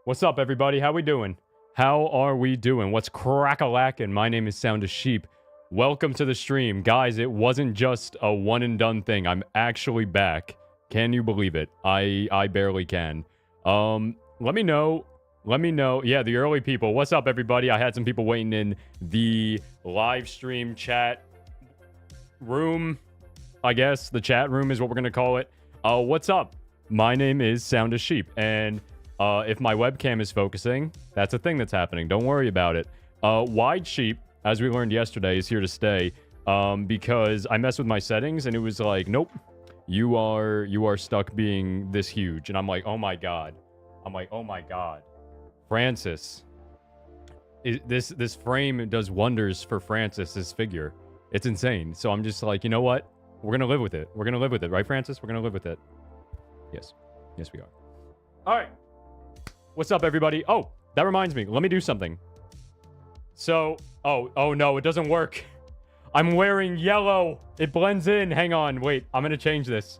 What's up, everybody? How we doing? How are we doing? What's crack-a-lackin'? My name is Sound of Sheep. Welcome to the stream. Guys, it wasn't just a one-and-done thing. I'm actually back. Can you believe it? I barely can. Let me know. Let me know. Yeah, the early people. What's up, everybody? I had some people waiting in the live stream chat room, I guess. The chat room is what we're going to call it. What's up? My name is Sound of Sheep, and if my webcam is focusing, that's a thing that's happening. Don't worry about it. Wide Sheep, as we learned yesterday, is here to stay because I messed with my settings, and it was like, nope, you are stuck being this huge. And I'm like, oh my god. I'm like, oh my god. Francis. This frame does wonders for Francis's figure. It's insane. So I'm just like, you know what? We're going to live with it. We're going to live with it. Right, Francis? We're going to live with it. Yes. Yes, we are. All right. What's up, everybody? Oh, that reminds me. Let me do something. So, oh no, it doesn't work. I'm wearing yellow. It blends in. Hang on. Wait, I'm going to change this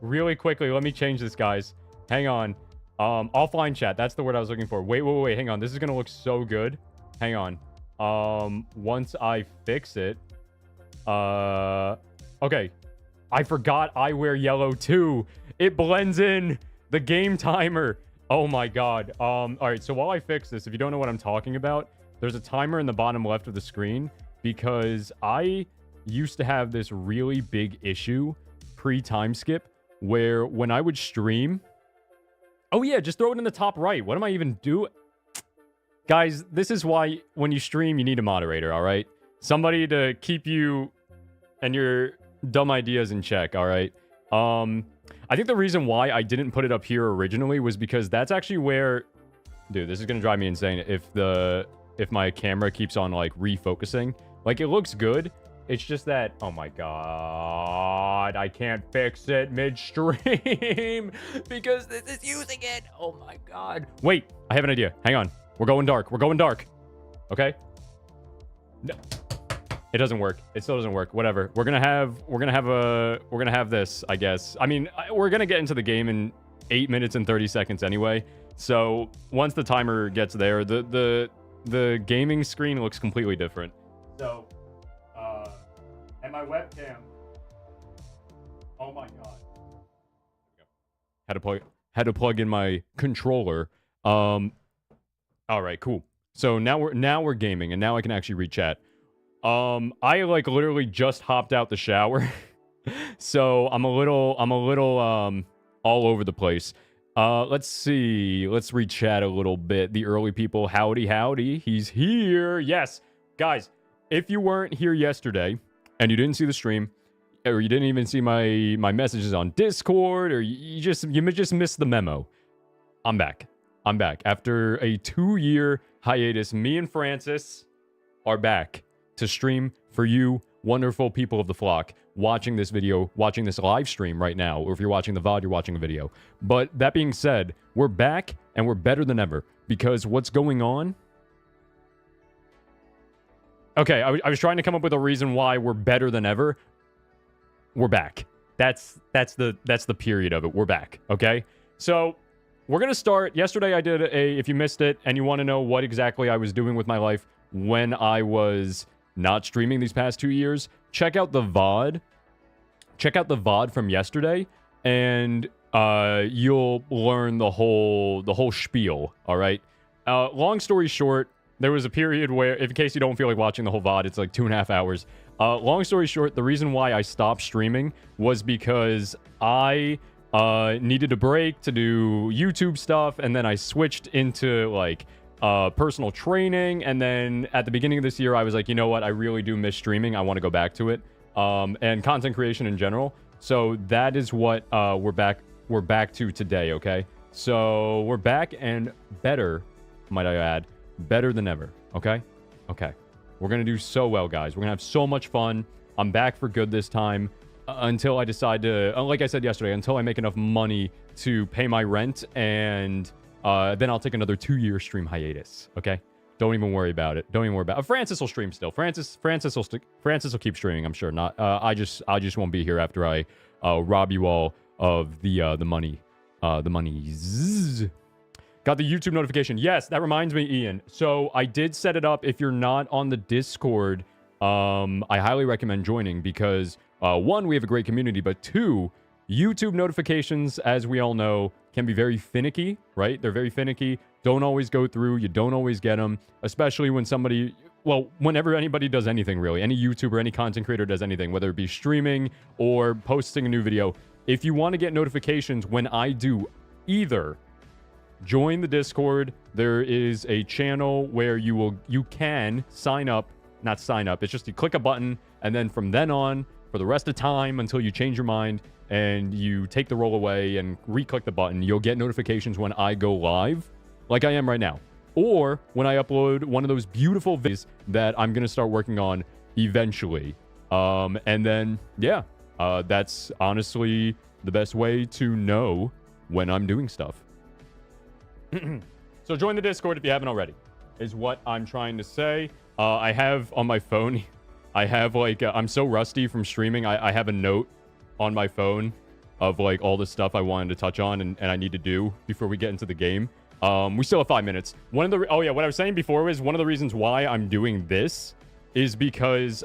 really quickly. Let me change this, guys. Hang on. Offline chat. That's the word I was looking for. Wait. Hang on. This is going to look so good. Hang on. Once I fix it. Okay. I forgot I wear yellow too. It blends in. The game timer. Oh my god. All right. So while I fix this, if you don't know what I'm talking about, there's a timer in the bottom left of the screen because I used to have this really big issue pre-time skip where when I would stream. Oh yeah, just throw it in the top right. What am I even doing? Guys, this is why when you stream, you need a moderator, all right? Somebody to keep you and your dumb ideas in check, all right? I think the reason why I didn't put it up here originally was because that's actually where... Dude, this is going to drive me insane if my camera keeps on, like, refocusing. Like, it looks good. It's just that... Oh, my God. I can't fix it midstream because this is using it. Oh, my God. Wait. I have an idea. Hang on. We're going dark. We're going dark. Okay? No. It doesn't work. It still doesn't work. Whatever. We're gonna have this, I guess. I mean, we're gonna get into the game in 8 minutes and 30 seconds anyway. So once the timer gets there, the gaming screen looks completely different. So, and my webcam. Oh my god. Had to plug in my controller. All right, cool. So now we're gaming, and now I can actually read chat. I like literally just hopped out the shower. So I'm a little all over the place. Let's see. Let's re-chat a little bit. The early people, howdy. He's here. Yes. Guys, if you weren't here yesterday and you didn't see the stream or you didn't even see my messages on Discord or you just missed the memo. I'm back. After a 2-year hiatus, me and Francis are back to stream for you wonderful people of the flock watching this video, watching this live stream right now, or if you're watching the VOD, you're watching a video. But that being said, we're back and we're better than ever because what's going on? Okay, I was trying to come up with a reason why we're better than ever. We're back. That's the period of it. We're back. Okay, so we're gonna start. Yesterday I did if you missed it and you want to know what exactly I was doing with my life when I was not streaming these past 2 years, check out the VOD. Check out the VOD from yesterday, and you'll learn the whole spiel. All right. Long story short, there was a period where, in case you don't feel like watching the whole VOD, it's like 2.5 hours. Long story short, the reason why I stopped streaming was because I needed a break to do YouTube stuff, and then I switched into like personal training, and then at the beginning of this year I was like, you know what, I really do miss streaming. I want to go back to it, and content creation in general. So that is what we're back to today. Okay, so we're back and better, might I add, better than ever. Okay, we're gonna do so well, guys. We're gonna have so much fun. I'm back for good this time, until I decide to, like I said yesterday, until I make enough money to pay my rent, and then I'll take another 2-year stream hiatus. Okay, don't even worry about it. Francis will stream still. Francis will keep streaming. I'm sure. Not. I just won't be here after I rob you all of the money. The monies. Got the YouTube notification. Yes, that reminds me, Ian. So I did set it up. If you're not on the Discord, I highly recommend joining because, one, we have a great community, but two, YouTube notifications, as we all know, can be very finicky, right? They're very finicky. Don't always go through. You don't always get them, especially when somebody... Well, whenever anybody does anything, really. Any YouTuber, any content creator does anything, whether it be streaming or posting a new video. If you want to get notifications when I do either, join the Discord. There is a channel where you can sign up. Not sign up. It's just you click a button, and then from then on, for the rest of time until you change your mind and you take the roll away and re-click the button, you'll get notifications when I go live, like I am right now. Or when I upload one of those beautiful videos that I'm going to start working on eventually. And then, yeah, that's honestly the best way to know when I'm doing stuff. So join the Discord if you haven't already, is what I'm trying to say. I have on my phone, I have like, I'm so rusty from streaming. I have a note on my phone of like all the stuff I wanted to touch on and I need to do before we get into the game. We still have 5 minutes. What I was saying before was one of the reasons why I'm doing this is because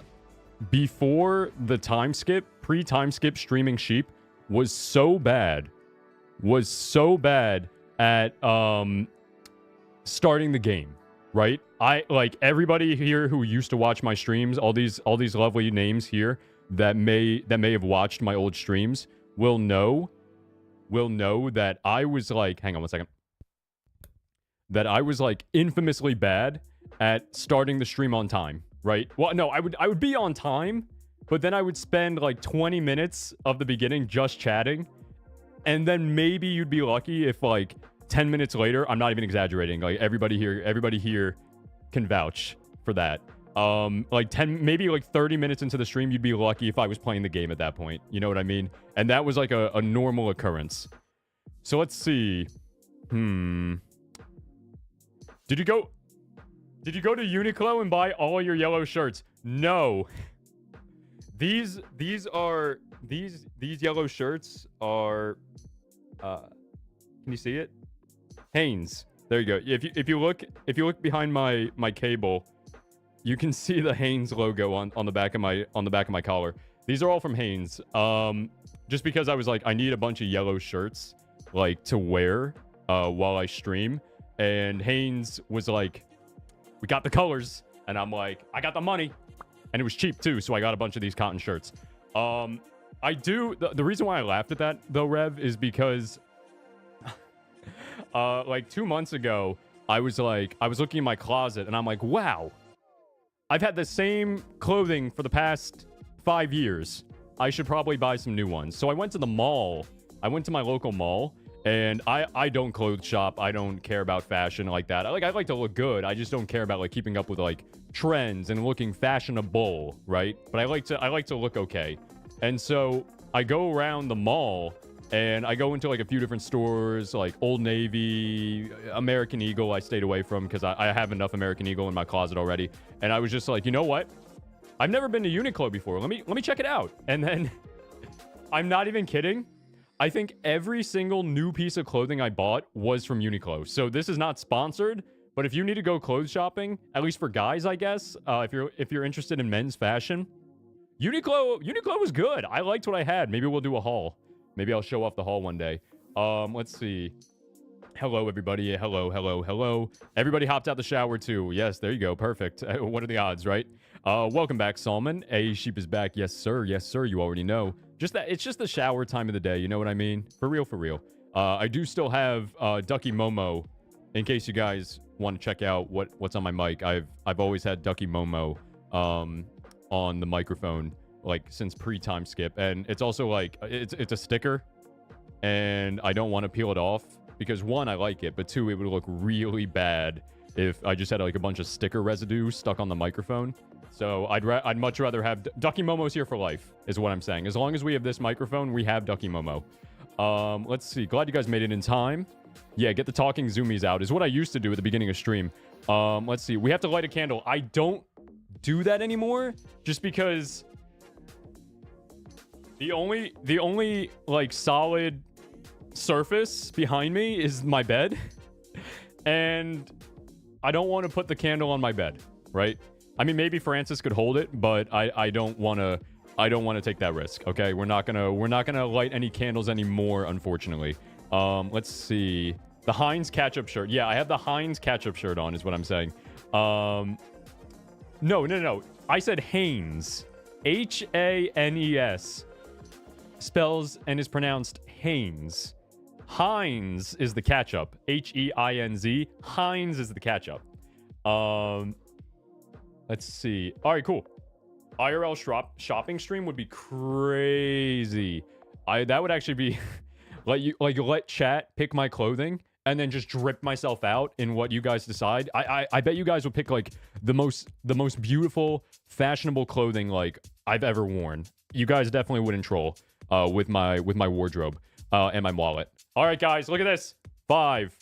before the time skip, pre-time skip, streaming sheep was so bad at starting the game, right? I like everybody here who used to watch my streams, all these lovely names here that may have watched my old streams will know that I was like, hang on one second. That I was like infamously bad at starting the stream on time, right? Well, no, I would be on time, but then I would spend like 20 minutes of the beginning just chatting. And then maybe you'd be lucky if like 10 minutes later, I'm not even exaggerating. Like everybody here can vouch for that. Like maybe like 30 minutes into the stream, you'd be lucky if I was playing the game at that point. You know what I mean? And that was like a normal occurrence. So let's see. Did you go to Uniqlo and buy all your yellow shirts? No. These yellow shirts are can you see it? Hanes. There you go. If you look behind my cable, you can see the Hanes logo on the back of my collar. These are all from Hanes. Just because I was like, I need a bunch of yellow shirts like to wear while I stream. And Hanes was like, we got the colors. And I'm like, I got the money. And it was cheap too. So I got a bunch of these cotton shirts. The reason why I laughed at that though, Rev, is because like 2 months ago, I was looking in my closet and I'm like, wow, I've had the same clothing for the past 5 years. I should probably buy some new ones. So I went to the mall. I went to my local mall. And I don't clothes shop. I don't care about fashion like that. I like to look good. I just don't care about like keeping up with like trends and looking fashionable, right? But I like to look okay. And so I go around the mall and I go into like a few different stores, like Old Navy, American Eagle. I stayed away from because I have enough American Eagle in my closet already. And I was just like, you know what? I've never been to Uniqlo before. Let me check it out. And then I'm not even kidding. I think every single new piece of clothing I bought was from Uniqlo. So this is not sponsored, but if you need to go clothes shopping, at least for guys, I guess, if you're interested in men's fashion, Uniqlo was good. I liked what I had. Maybe we'll do a haul. Maybe I'll show off the haul one day. Let's see. Hello, everybody. Hello. Everybody hopped out the shower too. Yes, there you go. Perfect. What are the odds, right? Welcome back, Salman. A Sheep is back. Yes, sir. Yes, sir. You already know. It's just the shower time of the day. You know what I mean? For real. I do still have Ducky Momo, in case you guys want to check out what's on my mic. I've always had Ducky Momo on the microphone like since pre-time skip, and it's also like it's a sticker, and I don't want to peel it off because one, I like it, but two, it would look really bad if I just had like a bunch of sticker residue stuck on the microphone. So I'd much rather have Ducky Momo's here for life, is what I'm saying. As long as we have this microphone, we have Ducky Momo. Let's see. Glad you guys made it in time. Yeah, get the talking zoomies out is what I used to do at the beginning of stream. Let's see. We have to light a candle. I don't do that anymore just because the only like solid surface behind me is my bed. and I don't want to put the candle on my bed, right? I mean, maybe Francis could hold it, but I don't want to take that risk. Okay, we're not gonna light any candles anymore, unfortunately. Let's see. The Heinz ketchup shirt. Yeah, I have the Heinz ketchup shirt on, is what I'm saying. No. I said Hanes. Hanes. Spells and is pronounced Hanes. Heinz is the ketchup. Heinz. Heinz is the ketchup. Let's see. All right, cool. IRL shopping stream would be crazy. That would actually be let chat pick my clothing and then just drip myself out in what you guys decide. I bet you guys would pick like the most beautiful, fashionable clothing like I've ever worn. You guys definitely wouldn't troll with my wardrobe and my wallet. All right, guys, look at this. 5,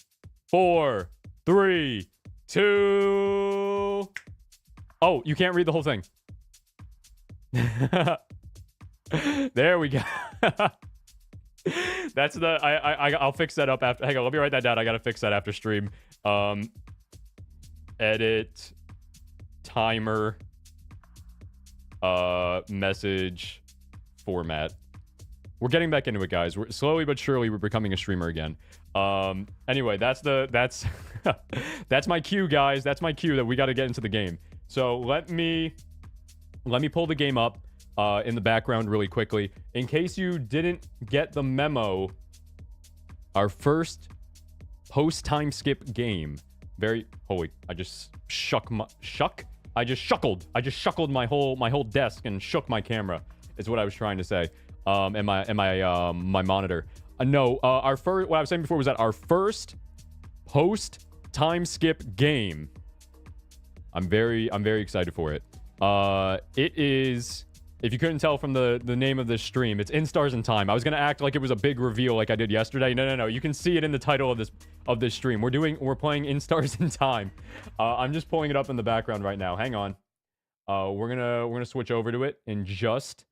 4, 3, 2. Oh, you can't read the whole thing. There we go. That's the I'll fix that up after. Hang on, let me write that down. I gotta fix that after stream. Edit timer message format. We're getting back into it, guys. We're slowly but surely we're becoming a streamer again. Anyway, that's that's my cue, guys. That's my cue that we got to get into the game. So let me pull the game up in the background really quickly. In case you didn't get the memo, our first post-time skip game. I just I just shuckled my whole desk and shook my camera, is what I was trying to say. And my monitor. No, our first, what I was saying before was that our first post-time skip game. I'm very excited for it. It is, if you couldn't tell from the name of this stream, it's In Stars in Time. I was gonna act like it was a big reveal like I did yesterday. No. You can see it in the title of this stream. We're playing In Stars in Time. I'm just pulling it up in the background right now. Hang on. We're gonna switch over to it in just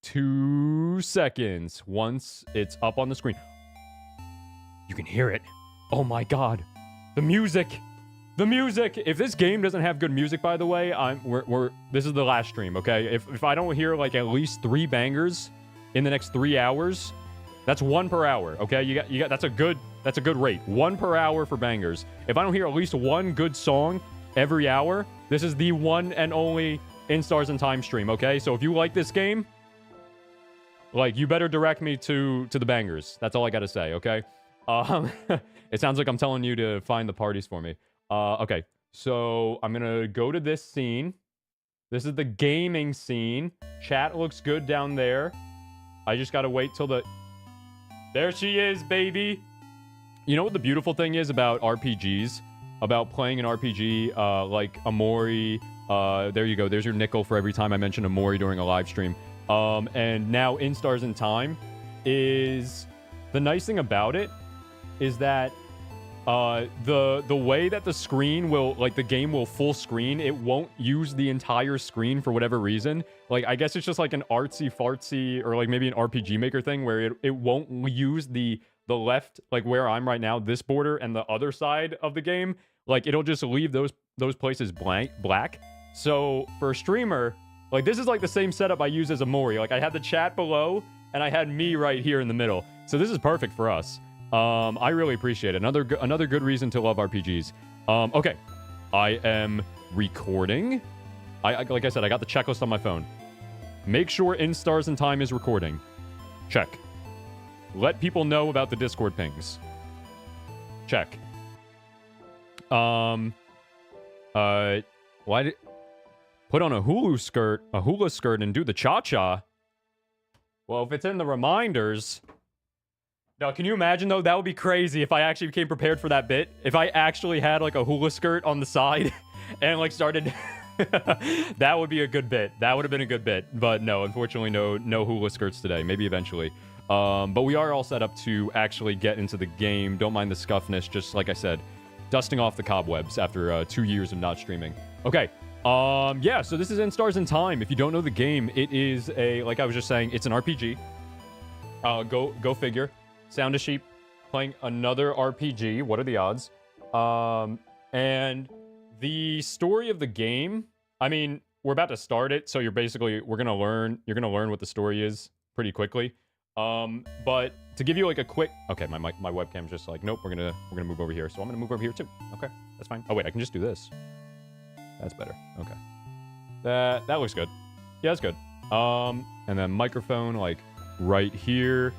2 seconds. Once it's up on the screen, you can hear it. Oh my god, the music. If this game doesn't have good music, by the way, this is the last stream, okay? If I don't hear like at least 3 bangers in the next 3 hours, that's 1 per hour, okay? You got that's a good rate. 1 per hour for bangers. If I don't hear at least 1 good song every hour, this is the one and only In Stars in Time stream, okay? So if you like this game, like, you better direct me to the bangers. That's all I gotta say, okay? It sounds like I'm telling you to find the parties for me. Okay, so I'm gonna go to this scene. This is the gaming scene. Chat looks good down there. I just gotta wait till there she is, baby. You know what the beautiful thing is about RPGs? About playing an RPG, like Amori. There you go. There's your nickel for every time I mention Amori during a live stream. And now In Stars in Time is... The nice thing about it is that the way that the screen will, like, the game will full screen, it won't use the entire screen for whatever reason. Like, I guess it's just like an artsy-fartsy, or like maybe an RPG Maker thing where it won't use the left, like where I'm right now, this border, and the other side of the game. Like, it'll just leave those places black. So for a streamer, like, this is like the same setup I use as a Mori. Like, I had the chat below, and I had me right here in the middle. So this is perfect for us. I really appreciate it. Another good reason to love RPGs. Okay. I am recording. Like I said, I got the checklist on my phone. Make sure In Stars in Time is recording. Check. Let people know about the Discord pings. Check. Why did... Put on a hula skirt and do the cha-cha. Well, if it's in the reminders... Now, can you imagine, though? That would be crazy if I actually became prepared for that bit. If I actually had, like, a hula skirt on the side and, like, started... That would be a good bit. That would have been a good bit. But no, unfortunately, no hula skirts today. Maybe eventually. But we are all set up to actually get into the game. Don't mind the scuffness. Just, like I said, dusting off the cobwebs after 2 years of not streaming. Okay. Yeah, so this is In Stars in Time. If you don't know the game, it is like I was just saying, it's an RPG. Go figure. Sound of Sheep playing another RPG. What are the odds? And the story of the game, I mean, we're about to start it, so you're gonna learn what the story is pretty quickly. But to give you like a quick, okay, my webcam's just like, nope, we're gonna move over here, so I'm gonna move over here too. Okay, that's fine. Oh wait, I can just do this. That's better. Okay, that looks good. Yeah, that's good. And then microphone like right here.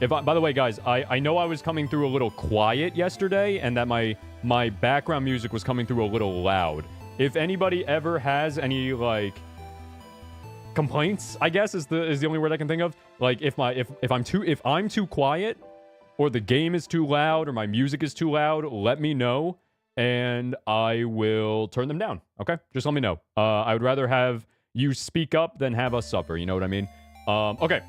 By the way, guys, I know I was coming through a little quiet yesterday, and that my background music was coming through a little loud. If anybody ever has any like complaints, I guess is the only word I can think of. Like if I'm too quiet, or the game is too loud, or my music is too loud, let me know, and I will turn them down. Okay, just let me know. I would rather have you speak up than have us suffer. You know what I mean? Okay.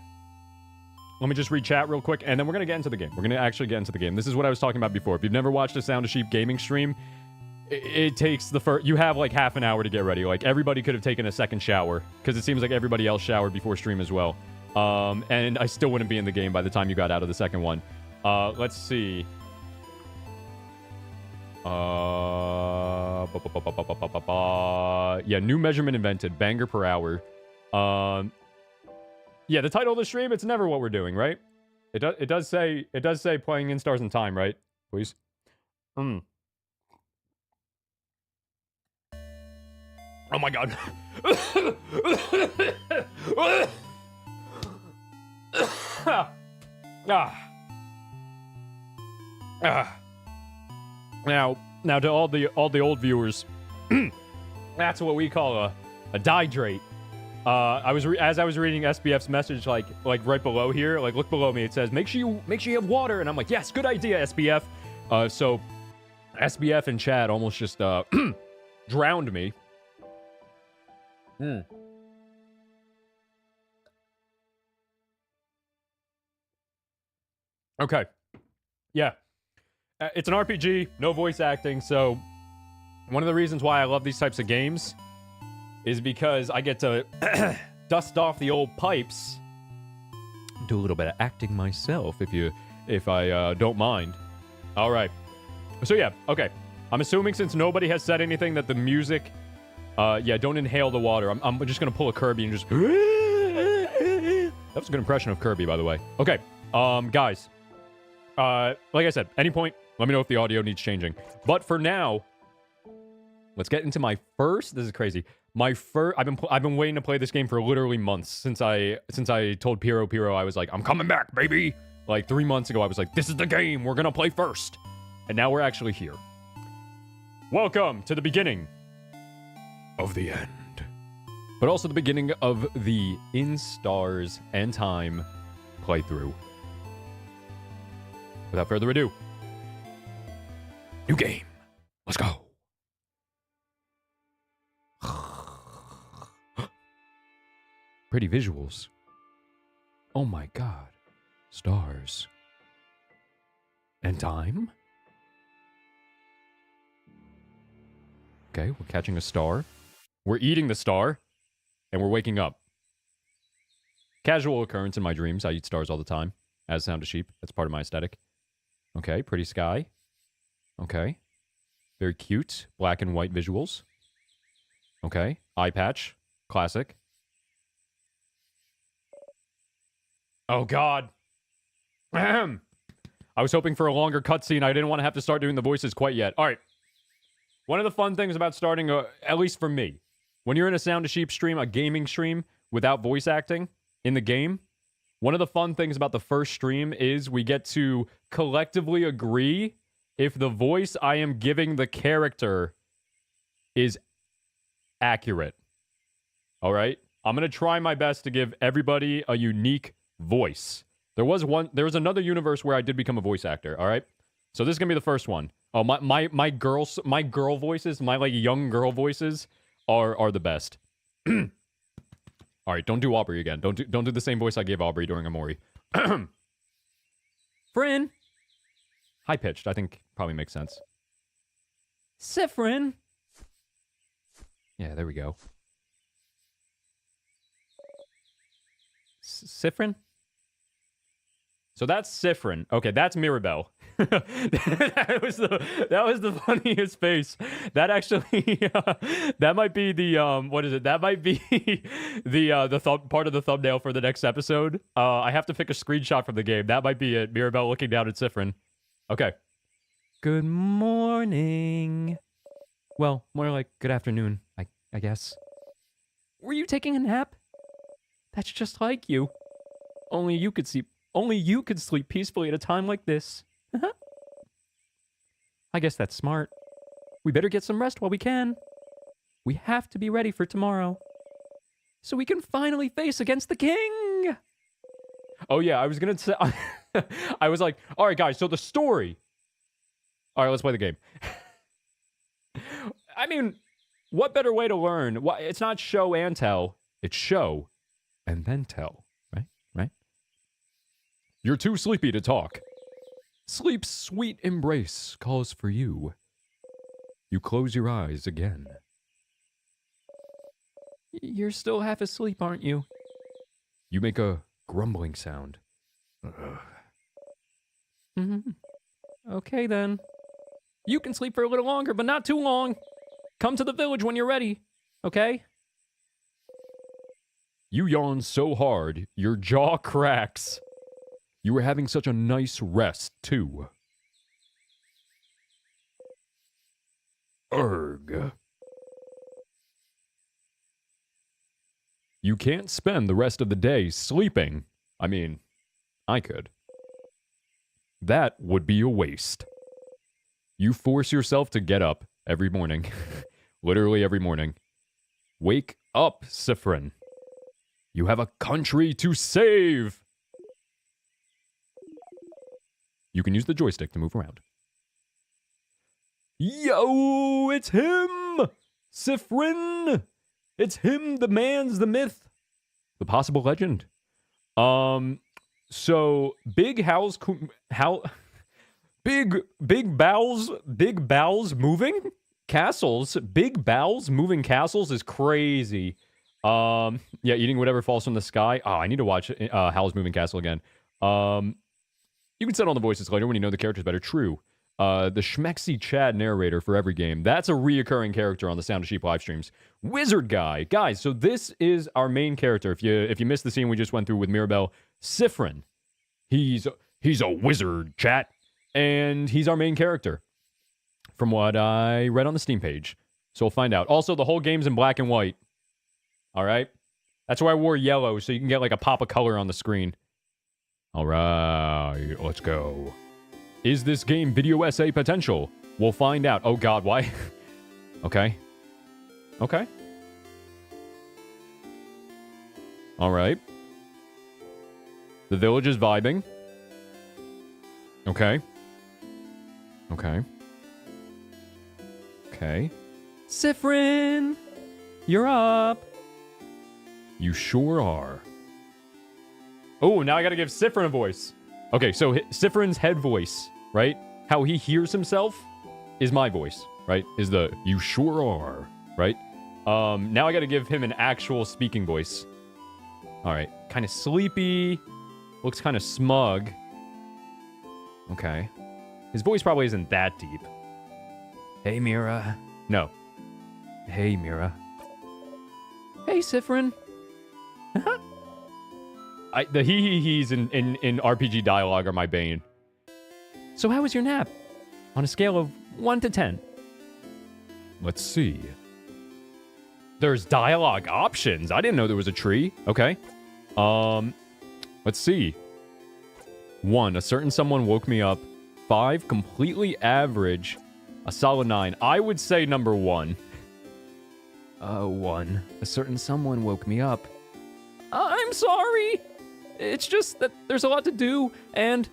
Let me just read chat real quick, and then we're going to get into the game. We're going to actually get into the game. This is what I was talking about before. If you've never watched a Sound of Sheep gaming stream, it takes you have like half an hour to get ready. Like, everybody could have taken a second shower, because it seems like everybody else showered before stream as well. And I still wouldn't be in the game by the time you got out of the second one. Let's see. Yeah, new measurement invented. Banger per hour. Yeah, the title of the stream, it's never what we're doing, right? It does say playing in Stars in Time, right? Please. Oh my god. Now to all the old viewers, that's what we call a dihydrate. As I was reading SBF's message, like right below here, like look below me, it says make sure you have water, and I'm like, yes, good idea, SBF. So SBF and Chad almost just drowned me. Okay, yeah, it's an RPG, no voice acting. So one of the reasons why I love these types of games is because I get to dust off the old pipes, do a little bit of acting myself, if I don't mind. All right. So yeah, okay. I'm assuming since nobody has said anything that the music, yeah, don't inhale the water. I'm just gonna pull a Kirby and just. That was a good impression of Kirby, by the way. Okay, guys. Like I said, any point, let me know if the audio needs changing. But for now, let's get into my first. This is crazy. I've been waiting to play this game for literally months since I told Piro I was like, I'm coming back, baby. Like 3 months ago, I was like, this is the game we're gonna play first, and now we're actually here. Welcome to the beginning of the end, but also the beginning of the In Stars and Time playthrough. Without further ado, new game. Let's go. Pretty visuals. Oh my god. Stars. And time? Okay, we're catching a star. We're eating the star. And we're waking up. Casual occurrence in my dreams. I eat stars all the time. As Sound of Sheep. That's part of my aesthetic. Okay, pretty sky. Okay. Very cute. Black and white visuals. Okay. Eye patch. Classic. Oh, God. Ahem. I was hoping for a longer cutscene. I didn't want to have to start doing the voices quite yet. All right. One of the fun things about starting, at least for me, when you're in a Sound of Sheep stream, a gaming stream, without voice acting in the game, one of the fun things about the first stream is we get to collectively agree if the voice I am giving the character is accurate. All right? I'm going to try my best to give everybody a unique voice. There was another universe where I did become a voice actor, all right? So this is going to be the first one. Oh, my girl voices, my like young girl voices are the best. All right, don't do Aubrey again. Don't do the same voice I gave Aubrey during Amori. Frin. High pitched, I think probably makes sense. Sifrin. Yeah, there we go. Sifrin? So that's Sifrin. Okay, that's Mirabelle. that was the funniest face. That actually that might be the what is it? That might be the part of the thumbnail for the next episode. I have to pick a screenshot from the game. That might be it. Mirabelle looking down at Sifrin. Okay. Good morning. Well, more like good afternoon, I guess. Were you taking a nap? That's just like you. Only you could sleep peacefully at a time like this. I guess that's smart. We better get some rest while we can. We have to be ready for tomorrow, so we can finally face against the king. Oh yeah, I was gonna say, I was like, all right guys, so the story. All right, let's play the game. I mean, what better way to learn? It's not show and tell, it's show and then tell, right? Right? You're too sleepy to talk. Sleep's sweet embrace calls for you. You close your eyes again. You're still half asleep, aren't you? You make a grumbling sound. Okay, then. You can sleep for a little longer, but not too long. Come to the village when you're ready, okay? You yawn so hard, your jaw cracks. You were having such a nice rest, too. Urgh. You can't spend the rest of the day sleeping. I mean, I could. That would be a waste. You force yourself to get up every morning. Literally every morning. Wake up, Sifrin. You have a country to save. You can use the joystick to move around. Yo, it's him! Sifrin! It's him, the man's the myth. The possible legend. So, big bowels moving castles. Big bowels moving castles is crazy. Yeah, eating whatever falls from the sky. Oh, I need to watch Howl's Moving Castle again. You can set on the voices later when you know the characters better. True. The Schmexy Chad narrator for every game. That's a reoccurring character on the Sound of Sheep live streams. Wizard guy. Guys, so this is our main character. If you missed the scene we just went through with Mirabelle, Sifrin. He's a wizard, chat. And he's our main character. From what I read on the Steam page. So we'll find out. Also, the whole game's in black and white. Alright? That's why I wore yellow, so you can get like a pop of color on the screen. Alright, let's go. Is this game video essay potential? We'll find out. Oh god, why? Okay. Okay. Alright. The village is vibing. Okay. Okay. Okay. Sifrin! You're up! You sure are. Oh, now I gotta give Sifrin a voice. Okay, so Sifrin's head voice, right? How he hears himself is my voice, right? Is the, you sure are, right? Now I gotta give him an actual speaking voice. Alright, kind of sleepy. Looks kind of smug. Okay. His voice probably isn't that deep. Hey, Mira. No. Hey, Mira. Hey, Sifrin. The hee-hee-hees in RPG dialogue are my bane. So how was your nap? On a scale of 1 to 10. Let's see. There's dialogue options. I didn't know there was a tree. Okay. Let's see. 1. A certain someone woke me up. 5. Completely average. A solid 9. I would say number 1. 1. A certain someone woke me up. I'm sorry. It's just that there's a lot to do, and...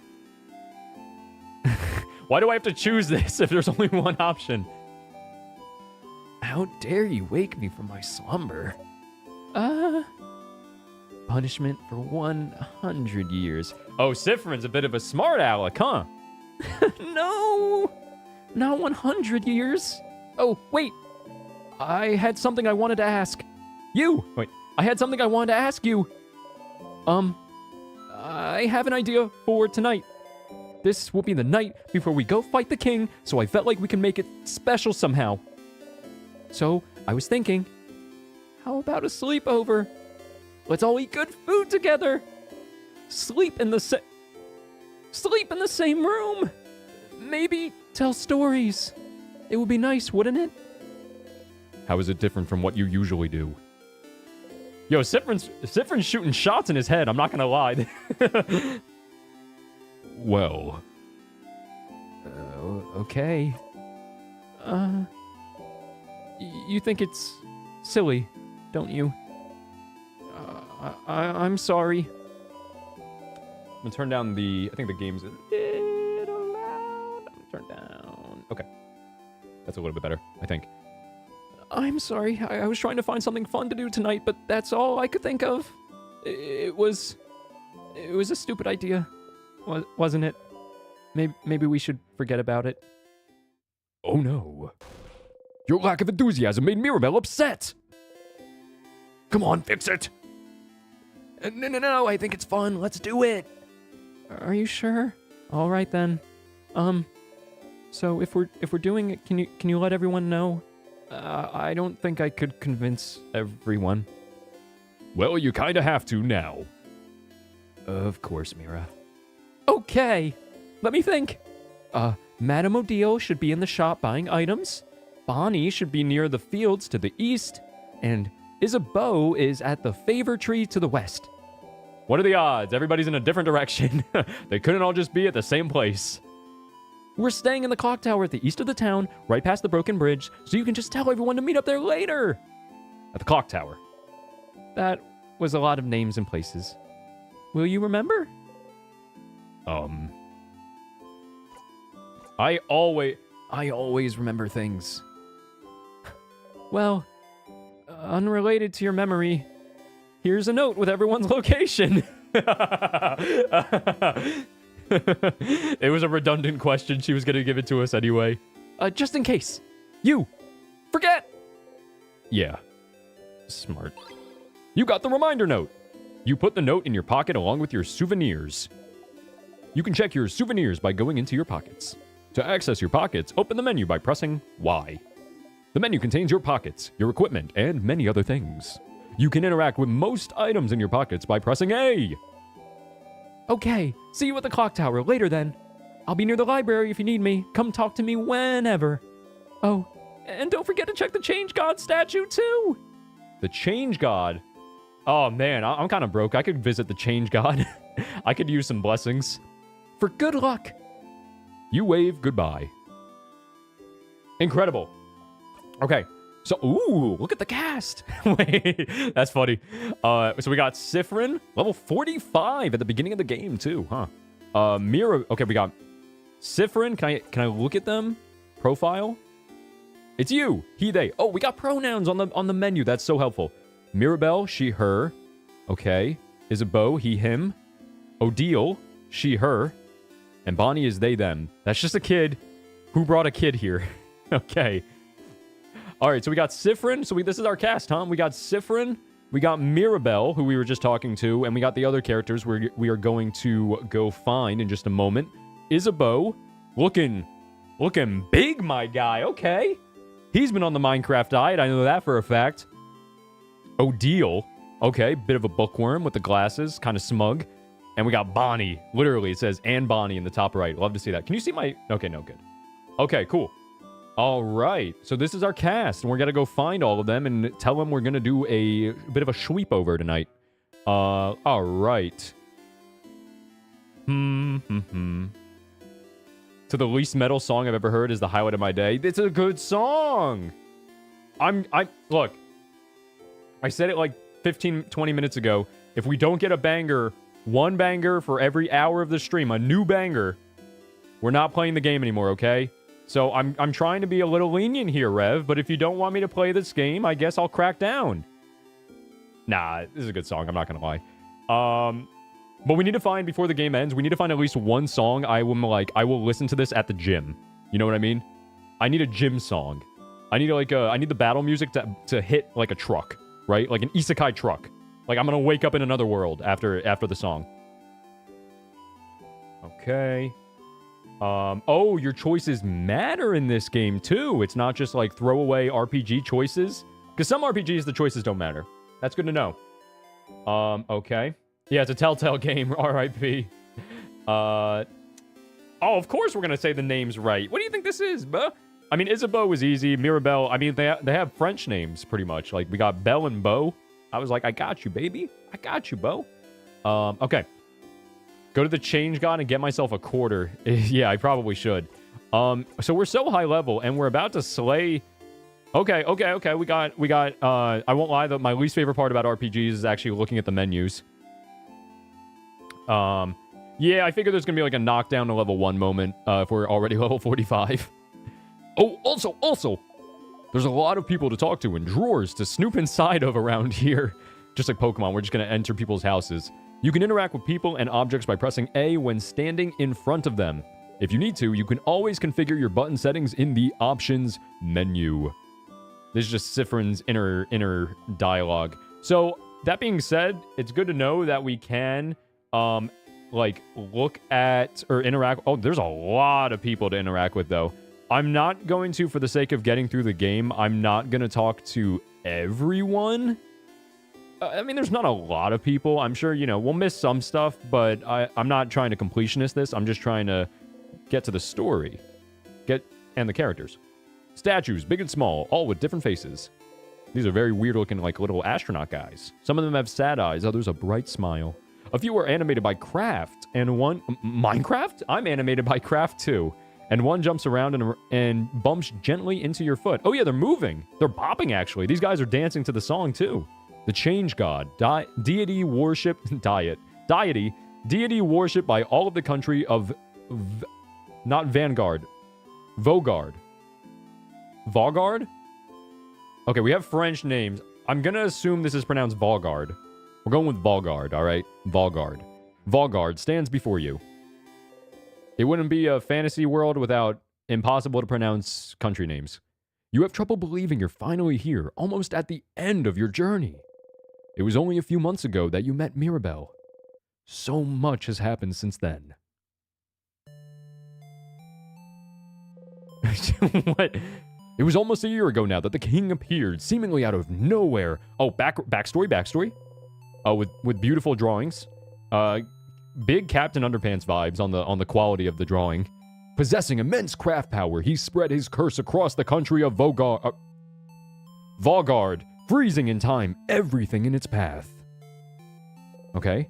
Why do I have to choose this if there's only one option? How dare you wake me from my slumber? Punishment for 100 years. Oh, Sifrin's a bit of a smart aleck, huh? No! Not 100 years. Oh, wait. I had something I wanted to ask. You! Wait, I had something I wanted to ask you. I have an idea for tonight. This will be the night before we go fight the king, so I felt like we can make it special somehow. So, I was thinking, how about a sleepover? Let's all eat good food together. Sleep in the same room. Maybe tell stories. It would be nice, wouldn't it? How is it different from what you usually do? Yo, Sifrin's shooting shots in his head, I'm not gonna lie. Well. Okay. You think it's silly, don't you? I'm sorry. I'm gonna turn down I think the game's a little loud. I'm gonna turn down. Okay. That's a little bit better, I think. I'm sorry. I was trying to find something fun to do tonight, but that's all I could think of. It was a stupid idea, wasn't it? Maybe we should forget about it. Oh no. Your lack of enthusiasm made Mirabelle upset. Come on, fix it. No, I think it's fun. Let's do it. Are you sure? All right then. So if we're doing it, can you let everyone know? I don't think I could convince everyone. Well, you kinda have to now. Of course, Mira. Okay, let me think. Madame Odile should be in the shop buying items. Bonnie should be near the fields to the east. And Isabeau is at the favor tree to the west. What are the odds? Everybody's in a different direction. They couldn't all just be at the same place. We're staying in the clock tower at the east of the town, right past the broken bridge, so you can just tell everyone to meet up there later. At the clock tower. That was a lot of names and places. Will you remember? I always remember things. Well, unrelated to your memory, here's a note with everyone's location. It was a redundant question. She was going to give it to us anyway. Just in case. You. Forget. Yeah. Smart. You got the reminder note. You put the note in your pocket along with your souvenirs. You can check your souvenirs by going into your pockets. To access your pockets, open the menu by pressing Y. The menu contains your pockets, your equipment, and many other things. You can interact with most items in your pockets by pressing A. Okay, see you at the clock tower later then. I'll be near the library if you need me. Come talk to me whenever. Oh, and don't forget to check the Change God statue too. The Change God? Oh man, I'm kind of broke. I could visit the Change God. I could use some blessings. For good luck. You wave goodbye. Incredible. Okay, so, ooh, look at the cast. Wait, that's funny. So we got Sifrin, level 45 at the beginning of the game too, huh? Mira, okay, we got Sifrin. Can I look at them? Profile? It's you, he, they. Oh, we got pronouns on the menu. That's so helpful. Mirabelle, she, her. Okay. Isabeau, he, him. Odile, she, her. And Bonnie is they, them. That's just a kid. Who brought a kid here? Okay. All right, so we got Sifrin. So this is our cast, huh? We got Sifrin. We got Mirabelle, who we were just talking to. And we got the other characters we are going to go find in just a moment. Isabeau. Looking big, my guy. Okay. He's been on the Minecraft diet. I know that for a fact. Odile. Okay, bit of a bookworm with the glasses. Kind of smug. And we got Bonnie. Literally, it says, and Bonnie in the top right. Love to see that. Can you see my... Okay, no, good. Okay, cool. All right. So this is our cast. And we're going to go find all of them and tell them we're going to do a bit of a sweepover tonight. All right. To the least metal song I've ever heard is the highlight of my day. It's a good song. Look. I said it like 15, 20 minutes ago. If we don't get a banger... One banger for every hour of the stream, a new banger. We're not playing the game anymore, okay? So I'm trying to be a little lenient here, Rev, but if you don't want me to play this game, I guess I'll crack down. Nah, this is a good song, I'm not gonna lie. But we need to find, before the game ends, we need to find at least one song I will listen to this at the gym. You know what I mean? I need a gym song. I need the battle music to hit like a truck, right? Like an isekai truck. Like, I'm gonna wake up in another world after the song. Okay. Oh, your choices matter in this game, too. It's not just, like, throwaway RPG choices. Because some RPGs, the choices don't matter. That's good to know. Okay. Yeah, it's a Telltale game, RIP. Oh, of course we're gonna say the names right. What do you think this is, buh? I mean, Isabeau was easy. Mirabelle, I mean, they have French names, pretty much. Like, we got Belle and Beau. I was like, I got you, baby. I got you, Beau. Okay. Go to the change god and get myself a quarter. Yeah, I probably should. So we're so high level, and we're about to slay... Okay. We got, I won't lie, my least favorite part about RPGs is actually looking at the menus. Yeah, I figure there's gonna be like a knockdown to level 1 moment, if we're already level 45. Oh, also, there's a lot of people to talk to and drawers to snoop inside of around here. Just like Pokemon, we're just gonna enter people's houses. You can interact with people and objects by pressing A when standing in front of them. If you need to, you can always configure your button settings in the options menu. This is just Sifrin's inner dialogue. So, that being said, it's good to know that we can, like, look at or interact. Oh, there's a lot of people to interact with, though. I'm not going to, for the sake of getting through the game, I'm not going to talk to everyone. I mean, there's not a lot of people. I'm sure, you know, we'll miss some stuff, but I'm not trying to completionist this. I'm just trying to get to the story. And the characters. Statues, big and small, all with different faces. These are very weird-looking, like, little astronaut guys. Some of them have sad eyes, others a bright smile. A few are animated by Craft, and one... Minecraft? I'm animated by Craft, too. And one jumps around and bumps gently into your foot. Oh, yeah, they're moving. They're bopping, actually. These guys are dancing to the song, too. The Change God. Deity worship... Deity worship by all of the country of... not Vanguard. Vogard. Vogard? Okay, we have French names. I'm gonna assume this is pronounced Volgard. We're going with Volgard, alright? Volgard. Volgard stands before you. It wouldn't be a fantasy world without impossible to pronounce country names. You have trouble believing you're finally here, almost at the end of your journey. It was only a few months ago that you met Mirabelle. So much has happened since then. What? It was almost a year ago now that the king appeared, seemingly out of nowhere. Oh, backstory? With beautiful drawings. Big Captain Underpants vibes on the quality of the drawing. Possessing immense craft power, he spread his curse across the country of Vogard, freezing in time everything in its path. Okay.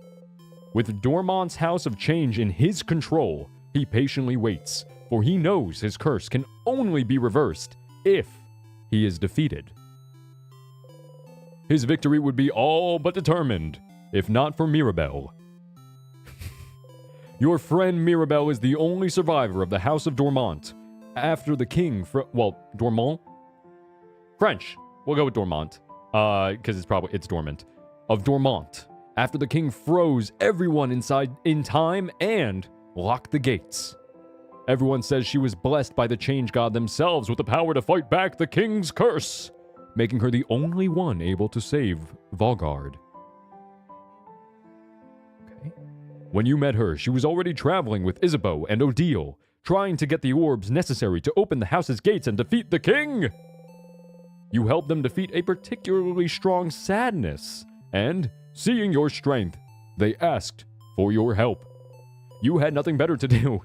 With Dormont's House of Change in his control, he patiently waits, for he knows his curse can only be reversed if he is defeated. His victory would be all but determined, if not for Mirabelle. Your friend Mirabelle is the only survivor of the House of Dormont. After the king Dormont? French. We'll go with Dormont. Because it's dormant. Of Dormont. After the king froze everyone inside in time and locked the gates. Everyone says she was blessed by the Change God themselves with the power to fight back the king's curse, making her the only one able to save Volgard. Okay. When you met her, she was already traveling with Isabeau and Odile, trying to get the orbs necessary to open the house's gates and defeat the king. You helped them defeat a particularly strong sadness, and, seeing your strength, they asked for your help. You had nothing better to do,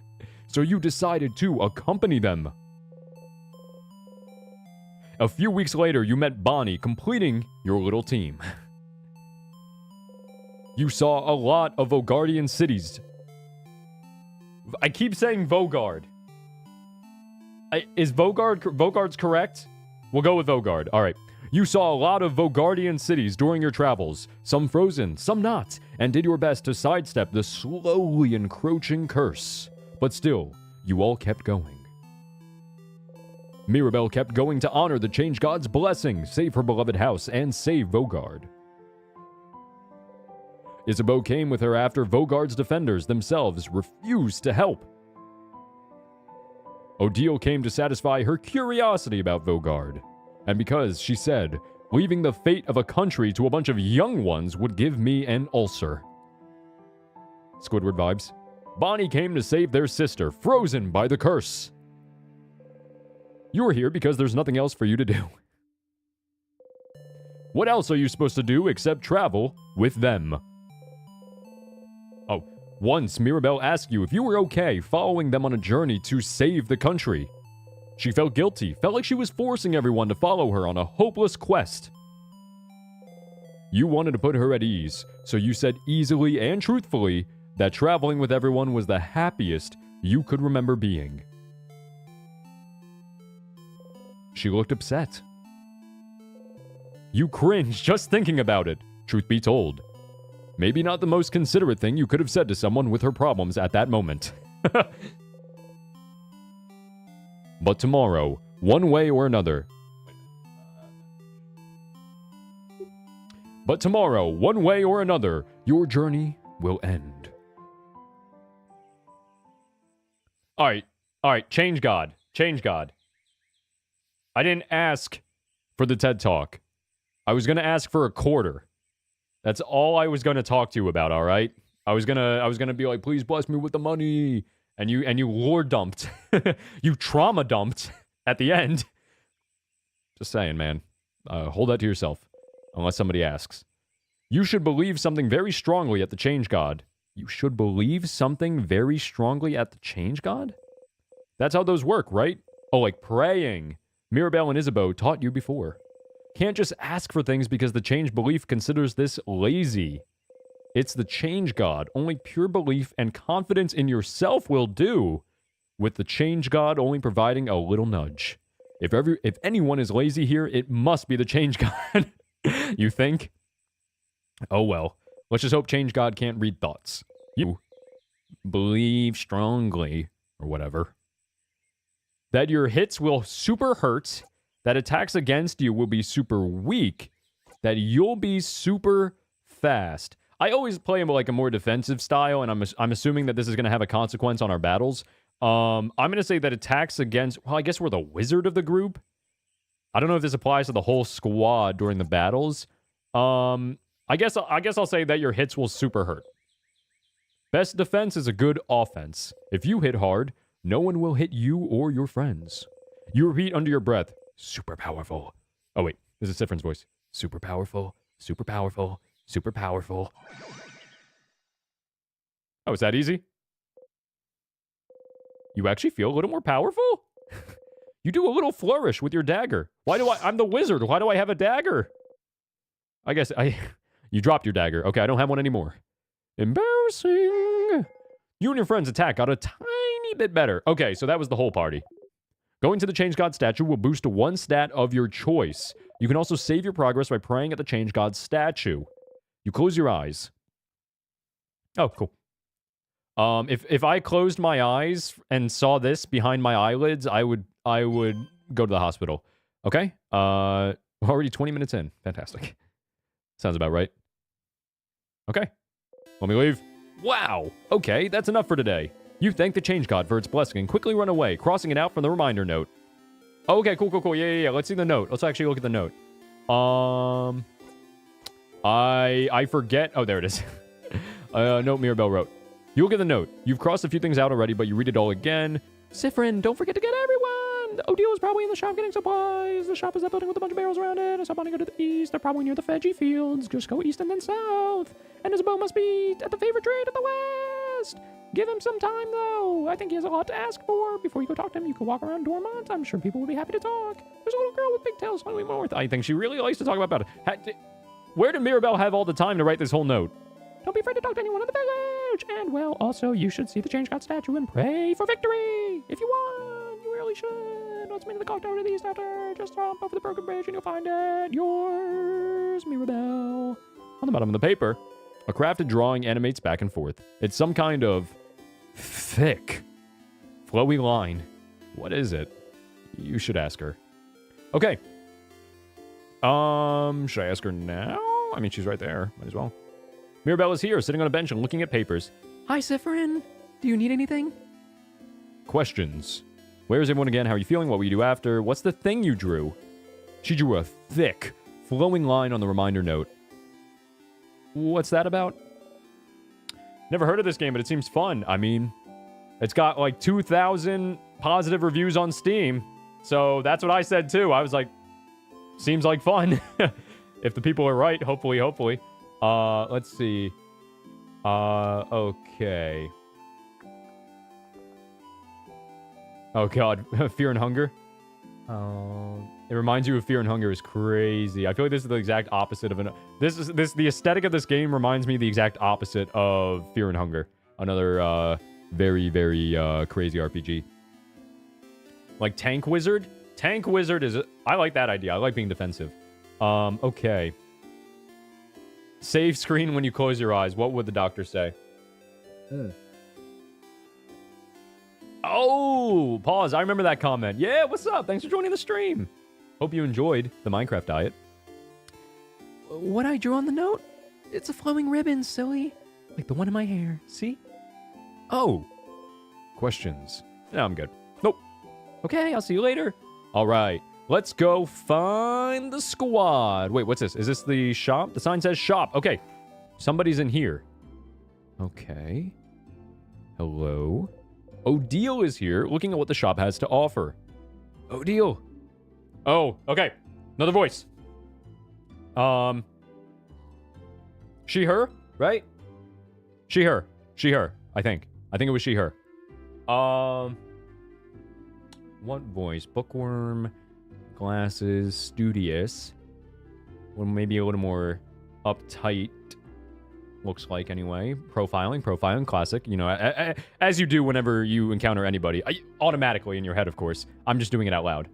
so you decided to accompany them. A few weeks later, you met Bonnie, completing your little team. You saw a lot of Vogardian cities. I keep saying Vogard. Is Vogard's correct? We'll go with Vogard. All right. You saw a lot of Vogardian cities during your travels, some frozen, some not, and did your best to sidestep the slowly encroaching curse. But still, you all kept going. Mirabelle kept going to honor the Change God's blessing, save her beloved house, and save Vogard. Isabeau came with her after Vogard's defenders themselves refused to help. Odile came to satisfy her curiosity about Vogard, and because, she said, leaving the fate of a country to a bunch of young ones would give me an ulcer. Squidward vibes. Bonnie came to save their sister, frozen by the curse. You're here because there's nothing else for you to do. What else are you supposed to do except travel with them? Oh, once Mirabelle asked you if you were okay following them on a journey to save the country. She felt guilty, felt like she was forcing everyone to follow her on a hopeless quest. You wanted to put her at ease, so you said easily and truthfully that traveling with everyone was the happiest you could remember being. She looked upset. You cringed just thinking about it, truth be told. Maybe not the most considerate thing you could have said to someone with her problems at that moment. But tomorrow, one way or another. But tomorrow, one way or another, your journey will end. Alright, change God. Change God. I didn't ask for the TED Talk. I was going to ask for a quarter. That's all I was going to talk to you about, alright? I was gonna be like, please bless me with the money. And you lore dumped. You trauma dumped at the end. Just saying, man. Hold that to yourself. Unless somebody asks. You should believe something very strongly at the change God. You should believe something very strongly at the change God? That's how those work, right? Oh, like praying. Mirabelle and Isabeau taught you before. Can't just ask for things because the change belief considers this lazy. It's the change God. Only pure belief and confidence in yourself will do, with the change God only providing a little nudge. If anyone is lazy here, it must be the change God. You think? Oh well. Let's just hope change God can't read thoughts. You believe strongly, or whatever, that your hits will super hurt, that attacks against you will be super weak, that you'll be super fast. I always play him like a more defensive style, and I'm assuming that this is going to have a consequence on our battles. I'm going to say that attacks against... Well, I guess we're the wizard of the group. I don't know if this applies to the whole squad during the battles. I guess I'll say that your hits will super hurt. Best defense is a good offense. If you hit hard, no one will hit you or your friends. You repeat under your breath, super powerful. Oh wait, this is Sifrin's voice. Super powerful, super powerful, super powerful. Oh, is that easy? You actually feel a little more powerful? You do a little flourish with your dagger. I'm the wizard. Why do I have a dagger? You dropped your dagger. Okay, I don't have one anymore. Embarrassing. You and your friends' attack got a tiny bit better. Okay, so that was the whole party. Going to the Change God statue will boost to one stat of your choice. You can also save your progress by praying at the Change God statue. You close your eyes. Oh, cool. If I closed my eyes and saw this behind my eyelids, I would go to the hospital. Okay? We're already 20 minutes in. Fantastic. Sounds about right. Okay. Let me leave. Wow. Okay, that's enough for today. You thank the Change God for its blessing and quickly run away, crossing it out from the reminder note. Okay, cool. Yeah. Let's see the note. Let's actually look at the note. I forget. Oh, there it is. Note Mirabelle wrote. You look at the note. You've crossed a few things out already, but you read it all again. Sifrin, don't forget to get everyone. Odile is probably in the shop getting supplies. The shop is that building with a bunch of barrels around it. I saw Bonnie go to the east. They're probably near the veggie fields. Just go east and then south. And Isabeau must be at the favorite trade at the west. Give him some time, though. I think he has a lot to ask for. Before you go talk to him, you can walk around Dormont. I'm sure people will be happy to talk. There's a little girl with pigtails slightly more. I think she really likes to talk about it. Where did Mirabelle have all the time to write this whole note? Don't be afraid to talk to anyone in the village. And, well, also, you should see the Change God statue and pray for victory. If you want, you really should. Let's make the clock tower to the east after. Just jump over the broken bridge and you'll find it. Yours, Mirabelle. On the bottom of the paper, a crafted drawing animates back and forth. It's some kind of thick, flowy line. What is it? You should ask her. Okay. Should I ask her now? I mean, she's right there. Might as well. Mirabelle is here, sitting on a bench and looking at papers. Hi, Sifrin. Do you need anything? Questions. Where is everyone again? How are you feeling? What will you do after? What's the thing you drew? She drew a thick, flowing line on the reminder note. What's that about? Never heard of this game, but it seems fun. I mean, it's got like 2,000 positive reviews on Steam. So that's what I said too. I was like, seems like fun. If the people are right, hopefully. Let's see. Okay. Oh god, Fear and Hunger. It reminds you of Fear and Hunger is crazy. I feel like this is the exact opposite of the aesthetic of this game reminds me the exact opposite of Fear and Hunger. Another very, very crazy RPG. Like Tank Wizard? Tank Wizard is... I like that idea. I like being defensive. Okay. Save screen when you close your eyes. What would the doctor say? Oh, pause. I remember that comment. Yeah, what's up? Thanks for joining the stream. Hope you enjoyed the Minecraft diet. What I drew on the note? It's a flowing ribbon, silly. Like the one in my hair. See? Oh. Questions? No, I'm good. Nope. Okay, I'll see you later. All right. Let's go find the squad. Wait, what's this? Is this the shop? The sign says shop. Okay. Somebody's in here. Okay. Hello? Odile is here, looking at what the shop has to offer. Odile. Oh, okay. Another voice. She, her, right? She, her. She, her, I think. I think it was she, her. What voice? Bookworm, glasses, studious. Well, maybe a little more uptight. Looks like, anyway. Profiling, classic. You know, as you do whenever you encounter anybody. Automatically in your head, of course. I'm just doing it out loud.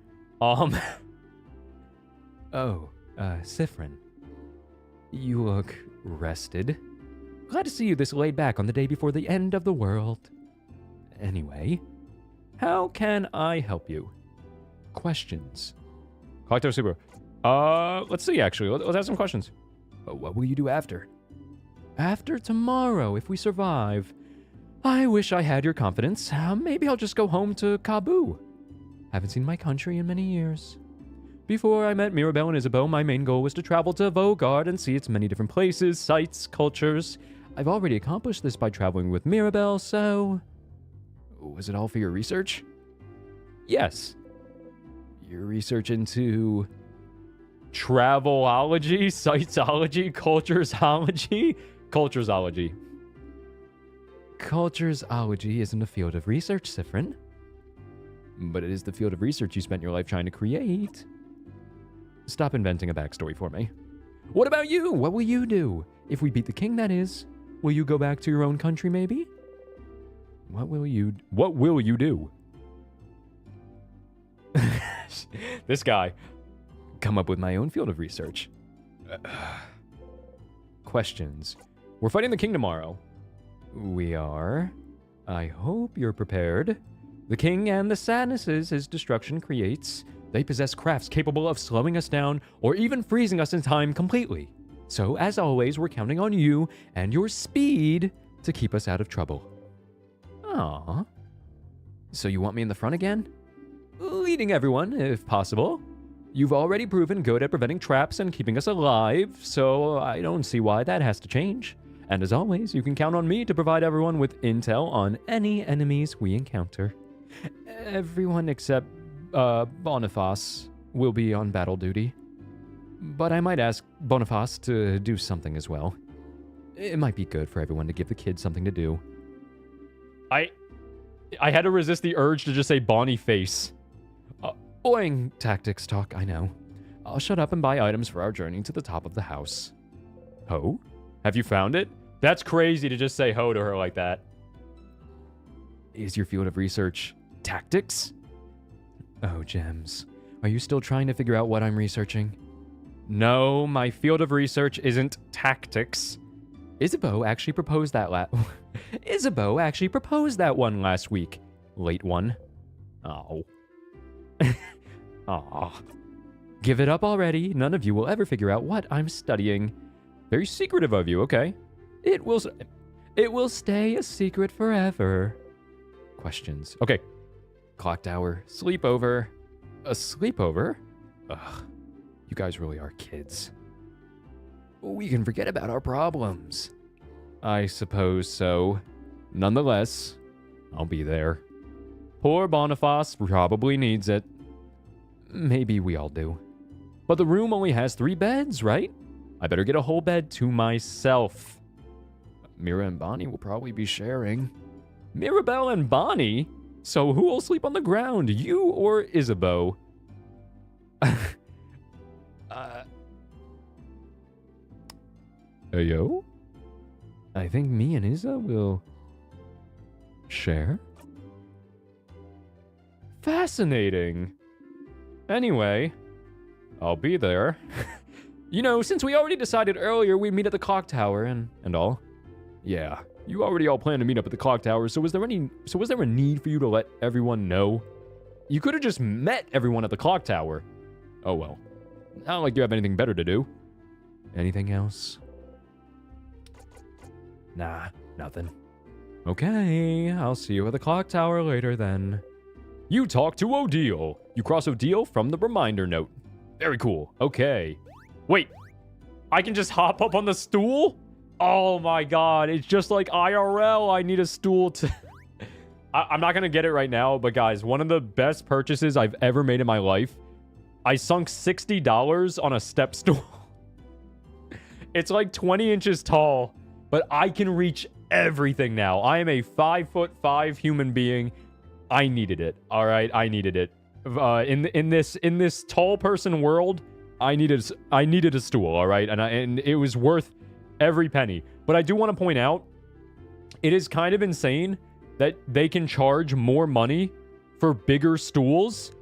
Sifrin. You look rested. Glad to see you this laid back on the day before the end of the world. Anyway, how can I help you? Questions. Collector Super. Let's see, actually. Let's have some questions. What will you do after? After tomorrow, if we survive. I wish I had your confidence. Maybe I'll just go home to Kabul. Haven't seen my country in many years. Before I met Mirabelle and Isabeau, my main goal was to travel to Vogard and see its many different places, sites, cultures. I've already accomplished this by traveling with Mirabelle, so... Was it all for your research? Yes. Your research into... travelology, sitesology, culturesology? Culturesology. Culturesology isn't a field of research, Sifrin. But it is the field of research you spent your life trying to create. Stop inventing a backstory for me. What about you? What will you do? If we beat the king, that is. Will you go back to your own country, maybe? What will you do? This guy. Come up with my own field of research. Questions. We're fighting the king tomorrow. We are. I hope you're prepared. The king and the sadnesses his destruction creates, they possess crafts capable of slowing us down or even freezing us in time completely. So, as always, we're counting on you and your speed to keep us out of trouble. Aww. So you want me in the front again? Leading everyone, if possible. You've already proven good at preventing traps and keeping us alive, so I don't see why that has to change. And as always, you can count on me to provide everyone with intel on any enemies we encounter. Everyone except Boniface will be on battle duty. But I might ask Boniface to do something as well. It might be good for everyone to give the kids something to do. I had to resist the urge to just say Boniface. Boring tactics talk, I know. I'll shut up and buy items for our journey to the top of the house. Ho? Have you found it? That's crazy to just say ho to her like that. Is your field of research tactics? Oh, Gems. Are you still trying to figure out what I'm researching? No, my field of research isn't tactics. Isabeau actually proposed that one last week. Late one. Oh. Aw. Give it up already. None of you will ever figure out what I'm studying. Very secretive of you, okay? It will stay a secret forever. Questions. Okay. Clock tower. Sleepover. A sleepover? Ugh. You guys really are kids. We can forget about our problems. I suppose so. Nonetheless, I'll be there. Poor Boniface probably needs it. Maybe we all do. But the room only has 3 beds, right? I better get a whole bed to myself. Mira and Bonnie will probably be sharing. Mirabelle and Bonnie? So who will sleep on the ground, you or Isabeau? Yo? I think me and Isa will share. Fascinating. Anyway, I'll be there. You know, since we already decided earlier we'd meet at the clock tower and all. Yeah, you already all planned to meet up at the clock tower, so was there a need for you to let everyone know? You could have just met everyone at the clock tower. Oh well. Not like you have anything better to do. Anything else? Nah, nothing. Okay, I'll see you at the clock tower later then. You talk to Odile. You cross Odile from the reminder note. Very cool. Okay. Wait. I can just hop up on the stool? Oh my god. It's just like IRL. I need a stool to... I'm not going to get it right now, but guys, one of the best purchases I've ever made in my life. I sunk $60 on a step stool. It's like 20 inches tall, but I can reach everything now. I am a 5'5" human being. I needed it. All right, I needed it. In this tall person world, I needed a stool. All right, and it was worth every penny. But I do want to point out, it is kind of insane that they can charge more money for bigger stools,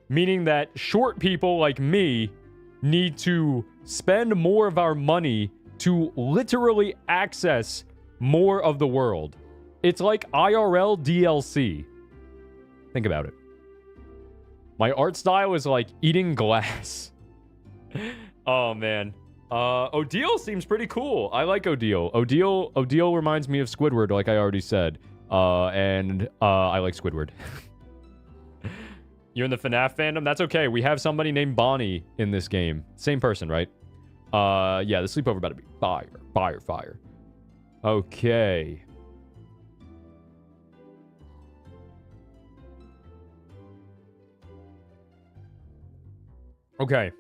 meaning that short people like me need to spend more of our money to literally access more of the world. It's like IRL DLC. Think about it. My art style is like eating glass. Oh, man. Odile seems pretty cool. I like Odile. Odile reminds me of Squidward, like I already said. And I like Squidward. You're in the FNAF fandom? That's okay. We have somebody named Bonnie in this game. Same person, right? Yeah, the sleepover about to be fire. Okay. Okay.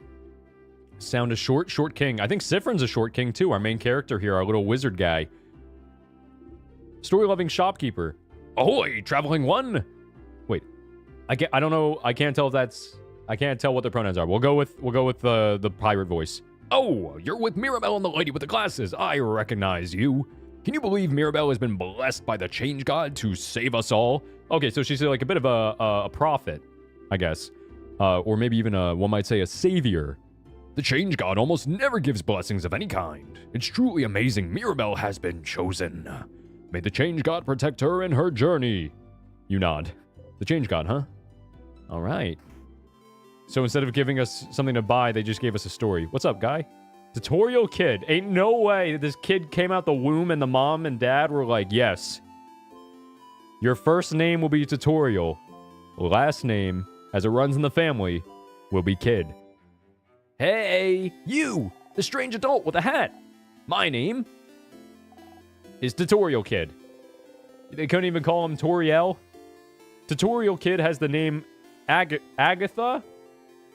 Sound a short king. I think Sifrin's a short king too, our main character here, our little wizard guy. Story-loving shopkeeper. Ahoy, traveling one! Wait. I don't know. I can't tell if that's... I can't tell what their pronouns are. We'll go with the pirate voice. Oh, you're with Mirabelle and the lady with the glasses. I recognize you. Can you believe Mirabelle has been blessed by the change god to save us all? Okay, so she's like a bit of a prophet, I guess. Or maybe even one might say a savior. The change god almost never gives blessings of any kind. It's truly amazing Mirabelle has been chosen. May the change god protect her in her journey. You nod. The change god, huh? All right. So instead of giving us something to buy, they just gave us a story. What's up, guy? Tutorial kid. Ain't no way that this kid came out the womb and the mom and dad were like, yes. Your first name will be Tutorial. Last name, as it runs in the family, will be Kid. Hey, you! The strange adult with a hat. My name is Tutorial Kid. They couldn't even call him Toriel. Tutorial Kid has the name Agatha?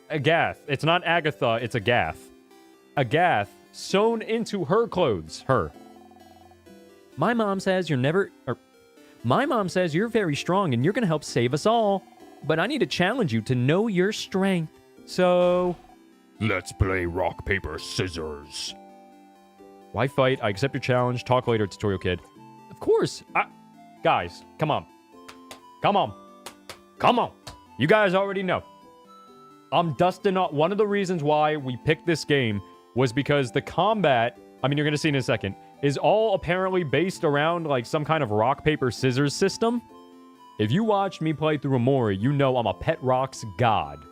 Agath. It's not Agatha, it's Agath. Agath sewn into her clothes. Her. My mom says my mom says you're very strong and you're gonna help save us all. But I need to challenge you to know your strength. So... Let's play rock, paper, scissors. Why fight? I accept your challenge. Talk later, Tutorial Kid. Of course. Guys, come on. Come on. Come on. You guys already know. I'm dusting off. One of the reasons why we picked this game was because the combat, I mean, you're going to see in a second, is all apparently based around like some kind of rock, paper, scissors system. If you watched me play through Amori, you know I'm a Pet Rocks god.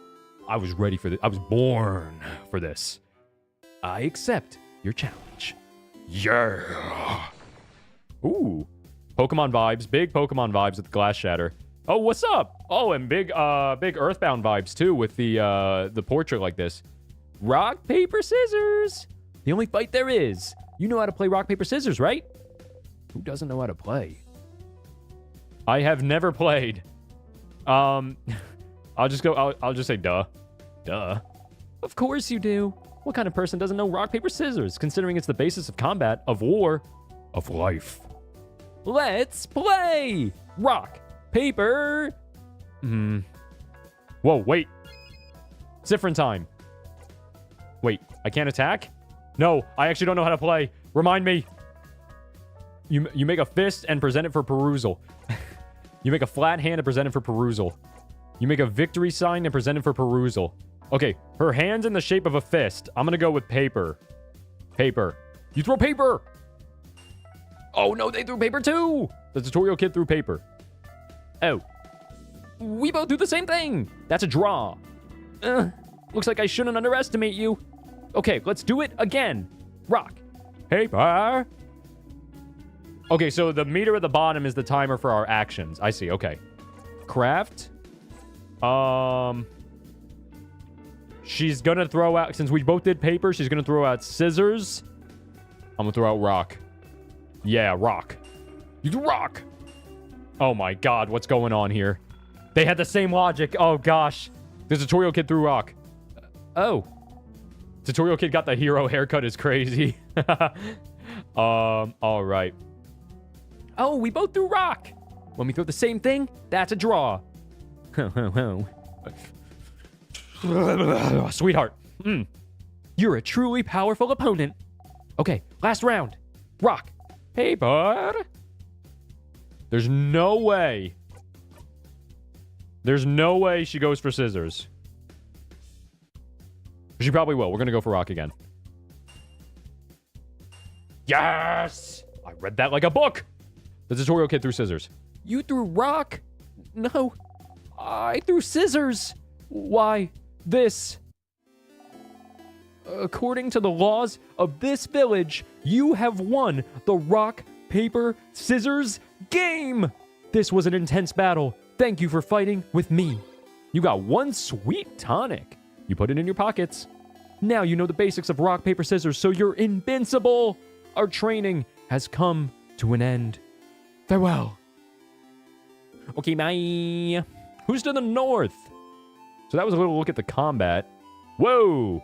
I was ready for this. I was born for this. I accept your challenge. Yeah. Ooh. Pokemon vibes. Big Pokemon vibes with the glass shatter. Oh, what's up? Oh, and big Earthbound vibes too with the portrait like this. Rock, paper, scissors. The only fight there is. You know how to play rock, paper, scissors, right? Who doesn't know how to play? I have never played. I'll just say duh. Duh. Of course you do. What kind of person doesn't know rock, paper, scissors, considering it's the basis of combat, of war, of life? Let's play! Rock, paper... Whoa, wait. Different time. Wait, I can't attack? No, I actually don't know how to play. Remind me. You make a fist and present it for perusal. You make a flat hand and present it for perusal. You make a victory sign and present it for perusal. Okay, her hand's in the shape of a fist. I'm gonna go with paper. Paper. You throw paper! Oh no, they threw paper too! The tutorial kid threw paper. Oh. We both do the same thing! That's a draw. Looks like I shouldn't underestimate you. Okay, let's do it again. Rock. Paper. Okay, so the meter at the bottom is the timer for our actions. I see, okay. Craft. She's gonna throw out, since we both did paper, she's gonna throw out scissors. I'm gonna throw out rock. Yeah, rock. You do rock! Oh my god, what's going on here? They had the same logic. Oh gosh. The tutorial kid threw rock. Oh. Tutorial kid got the hero haircut is crazy. Alright. Oh, we both threw rock. When we throw the same thing, that's a draw. Sweetheart. You're a truly powerful opponent. Okay, last round. Rock. Paper. There's no way. There's no way she goes for scissors. She probably will. We're going to go for rock again. Yes! I read that like a book. The tutorial kid threw scissors. You threw rock? No. I threw scissors. Why? This. According to the laws of this village, you have won the rock, paper, scissors game. This was an intense battle. Thank you for fighting with me. You got one sweet tonic. You put it in your pockets. Now you know the basics of rock, paper, scissors, so you're invincible. Our training has come to an end. Farewell. Okay, bye. Who's to the north? So that was a little look at the combat. Whoa.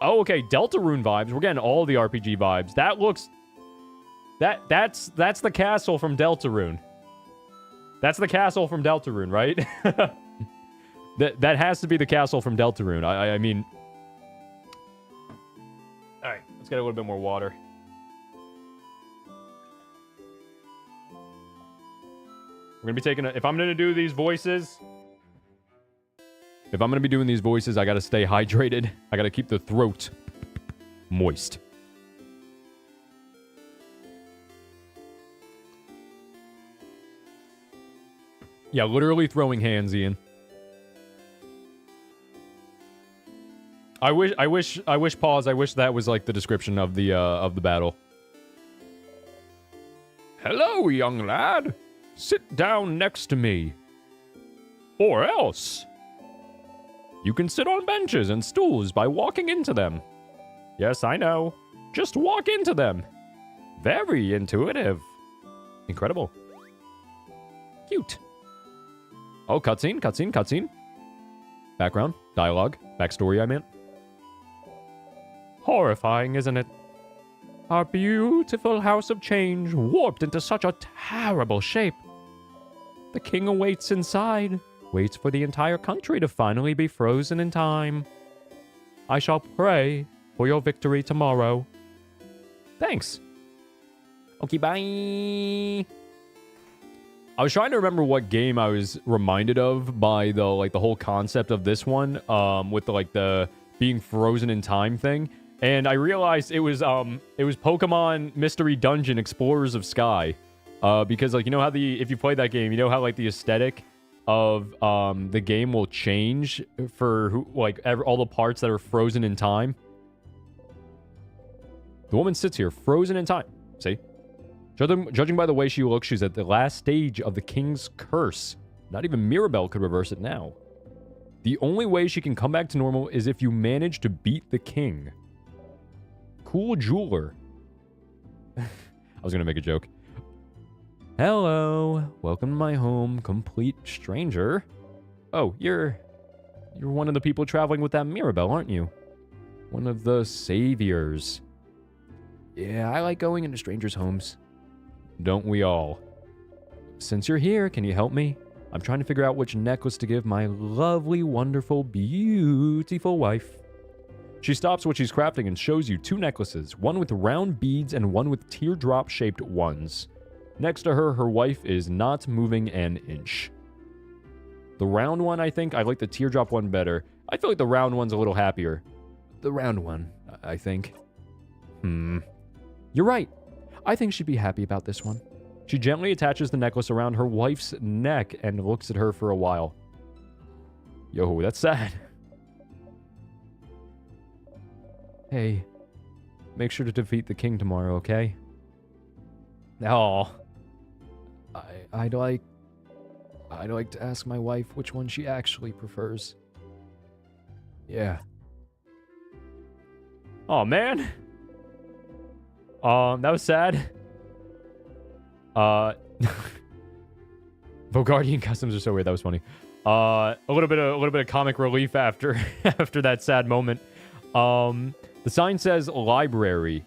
Oh, okay. Deltarune vibes. We're getting all the RPG vibes. That looks... That's the castle from Deltarune. That's the castle from Deltarune, right? That has to be the castle from Deltarune. I mean... Alright, let's get a little bit more water. We're gonna be taking a... If I'm gonna do these voices... If I'm gonna be doing these voices, I gotta stay hydrated. I gotta keep the throat moist. Yeah, literally throwing hands, Ian. I wish pause. I wish that was like the description of the battle. Hello, young lad. Sit down next to me. Or else. You can sit on benches and stools by walking into them. Yes, I know. Just walk into them. Very intuitive. Incredible. Cute. Oh, cutscene, cutscene, cutscene. Background, dialogue, backstory, I meant. Horrifying, isn't it? Our beautiful house of change warped into such a terrible shape. The king awaits inside, waits for the entire country to finally be frozen in time. I shall pray for your victory tomorrow. Thanks. Okay, bye. I was trying to remember what game I was reminded of by the whole concept of this one, with the being frozen in time thing, and I realized it was Pokemon Mystery Dungeon Explorers of Sky, because you know how if you play that game, you know how the aesthetic of the game will change for all the parts that are frozen in time. The woman sits here, frozen in time. See? Judging by the way she looks, she's at the last stage of the king's curse. Not even Mirabelle could reverse it now. The only way she can come back to normal is if you manage to beat the king. Cool jeweler. I was going to make a joke. Hello. Welcome to my home, complete stranger. Oh, you're one of the people traveling with that Mirabelle, aren't you? One of the saviors. Yeah, I like going into strangers' homes. Don't we all? Since you're here, can you help me? I'm trying to figure out which necklace to give my lovely, wonderful, beautiful wife. She stops what she's crafting and shows you 2 necklaces, one with round beads and one with teardrop-shaped ones. Next to her, her wife is not moving an inch. The round one, I think. I like the teardrop one better. I feel like the round one's a little happier. The round one, I think. You're right. I think she'd be happy about this one. She gently attaches the necklace around her wife's neck and looks at her for a while. Yo, that's sad. Hey, make sure to defeat the king tomorrow, okay? Oh, I'd like to ask my wife which one she actually prefers. Yeah. Oh, man. That was sad. Bogardian customs are so weird. That was funny. A little bit of comic relief after after that sad moment. The sign says library.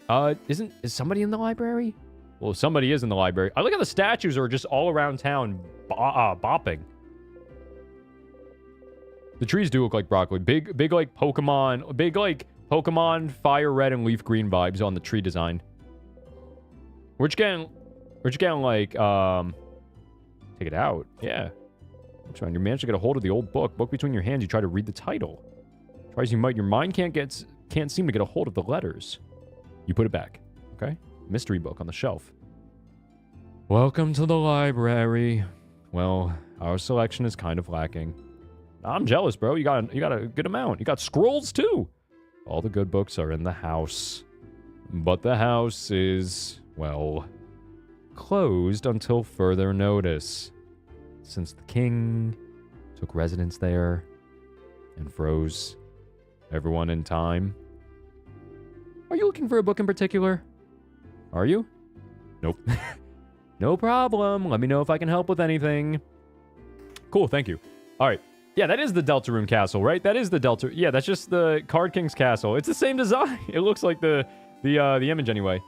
Is somebody in the library? Well, somebody is in the library. I look at the statues are just all around town bopping. The trees do look like broccoli. Big like Pokemon fire red and leaf green vibes on the tree design. We're just getting like, take it out. Yeah. That's right. You managed to get a hold of the old book. Book between your hands. You try to read the title. Try as you might, your mind can't seem to get a hold of the letters. You put it back. Okay? Mystery book on the shelf. Welcome to the library. Well, our selection is kind of lacking. I'm jealous, bro. You got a good amount. You got scrolls too. All the good books are in the house. But the house is, well, closed until further notice. Since the king took residence there and froze everyone in time. Are you looking for a book in particular? Are you? Nope. No problem. Let me know if I can help with anything. Cool, thank you. All right. Yeah, that is the Deltarune Castle, right? That is the Delta. Yeah, that's just the Card King's Castle. It's the same design. It looks like the image anyway.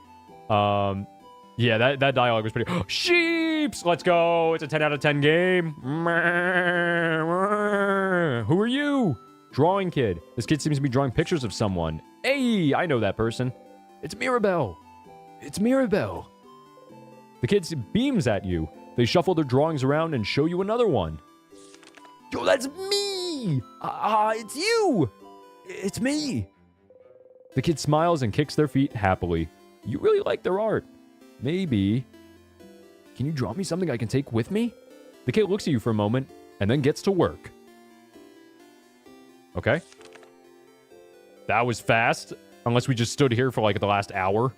Yeah, that dialogue was pretty... Sheeps! Let's go! It's a 10 out of 10 game. Who are you? Drawing kid. This kid seems to be drawing pictures of someone. Hey, I know that person. It's Mirabelle. It's Mirabelle. The kid beams at you. They shuffle their drawings around and show you another one. Yo, that's me! It's you! It's me! The kid smiles and kicks their feet happily. You really like their art. Maybe. Can you draw me something I can take with me? The kid looks at you for a moment and then gets to work. Okay. That was fast. Unless we just stood here for like the last hour.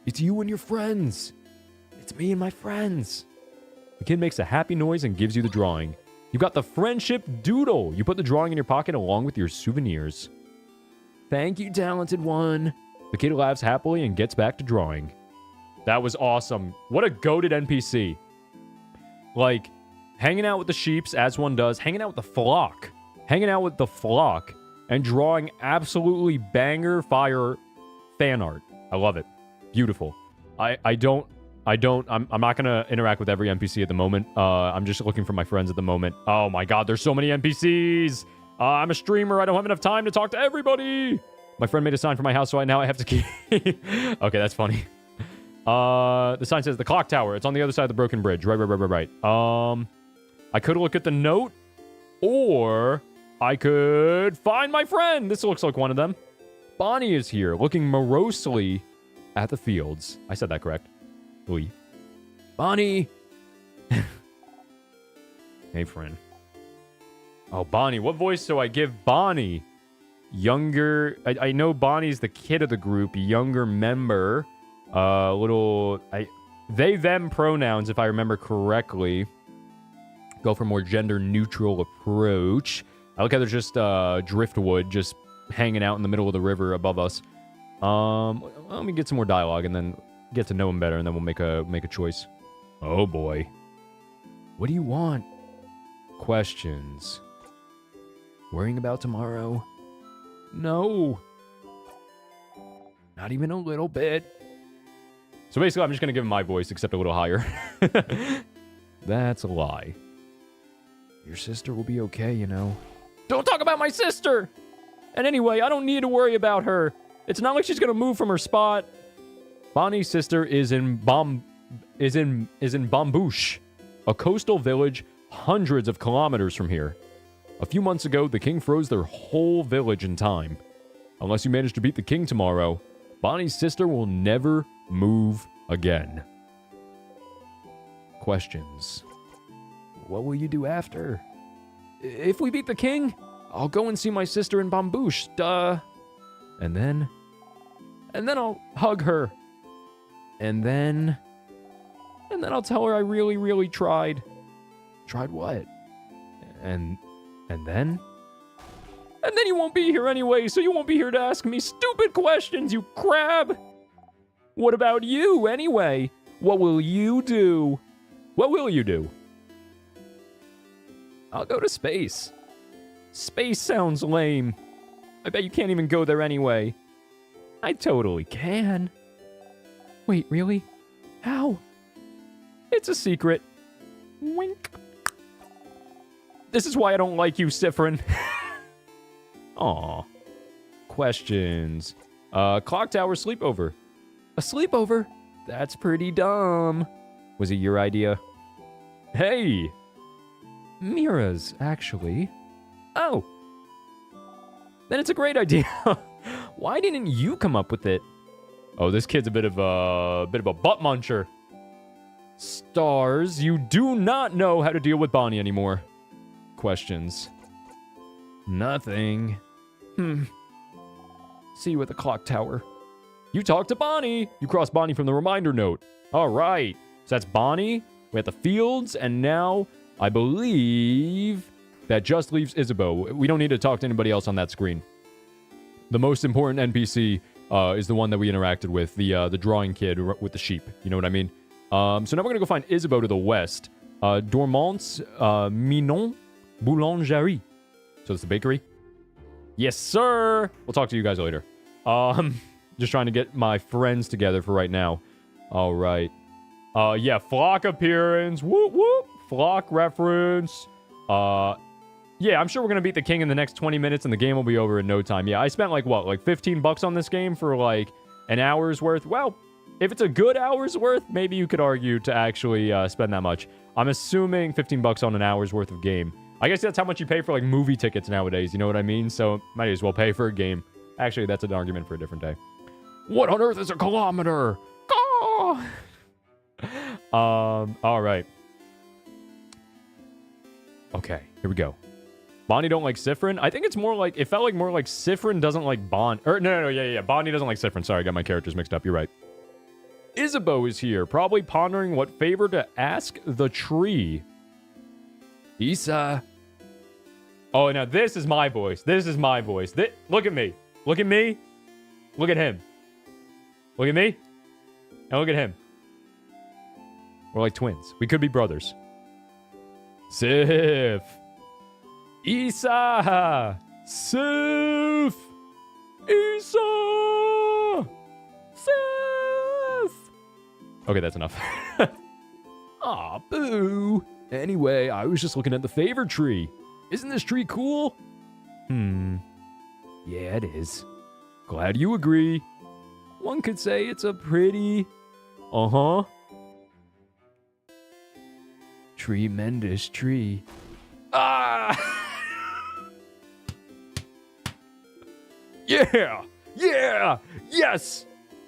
It's you and your friends. It's me and my friends. The kid makes a happy noise and gives you the drawing. You got the friendship doodle. You put the drawing in your pocket along with your souvenirs. Thank you, talented one. The kid laughs happily and gets back to drawing. That was awesome. What a goated NPC. Like, hanging out with the sheeps, as one does. Hanging out with the flock. Hanging out with the flock. And drawing absolutely banger fire fan art. I love it. Beautiful. I'm not gonna interact with every NPC at the moment. I'm just looking for my friends at the moment. Oh my god, there's so many NPCs. I'm a streamer. I don't have enough time to talk to everybody. My friend made a sign for my house, so now I have to keep... Okay, that's funny. The sign says the clock tower. It's on the other side of the broken bridge. Right. I could look at the note, or I could find my friend. This looks like one of them. Bonnie is here, looking morosely at the fields. I said that correct. Oy. Bonnie! Hey, friend. Oh, Bonnie. What voice do I give Bonnie? Younger... I know Bonnie's the kid of the group. Younger member. They, them pronouns, if I remember correctly. Go for more gender-neutral approach. I look how there's just driftwood just hanging out in the middle of the river above us. Let me get some more dialogue, and then get to know him better, and then we'll make a choice. Oh boy. What do you want? Questions. Worrying about tomorrow? No. Not even a little bit. So basically, I'm just going to give him my voice, except a little higher. That's a lie. Your sister will be okay, you know. Don't talk about my sister! And anyway, I don't need to worry about her. It's not like she's going to move from her spot. Bonnie's sister is in Bambouche, a coastal village hundreds of kilometers from here. A few months ago, the king froze their whole village in time. Unless you manage to beat the king tomorrow, Bonnie's sister will never move again. Questions. What will you do after? If we beat the king, I'll go and see my sister in Bambouche, duh. And then I'll hug her. And then I'll tell her I really, really tried. Tried what? And then? And then you won't be here anyway, so you won't be here to ask me stupid questions, you crab! What about you, anyway? What will you do? What will you do? I'll go to space. Space sounds lame. I bet you can't even go there anyway. I totally can. Wait, really? How? It's a secret. Wink. This is why I don't like you, Sifrin. Aw. Questions. Clock tower sleepover. A sleepover? That's pretty dumb. Was it your idea? Hey! Mira's, actually. Oh. Then it's a great idea. Why didn't you come up with it? Oh, this kid's a bit of a butt muncher. Stars, you do not know how to deal with Bonnie anymore. Questions. Nothing. See you at the clock tower. You talked to Bonnie. You crossed Bonnie from the reminder note. All right. So that's Bonnie. We have the fields, and now I believe that just leaves Isabeau. We don't need to talk to anybody else on that screen. The most important NPC is the one that we interacted with, the drawing kid with the sheep. You know what I mean? So now we're going to go find Isabeau to the west. Dormant's Minon Boulangerie. So it's the bakery? Yes, sir! We'll talk to you guys later. Just trying to get my friends together for right now. All right. Yeah, flock appearance. Whoop, whoop. Flock reference. Yeah, I'm sure we're going to beat the king in the next 20 minutes and the game will be over in no time. Yeah, I spent like, what, like 15 bucks on this game for like an hour's worth? Well, if it's a good hour's worth, maybe you could argue to actually spend that much. I'm assuming 15 bucks on an hour's worth of game. I guess that's how much you pay for like movie tickets nowadays, you know what I mean? So might as well pay for a game. Actually, that's an argument for a different day. What on earth is a kilometer? Oh! All right. Okay, here we go. Bonnie don't like Sifrin? I think it's more like, it felt like more like Sifrin doesn't like Bonnie. Or, no, yeah. Bonnie doesn't like Sifrin. Sorry, I got my characters mixed up. You're right. Isabeau is here, probably pondering what favor to ask the tree. Isa. Oh, now this is my voice. This is my voice. Look at me. Look at me. Look at him. Look at me. And look at him. We're like twins. We could be brothers. Sif. Isa. Sif. Isa. Sif. Okay, that's enough. Aw, boo. Anyway, I was just looking at the favor tree. Isn't this tree cool? Yeah, it is. Glad you agree. One could say it's a pretty... Tremendous tree. Ah! Yeah! Yeah! Yes!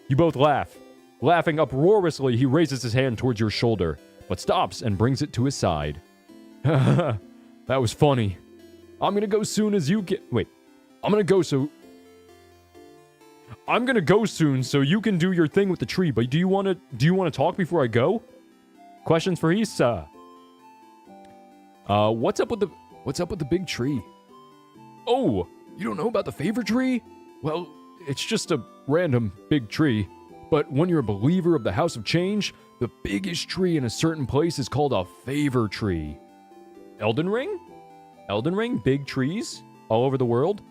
You both laugh. Laughing uproariously, he raises his hand towards your shoulder, but stops and brings it to his side. That was funny. I'm gonna go soon as you get... Wait. I'm gonna go soon so you can do your thing with the tree, but do you want to talk before I go? Questions for Issa. What's up with the big tree? Oh, you don't know about the favor tree? Well, it's just a random big tree, But when you're a believer of the House of Change, the biggest tree in a certain place is called a favor tree. Elden Ring? Elden Ring? Big trees all over the world?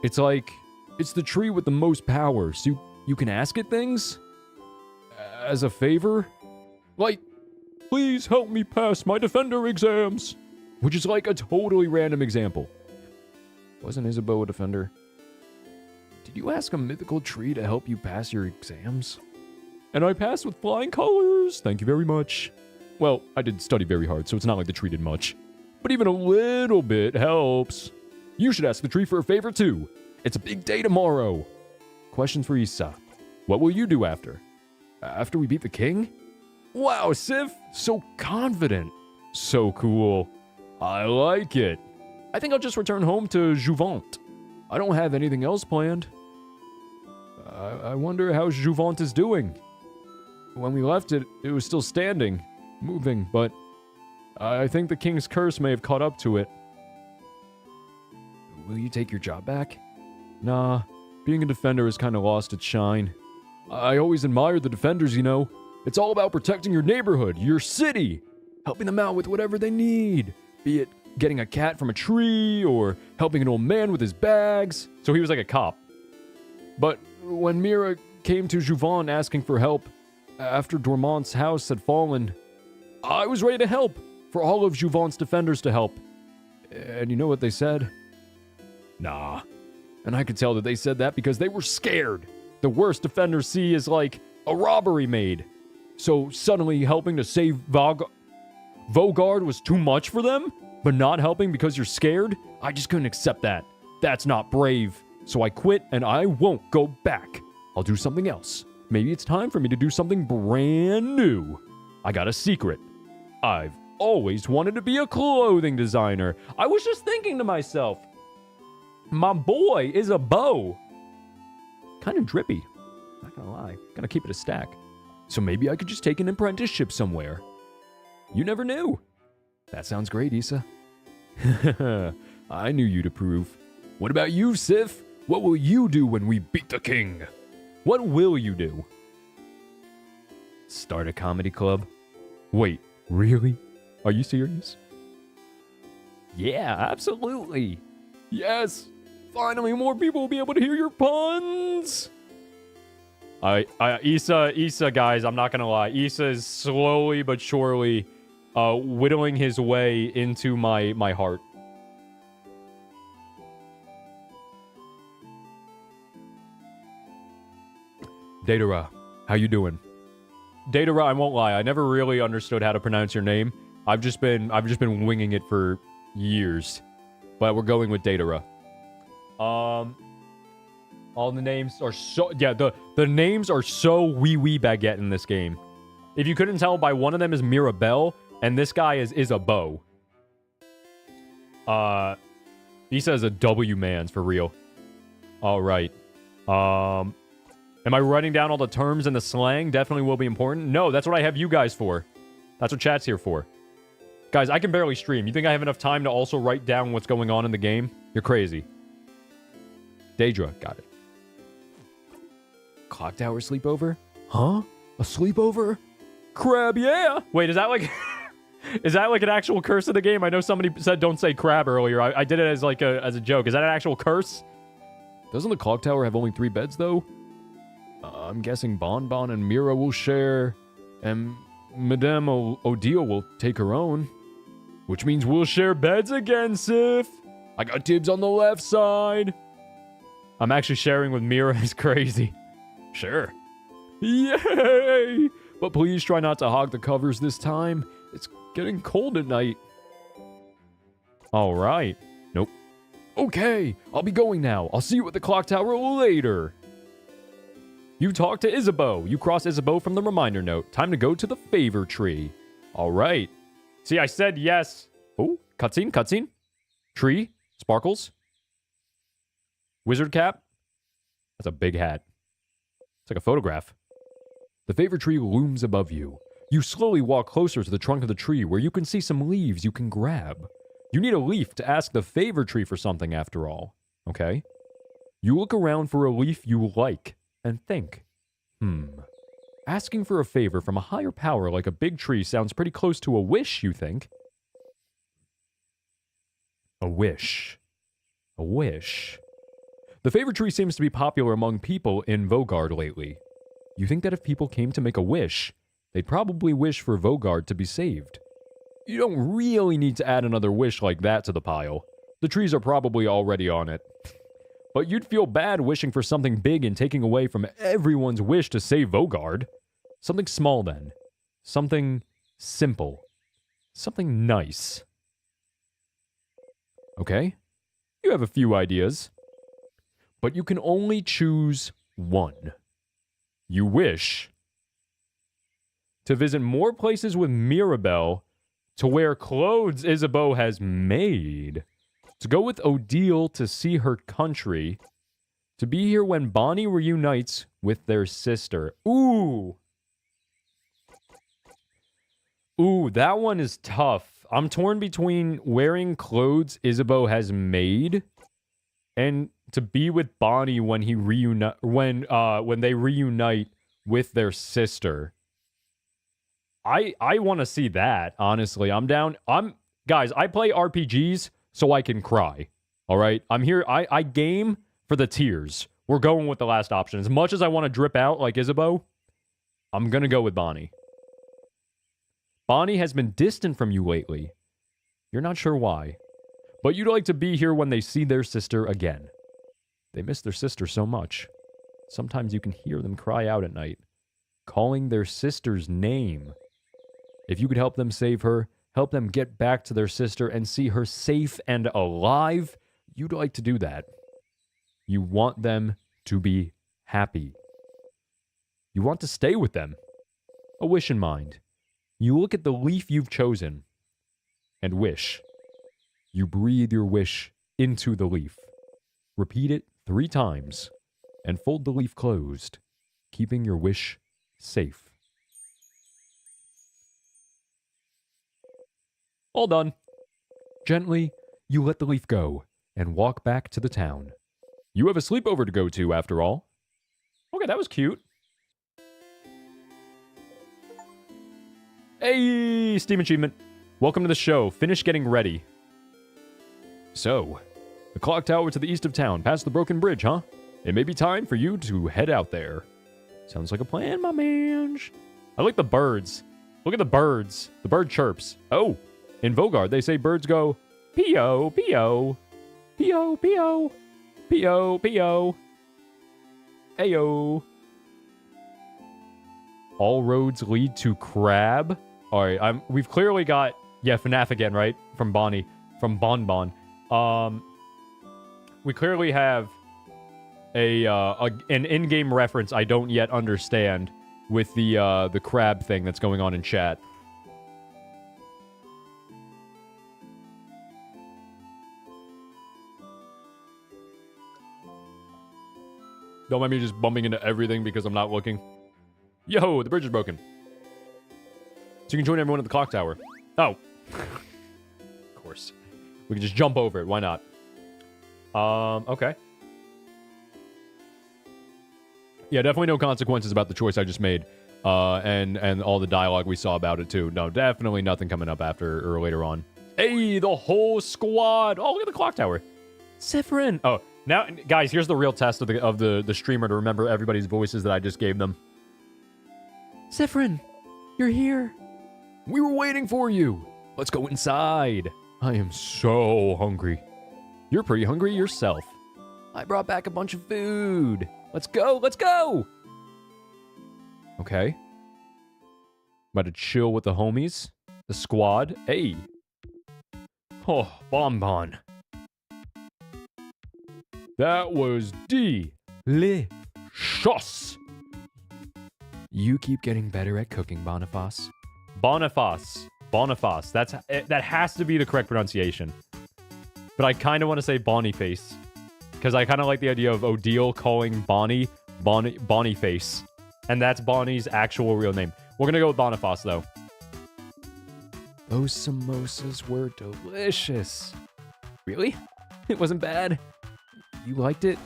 It's like, it's the tree with the most power, so you can ask it things? As a favor? Like, please help me pass my Defender exams. Which is like a totally random example. Wasn't Isabeau a Defender? Did you ask a mythical tree to help you pass your exams? And I passed with flying colors. Thank you very much. Well, I did study very hard, so it's not like the tree did much. But even a little bit helps. You should ask the tree for a favor too. It's a big day tomorrow. Question for Issa. What will you do after? After we beat the king? Wow, Sif, so confident. So cool. I like it. I think I'll just return home to Jouvant. I don't have anything else planned. I wonder how Jouvant is doing. When we left it, it was still standing, moving, but I think the king's curse may have caught up to it. Will you take your job back? Nah, being a defender has kind of lost its shine. I always admired the defenders, you know. It's all about protecting your neighborhood, your city, helping them out with whatever they need, be it getting a cat from a tree or helping an old man with his bags. So he was like a cop. But when Mira came to Jouvant asking for help after Dormant's house had fallen, I was ready to help, for all of Jouvant's defenders to help. And you know what they said? Nah. And I could tell that they said that because they were scared. The worst defenders see is like a robbery made. So suddenly helping to save Vogard was too much for them? But not helping because you're scared? I just couldn't accept that. That's not brave. So I quit and I won't go back. I'll do something else. Maybe it's time for me to do something brand new. I got a secret. I've always wanted to be a clothing designer. I was just thinking to myself, my boy is a bow. Kind of drippy. Not gonna lie. Gotta keep it a stack. So maybe I could just take an apprenticeship somewhere. You never knew. That sounds great, Issa. I knew you'd approve. What about you, Sif? What will you do when we beat the king? What will you do? Start a comedy club? Wait, really? Are you serious? Yeah, absolutely. Yes! Finally, more people will be able to hear your puns! Issa, guys, I'm not gonna lie. Issa is slowly but surely whittling his way into my heart. Datara, how you doing? Datara, I won't lie, I never really understood how to pronounce your name. I've just been winging it for years. But we're going with Datara. All the names are so... Yeah, the names are so wee baguette in this game. If you couldn't tell by one of them is Mirabelle, and this guy is Isabeau. He says a W man's for real. Alright. Am I writing down all the terms and the slang? Definitely will be important. No, that's what I have you guys for. That's what chat's here for. Guys, I can barely stream. You think I have enough time to also write down what's going on in the game? You're crazy. Daedra, got it. Clock tower sleepover? Huh? A sleepover? Crab, yeah! Wait, is that like... is that like an actual curse of the game? I know somebody said don't say crab earlier. I did it as like as a joke. Is that an actual curse? Doesn't the clock tower have only 3 beds, though? I'm guessing Bonbon and Mira will share, and Madame Odile will take her own. Which means we'll share beds again, Sif! I got dibs on the left side! I'm actually sharing with Mira is crazy. Sure. Yay! But please try not to hog the covers this time. It's getting cold at night. Alright. Nope. Okay, I'll be going now. I'll see you at the clock tower later. You talk to Isabeau. You cross Isabeau from the reminder note. Time to go to the favor tree. Alright. See, I said yes. Oh, cutscene. Tree. Sparkles. Wizard cap. That's a big hat. It's like a photograph. The favor tree looms above you. You slowly walk closer to the trunk of the tree where you can see some leaves you can grab. You need a leaf to ask the favor tree for something after all. Okay? You look around for a leaf you like and think. Asking for a favor from a higher power like a big tree sounds pretty close to a wish, you think? A wish. A wish. The favor tree seems to be popular among people in Vogard lately. You think that if people came to make a wish, they'd probably wish for Vogard to be saved. You don't really need to add another wish like that to the pile. The trees are probably already on it. But you'd feel bad wishing for something big and taking away from everyone's wish to save Vogard. Something small, then. Something simple. Something nice. Okay? You have a few ideas. But you can only choose one. You wish to visit more places with Mirabelle to wear clothes Isabeau has made. To go with Odile to see her country. To be here when Bonnie reunites with their sister. Ooh. Ooh, that one is tough. I'm torn between wearing clothes Isabeau has made and to be with Bonnie when when they reunite with their sister. I want to see that, honestly. I'm down. Guys, I play RPGs so I can cry. All right? I'm here. I game for the tears. We're going with the last option. As much as I want to drip out like Isabeau, I'm going to go with Bonnie. Bonnie has been distant from you lately. You're not sure why. But you'd like to be here when they see their sister again. They miss their sister so much. Sometimes you can hear them cry out at night, calling their sister's name. If you could help them save her, help them get back to their sister and see her safe and alive, you'd like to do that. You want them to be happy. You want to stay with them. A wish in mind. You look at the leaf you've chosen and wish. You breathe your wish into the leaf. Repeat it 3 times and fold the leaf closed, keeping your wish safe. All done. Gently, you let the leaf go and walk back to the town. You have a sleepover to go to, after all. Okay, that was cute. Hey, Steam Achievement. Welcome to the show. Finish getting ready. So, the clock tower to the east of town, past the broken bridge, huh? It may be time for you to head out there. Sounds like a plan, my man. I like the birds. Look at the birds. The bird chirps. Oh, in Vogard, they say birds go, P-O, P-O, P-O, P-O, P-O, P-O, Ayo. All roads lead to Crab. All right, we've clearly got, FNAF again, right? From Bonnie, from Bon Bon. We clearly have an in-game reference I don't yet understand with the crab thing that's going on in chat. Don't mind me just bumping into everything because I'm not looking. Yo, the bridge is broken. So you can join everyone at the clock tower. Oh. Of course. We can just jump over it. Why not? Okay. Yeah, definitely no consequences about the choice I just made. And all the dialogue we saw about it, too. No, definitely nothing coming up after or later on. Hey, the whole squad. Oh, look at the clock tower. Sephirin. Oh, now, guys, here's the real test of the streamer to remember everybody's voices that I just gave them. Sephirin, you're here. We were waiting for you. Let's go inside. I am so hungry. You're pretty hungry yourself. I brought back a bunch of food. Let's go, let's go. Okay. About to chill with the homies. The squad. Hey. Oh, bonbon. That was delicious. You keep getting better at cooking, Boniface. Boniface. Boniface. That has to be the correct pronunciation. But I kind of want to say Boniface. Because I kind of like the idea of Odile calling Bonnie Boniface. And that's Bonnie's actual real name. We're going to go with Boniface, though. Those samosas were delicious. Really? It wasn't bad? You liked it?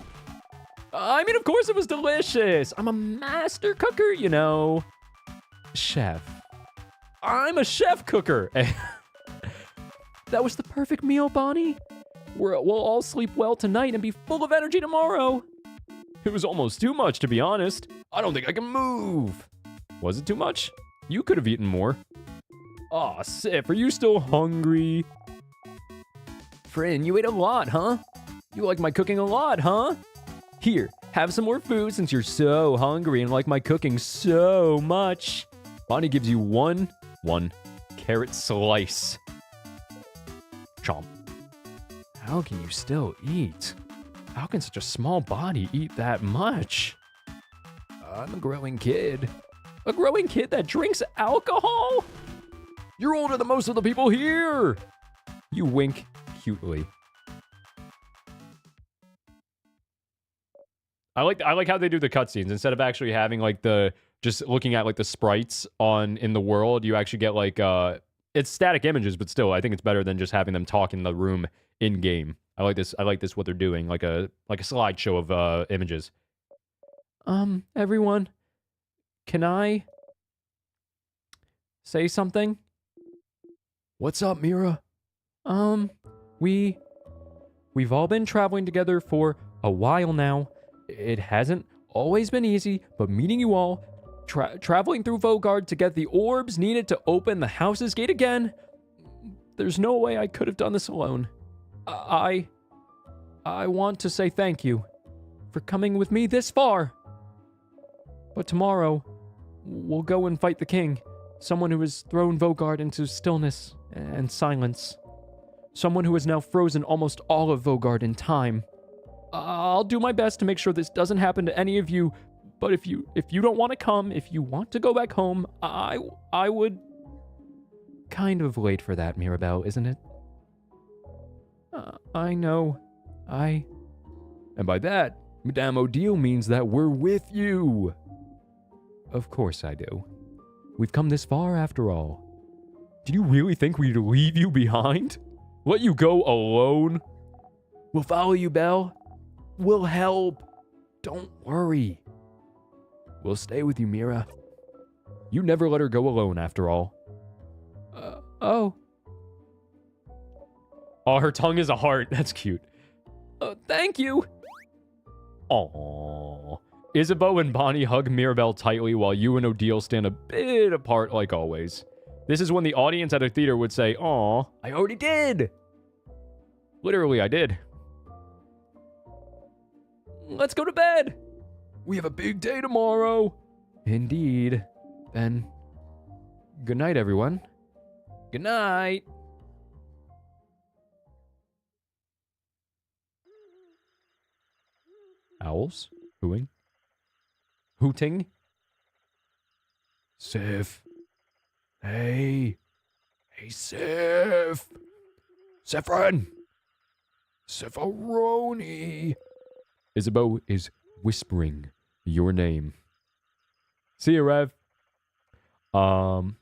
I mean, of course it was delicious. I'm a master cooker, you know. Chef. I'm a chef cooker. That was the perfect meal, Bonnie. We'll all sleep well tonight and be full of energy tomorrow. It was almost too much, to be honest. I don't think I can move. Was it too much? You could have eaten more. Aw, Sif, are you still hungry? Friend, you ate a lot, huh? You like my cooking a lot, huh? Here, have some more food since you're so hungry and like my cooking so much. Bonnie gives you one carrot slice. Chomp. How can you still eat? How can such a small body eat that much? I'm a growing kid. A growing kid that drinks alcohol? You're older than most of the people here. You wink cutely. I like how they do the cutscenes. Instead of actually having like just looking at like the sprites in the world, you actually get like it's static images, but still I think it's better than just having them talk in the room in game. I like this what they're doing, like a slideshow of images. Everyone, can I say something? What's up, Mira? We've all been traveling together for a while now. It hasn't always been easy, but meeting you all, traveling through Vogard to get the orbs needed to open the house's gate again, there's no way I could have done this alone. I want to say thank you for coming with me this far. But tomorrow, we'll go and fight the king, someone who has thrown Vogard into stillness and silence. Someone who has now frozen almost all of Vogard in time. I'll do my best to make sure this doesn't happen to any of you, but if you don't want to come, if you want to go back home, I would... Kind of late for that, Mirabelle, isn't it? I know. And by that, Madame Odile means that we're with you. Of course I do. We've come this far after all. Did you really think we'd leave you behind? Let you go alone? We'll follow you, Belle. We'll help. Don't worry. We'll stay with you, Mira. You never let her go alone, after all. Oh. Oh, her tongue is a heart. That's cute. Thank you. Aww. Isabeau and Bonnie hug Mirabelle tightly while you and Odile stand a bit apart like always. This is when the audience at a theater would say, "Aw, I already did." Literally, I did. Let's go to bed. We have a big day tomorrow. Indeed. Then, good night, everyone. Good night. Owls? Hooting? Hooting? Sif. Hey. Hey, Sif. Saffron. Siffaroni. Isabeau is whispering your name. See you, Rev. Turn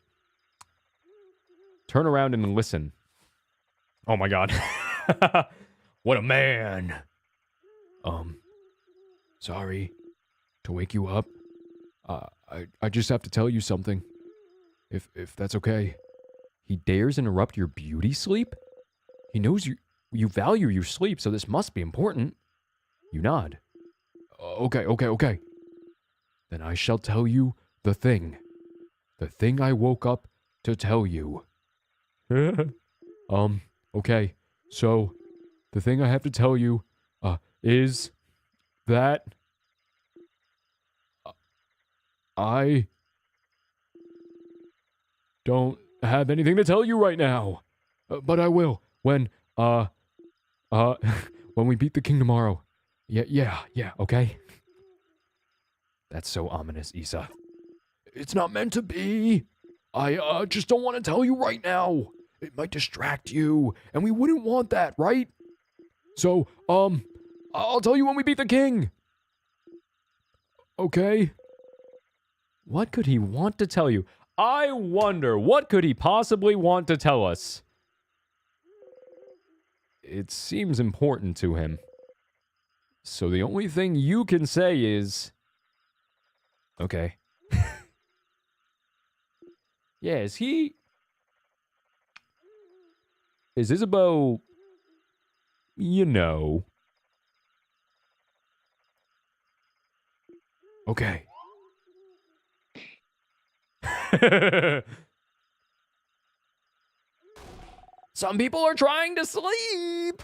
around and listen. Oh my god. What a man. Sorry to wake you up. I just have to tell you something. If that's okay. He dares interrupt your beauty sleep? He knows you value your sleep, so this must be important. You nod. Okay. Then I shall tell you the thing. The thing I woke up to tell you. Okay. So, the thing I have to tell you, is that I don't have anything to tell you right now. But I will when we beat the king tomorrow. Yeah, okay? That's so ominous, Issa. It's not meant to be. I just don't want to tell you right now. It might distract you, and we wouldn't want that, right? So, I'll tell you when we beat the king. Okay? What could he want to tell you? I wonder, what could he possibly want to tell us? It seems important to him. So the only thing you can say is... Okay. Yeah, is Isabeau... You know... Okay. Some people are trying to sleep.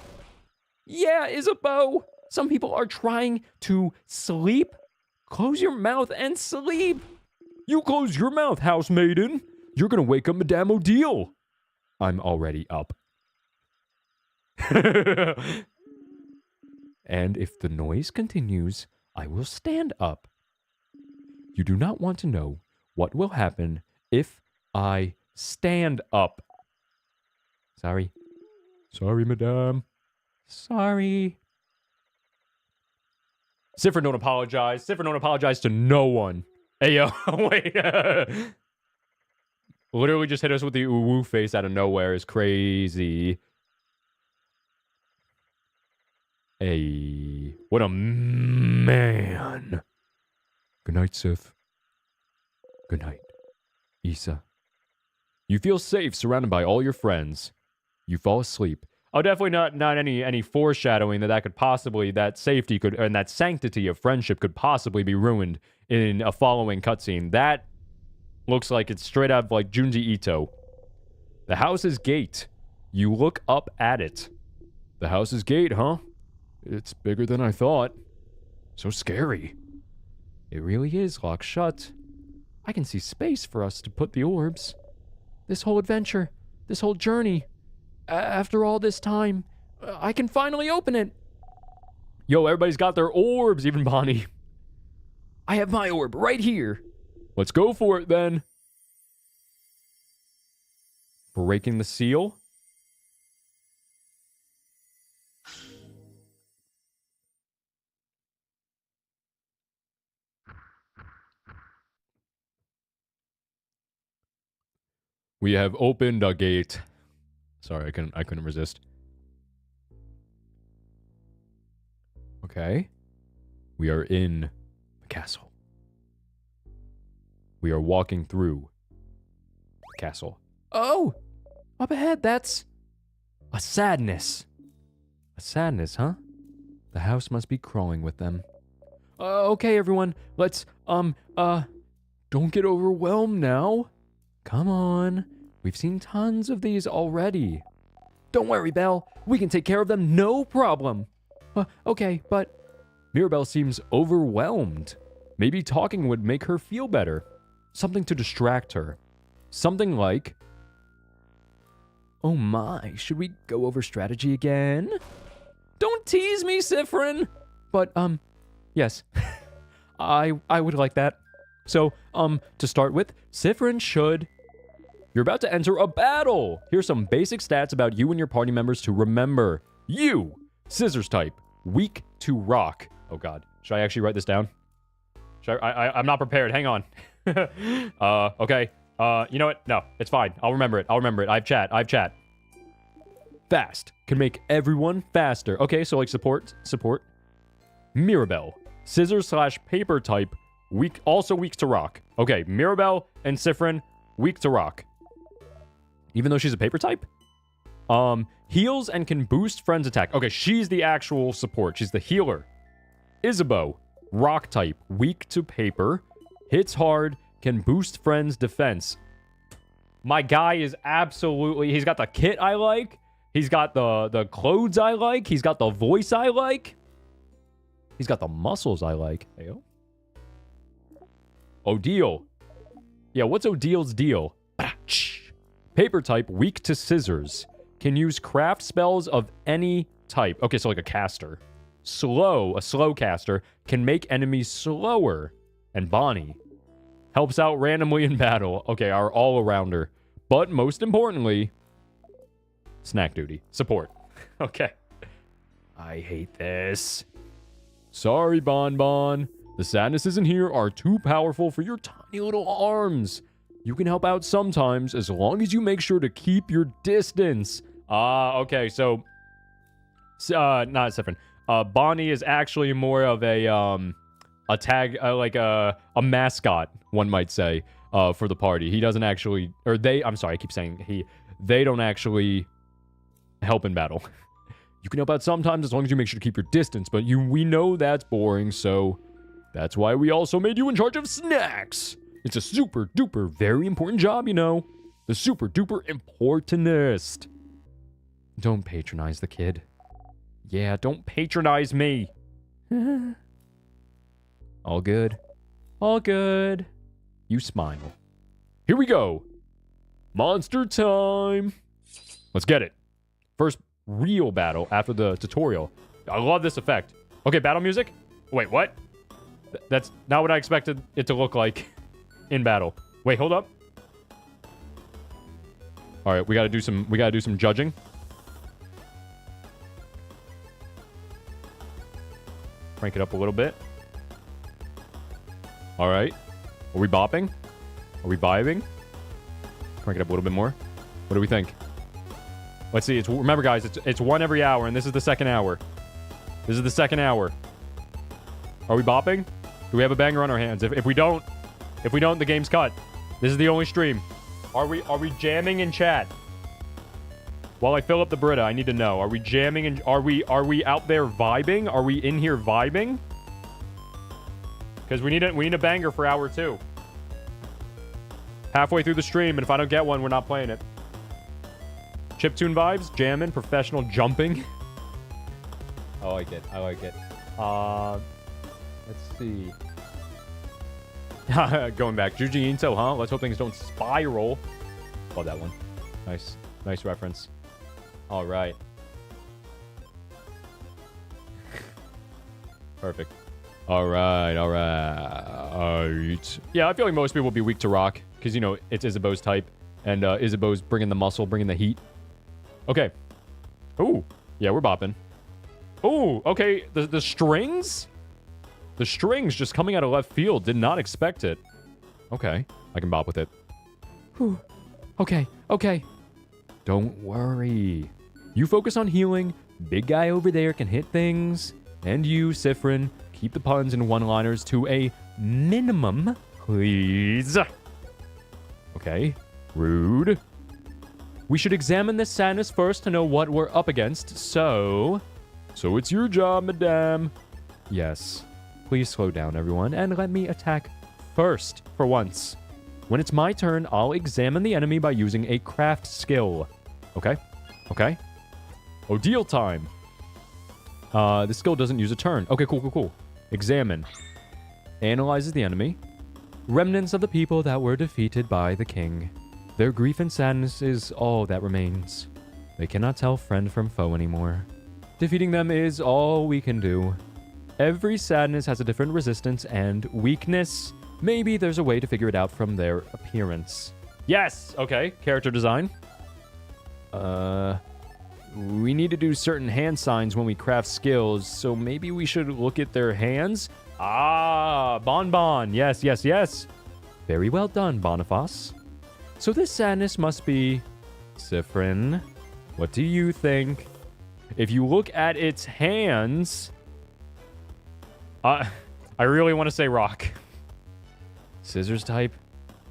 Yeah, Isabeau. Some people are trying to sleep. Close your mouth and sleep. You close your mouth, housemaiden. You're gonna wake up Madame Odile. I'm already up. And if the noise continues, I will stand up. You do not want to know what will happen if I stand up. Sorry. Sorry, madame. Sorry. Sifrin, don't apologize. Sifrin, don't apologize to no one. Hey, yo, wait. Literally just hit us with the woo face out of nowhere is crazy. Hey, what a man. Good night, Sif. Good night, Issa. You feel safe surrounded by all your friends. You fall asleep. Oh, definitely not any foreshadowing that safety could, and that sanctity of friendship could possibly be ruined in a following cutscene. That looks like it's straight out of like Junji Ito. The house's gate. You look up at it. The house's gate, huh? It's bigger than I thought. So scary. It really is locked shut. I can see space for us to put the orbs. This whole adventure, this whole journey, after all this time, I can finally open it. Yo, everybody's got their orbs, even Bonnie. I have my orb right here. Let's go for it then. Breaking the seal. We have opened a gate. Sorry, I couldn't resist. Okay. We are in the castle. We are walking through the castle. Oh! Up ahead, that's a sadness. A sadness, huh? The house must be crawling with them. Okay, everyone. Let's, don't get overwhelmed now. Come on. We've seen tons of these already. Don't worry, Belle. We can take care of them, no problem. Okay, but Mirabelle seems overwhelmed. Maybe talking would make her feel better. Something to distract her. Something like... Oh my, should we go over strategy again? Don't tease me, Sifrin! But, yes. I would like that. So, to start with, Sifrin should... You're about to enter a battle! Here's some basic stats about you and your party members to remember. You! Scissors type. Weak to rock. Oh god. Should I actually write this down? I'm not prepared. Hang on. Okay. You know what? No, it's fine. I'll remember it. I have chat. Fast. Can make everyone faster. Okay, so like support. Mirabelle. Scissors/paper type. Weak, also weak to rock. Okay, Mirabelle and Sifrin, weak to rock. Even though she's a paper type? Heals and can boost friends' attack. Okay, she's the actual support. She's the healer. Isabeau, rock type, weak to paper, hits hard, can boost friends' defense. My guy is absolutely... He's got the kit I like. He's got the clothes I like. He's got the voice I like. He's got the muscles I like. Heyo. Odile. Yeah, what's Odile's deal? Paper type, weak to scissors. Can use craft spells of any type. Okay, so like a caster. Slow, a slow caster, can make enemies slower. And Bonnie helps out randomly in battle. Okay, our all-arounder. But most importantly, snack duty. Support. Okay. I hate this. Sorry, Bonbon. The sadnesses in here are too powerful for your tiny little arms. You can help out sometimes as long as you make sure to keep your distance. Okay, so... not Sifrin. Bonnie is actually more of a tag, like a mascot, one might say, for the party. He doesn't actually, or they, I'm sorry, I keep saying he, they don't actually help in battle. You can help out sometimes as long as you make sure to keep your distance, but we know that's boring, so that's why we also made you in charge of snacks. It's a super duper very important job, you know. The super duper importantest. Don't patronize the kid. Yeah, don't patronize me. All good. All good. You smile. Here we go. Monster time. Let's get it. First real battle after the tutorial. I love this effect. Okay, battle music. Wait, what? That's not what I expected it to look like in battle. Wait, hold up. All right, we gotta do some judging. Crank it up a little bit. All right. Are we bopping? Are we vibing? Crank it up a little bit more. What do we think? Let's see. Remember, guys, it's one every hour, and this is the second hour. This is the second hour. Are we bopping? Do we have a banger on our hands? If we don't, the game's cut. This is the only stream. Are we jamming in chat? While I fill up the Brita, I need to know. Are we jamming and are we out there vibing? Are we in here vibing? Because we need a banger for hour 2. Halfway through the stream, and if I don't get one, we're not playing it. Chiptune vibes, jamming, professional jumping. I like it. I like it. Let's see. Going back. Juji Into, huh? Let's hope things don't spiral. Love that one. Nice. Nice reference. All right. Perfect. All right. All right. Yeah, I feel like most people will be weak to rock because, you know, it's Isabeau's type. And Isabeau's bringing the muscle, bringing the heat. Okay. Ooh. Yeah, we're bopping. Ooh. Okay. The strings? The strings just coming out of left field. Did not expect it. Okay. I can bop with it. Whew. Okay. Okay. Don't worry. You focus on healing. Big guy over there can hit things. And you, Sifrin, keep the puns and one-liners to a minimum, please. Okay. Rude. We should examine this sadness first to know what we're up against. So it's your job, madame. Yes. Please slow down, everyone, and let me attack first for once. When it's my turn, I'll examine the enemy by using a craft skill. Okay? Okay. Ordeal time. This skill doesn't use a turn. Okay, cool. Examine. Analyzes the enemy. Remnants of the people that were defeated by the king. Their grief and sadness is all that remains. They cannot tell friend from foe anymore. Defeating them is all we can do. Every sadness has a different resistance and weakness. Maybe there's a way to figure it out from their appearance. Yes! Okay, character design. We need to do certain hand signs when we craft skills, so maybe we should look at their hands? Ah, Bonbon. Yes. Very well done, Boniface. So this sadness must be Sifrin. What do you think? If you look at its hands... I really want to say rock. Scissors type?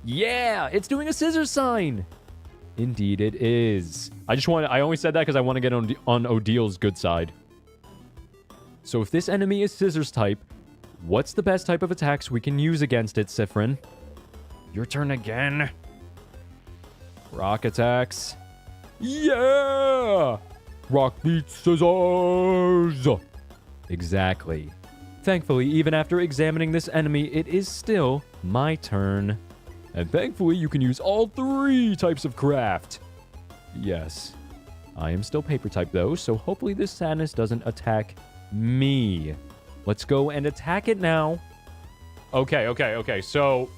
Yeah, it's doing a scissors sign. Indeed it is. I only said that because I want to get on Odil's good side. So if this enemy is scissors type, what's the best type of attacks we can use against it, Sifrin? Your turn again. Rock attacks. Yeah! Rock beats scissors! Exactly. Thankfully, even after examining this enemy, it is still my turn. And thankfully, you can use all 3 types of craft. Yes. I am still paper type though, so hopefully this sadness doesn't attack me. Let's go and attack it now. Okay. So,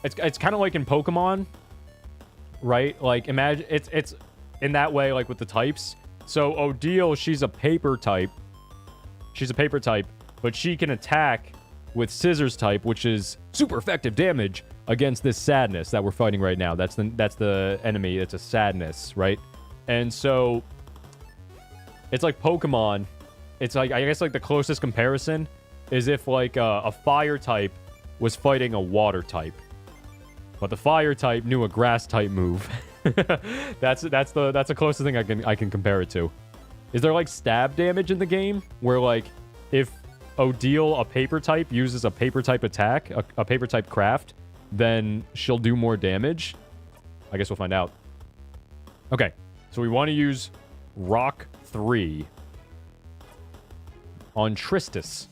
it's kind of like in Pokemon, right? Like, imagine, it's in that way, like with the types. So, Odile, she's a paper type. But she can attack with scissors type, which is super effective damage against this sadness that we're fighting right now. That's the enemy. It's a sadness, right? And so it's like Pokemon. It's like, I guess like the closest comparison is if like a fire type was fighting a water type, but the fire type knew a grass type move. That's the closest thing I can compare it to. Is there like stab damage in the game where like if Odile, a paper type, uses a paper type attack, a paper type craft, then she'll do more damage? I guess we'll find out. Okay, so we want to use Rock 3 on Tristis.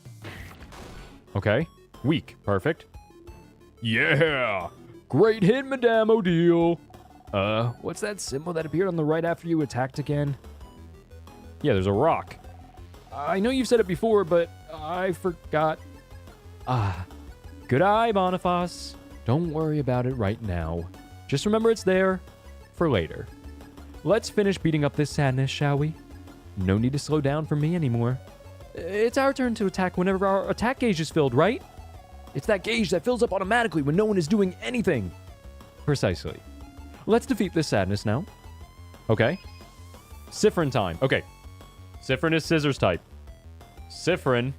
Okay, weak, perfect. Yeah, great hit, Madame Odile. What's that symbol that appeared on the right after you attacked again? Yeah, there's a rock. I know you've said it before, but I forgot. Good eye, Boniface. Don't worry about it right now. Just remember it's there for later. Let's finish beating up this sadness, shall we? No need to slow down for me anymore. It's our turn to attack whenever our attack gauge is filled, right? It's that gauge that fills up automatically when no one is doing anything. Precisely. Let's defeat this sadness now. Okay. Siffrin time. Okay. Siffrin is scissors type. Siffrin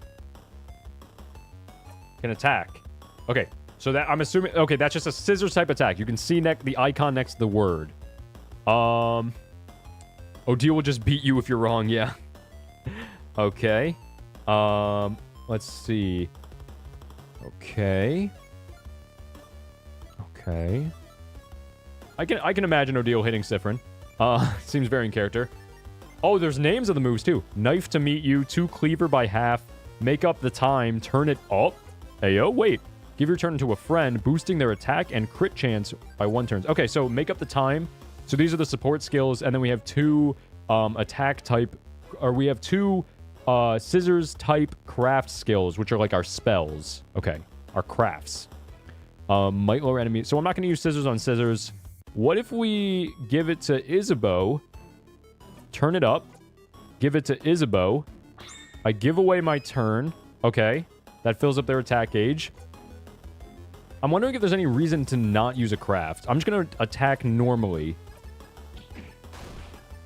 can attack. Okay. So that, I'm assuming, okay, that's just a scissors type attack. You can see the icon next to the word. Odile will just beat you if you're wrong, yeah. Okay. Let's see. Okay. Okay. I can imagine Odile hitting Siffrin. Seems very in character. Oh, there's names of the moves too. Knife to meet you, 2 cleaver by half, make up the time, turn it up. Ayo, wait. Give your turn to a friend, boosting their attack and crit chance by 1 turn. Okay, so make up the time. So these are the support skills, and then we have 2 attack type, or we have 2 scissors type craft skills, which are like our spells. Okay, our crafts. Might lower enemy. So I'm not going to use scissors on scissors. What if we give it to Isabeau? Turn it up. Give it to Isabeau. I give away my turn. Okay, that fills up their attack gauge. I'm wondering if there's any reason to not use a craft. I'm just going to attack normally.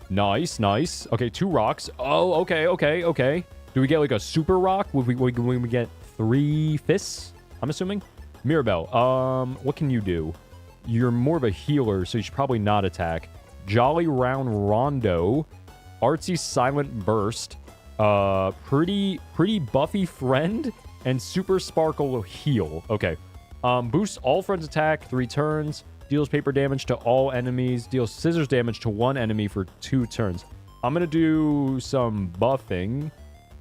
Nice, nice. Okay, 2 rocks. Oh, okay. Do we get like a super rock? Would we get 3 fists? I'm assuming. Mirabelle, what can you do? You're more of a healer, so you should probably not attack. Jolly Round Rondo. Artsy Silent Burst. Pretty buffy friend. And Super Sparkle Heal. Okay. Boosts all friends' attack 3 turns. Deals paper damage to all enemies. Deals scissors damage to 1 enemy for 2 turns. I'm going to do some buffing.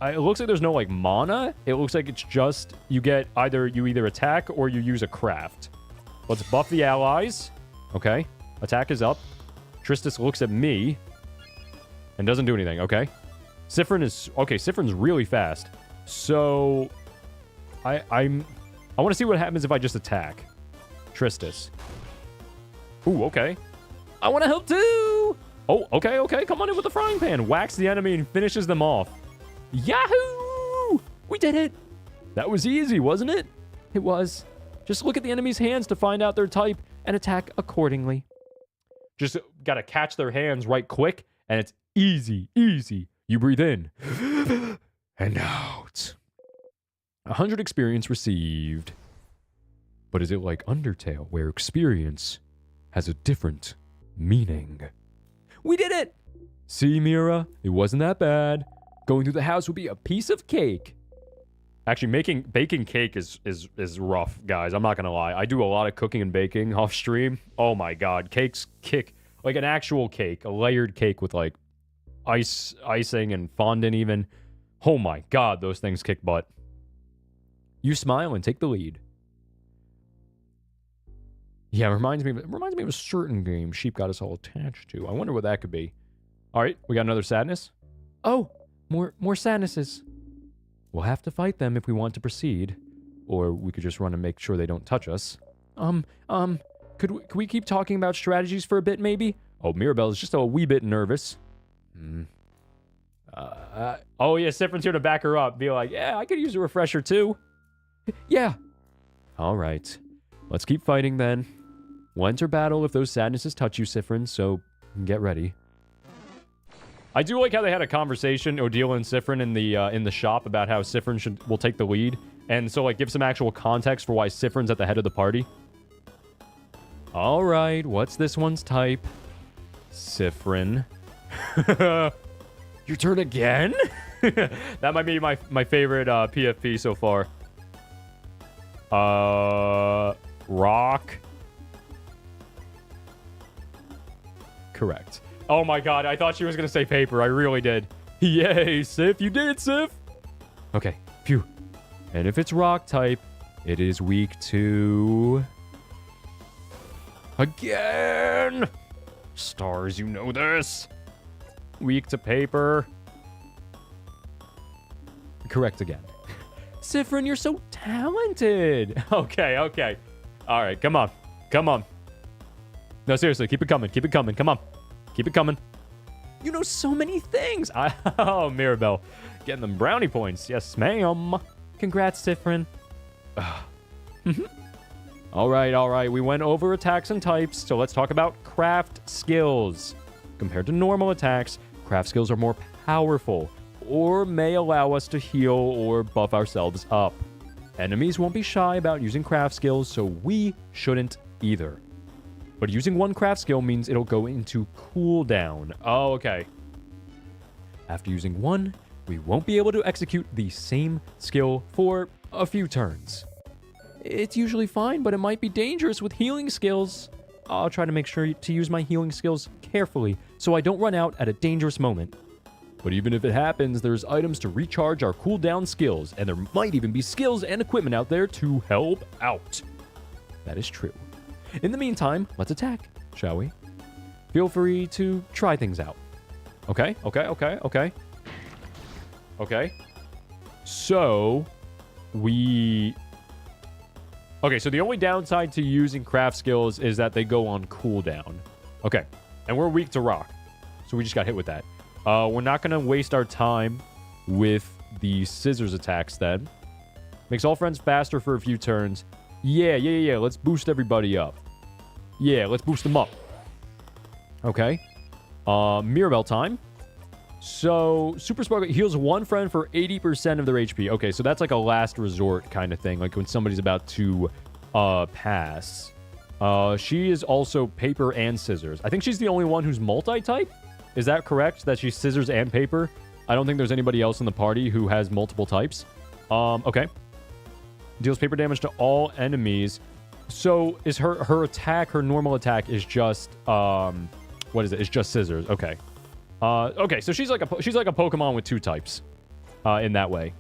It looks like there's no, like, mana. It looks like it's just you either attack or you use a craft. Let's buff the allies. Okay. Attack is up. Tristis looks at me and doesn't do anything. Okay. Siffrin's really fast. So I want to see what happens if I just attack Tristis. Ooh, okay. I want to help too. Oh, okay. Come on in with the frying pan. Whacks the enemy and finishes them off. Yahoo! We did it. That was easy, wasn't it? It was. Just look at the enemy's hands to find out their type and attack accordingly. Just gotta catch their hands right quick, and it's easy. You breathe in and out. 100 experience received. But is it like Undertale, where experience has a different meaning? We did it! See, Mira, it wasn't that bad. Going through the house would be a piece of cake. Actually, baking cake is rough, guys. I'm not gonna lie. I do a lot of cooking and baking off stream. Oh my god, cakes kick like an actual cake, a layered cake with like icing and fondant even. Oh my god, those things kick butt. You smile and take the lead. Yeah, it reminds me of a certain game Sheep got us all attached to. I wonder what that could be. All right, we got another sadness. Oh, more sadnesses. We'll have to fight them if we want to proceed, or we could just run and make sure they don't touch us. Could we keep talking about strategies for a bit, maybe? Oh, Mirabelle is just a wee bit nervous. Oh yeah, Siffrin's here to back her up. Be like, yeah, I could use a refresher too. Yeah. All right, let's keep fighting then. We'll enter battle if those sadnesses touch you, Siffrin. So get ready. I do like how they had a conversation, Odile and Sifrin, in the shop about how Sifrin will take the lead. And so, like, give some actual context for why Sifrin's at the head of the party. All right, what's this one's type? Sifrin. Your turn again? That might be my favorite PFP so far. Rock. Correct. Oh my god, I thought she was going to say paper. I really did. Yay, Sif. You did it, Sif. Okay, phew. And if it's rock type, it is weak to... Again! Stars, you know this. Weak to paper. Correct again. Sifrin, you're so talented. Okay. All right, come on. No, seriously, keep it coming. Come on. Keep it coming. You know so many things. Oh, Mirabelle. Getting them brownie points. Yes, ma'am. Congrats, Sifrin. All right. We went over attacks and types, so let's talk about craft skills. Compared to normal attacks, craft skills are more powerful, or may allow us to heal or buff ourselves up. Enemies won't be shy about using craft skills, so we shouldn't either. But using one craft skill means it'll go into cooldown. Oh, okay. After using one, we won't be able to execute the same skill for a few turns. It's usually fine, but it might be dangerous with healing skills. I'll try to make sure to use my healing skills carefully so I don't run out at a dangerous moment. But even if it happens, there's items to recharge our cooldown skills, and there might even be skills and equipment out there to help out. That is true. In the meantime, let's attack, shall we? Feel free to try things out. Okay. So, Okay, so the only downside to using craft skills is that they go on cooldown. Okay, and we're weak to rock, so we just got hit with that. We're not going to waste our time with the scissors attacks then. Makes all friends faster for a few turns. Yeah. Let's boost everybody up. Yeah, let's boost them up. Okay. Mirabelle time. So, Super Sparkle heals one friend for 80% of their HP. Okay, so that's like a last resort kind of thing. Like when somebody's about to pass. She is also paper and scissors. I think she's the only one who's multi-type. Is that correct? That she's scissors and paper? I don't think there's anybody else in the party who has multiple types. Okay. Deals paper damage to all enemies. So is her attack, her normal attack is just what is it? It's just scissors. Okay. Okay, so she's like a Pokemon with two types in that way.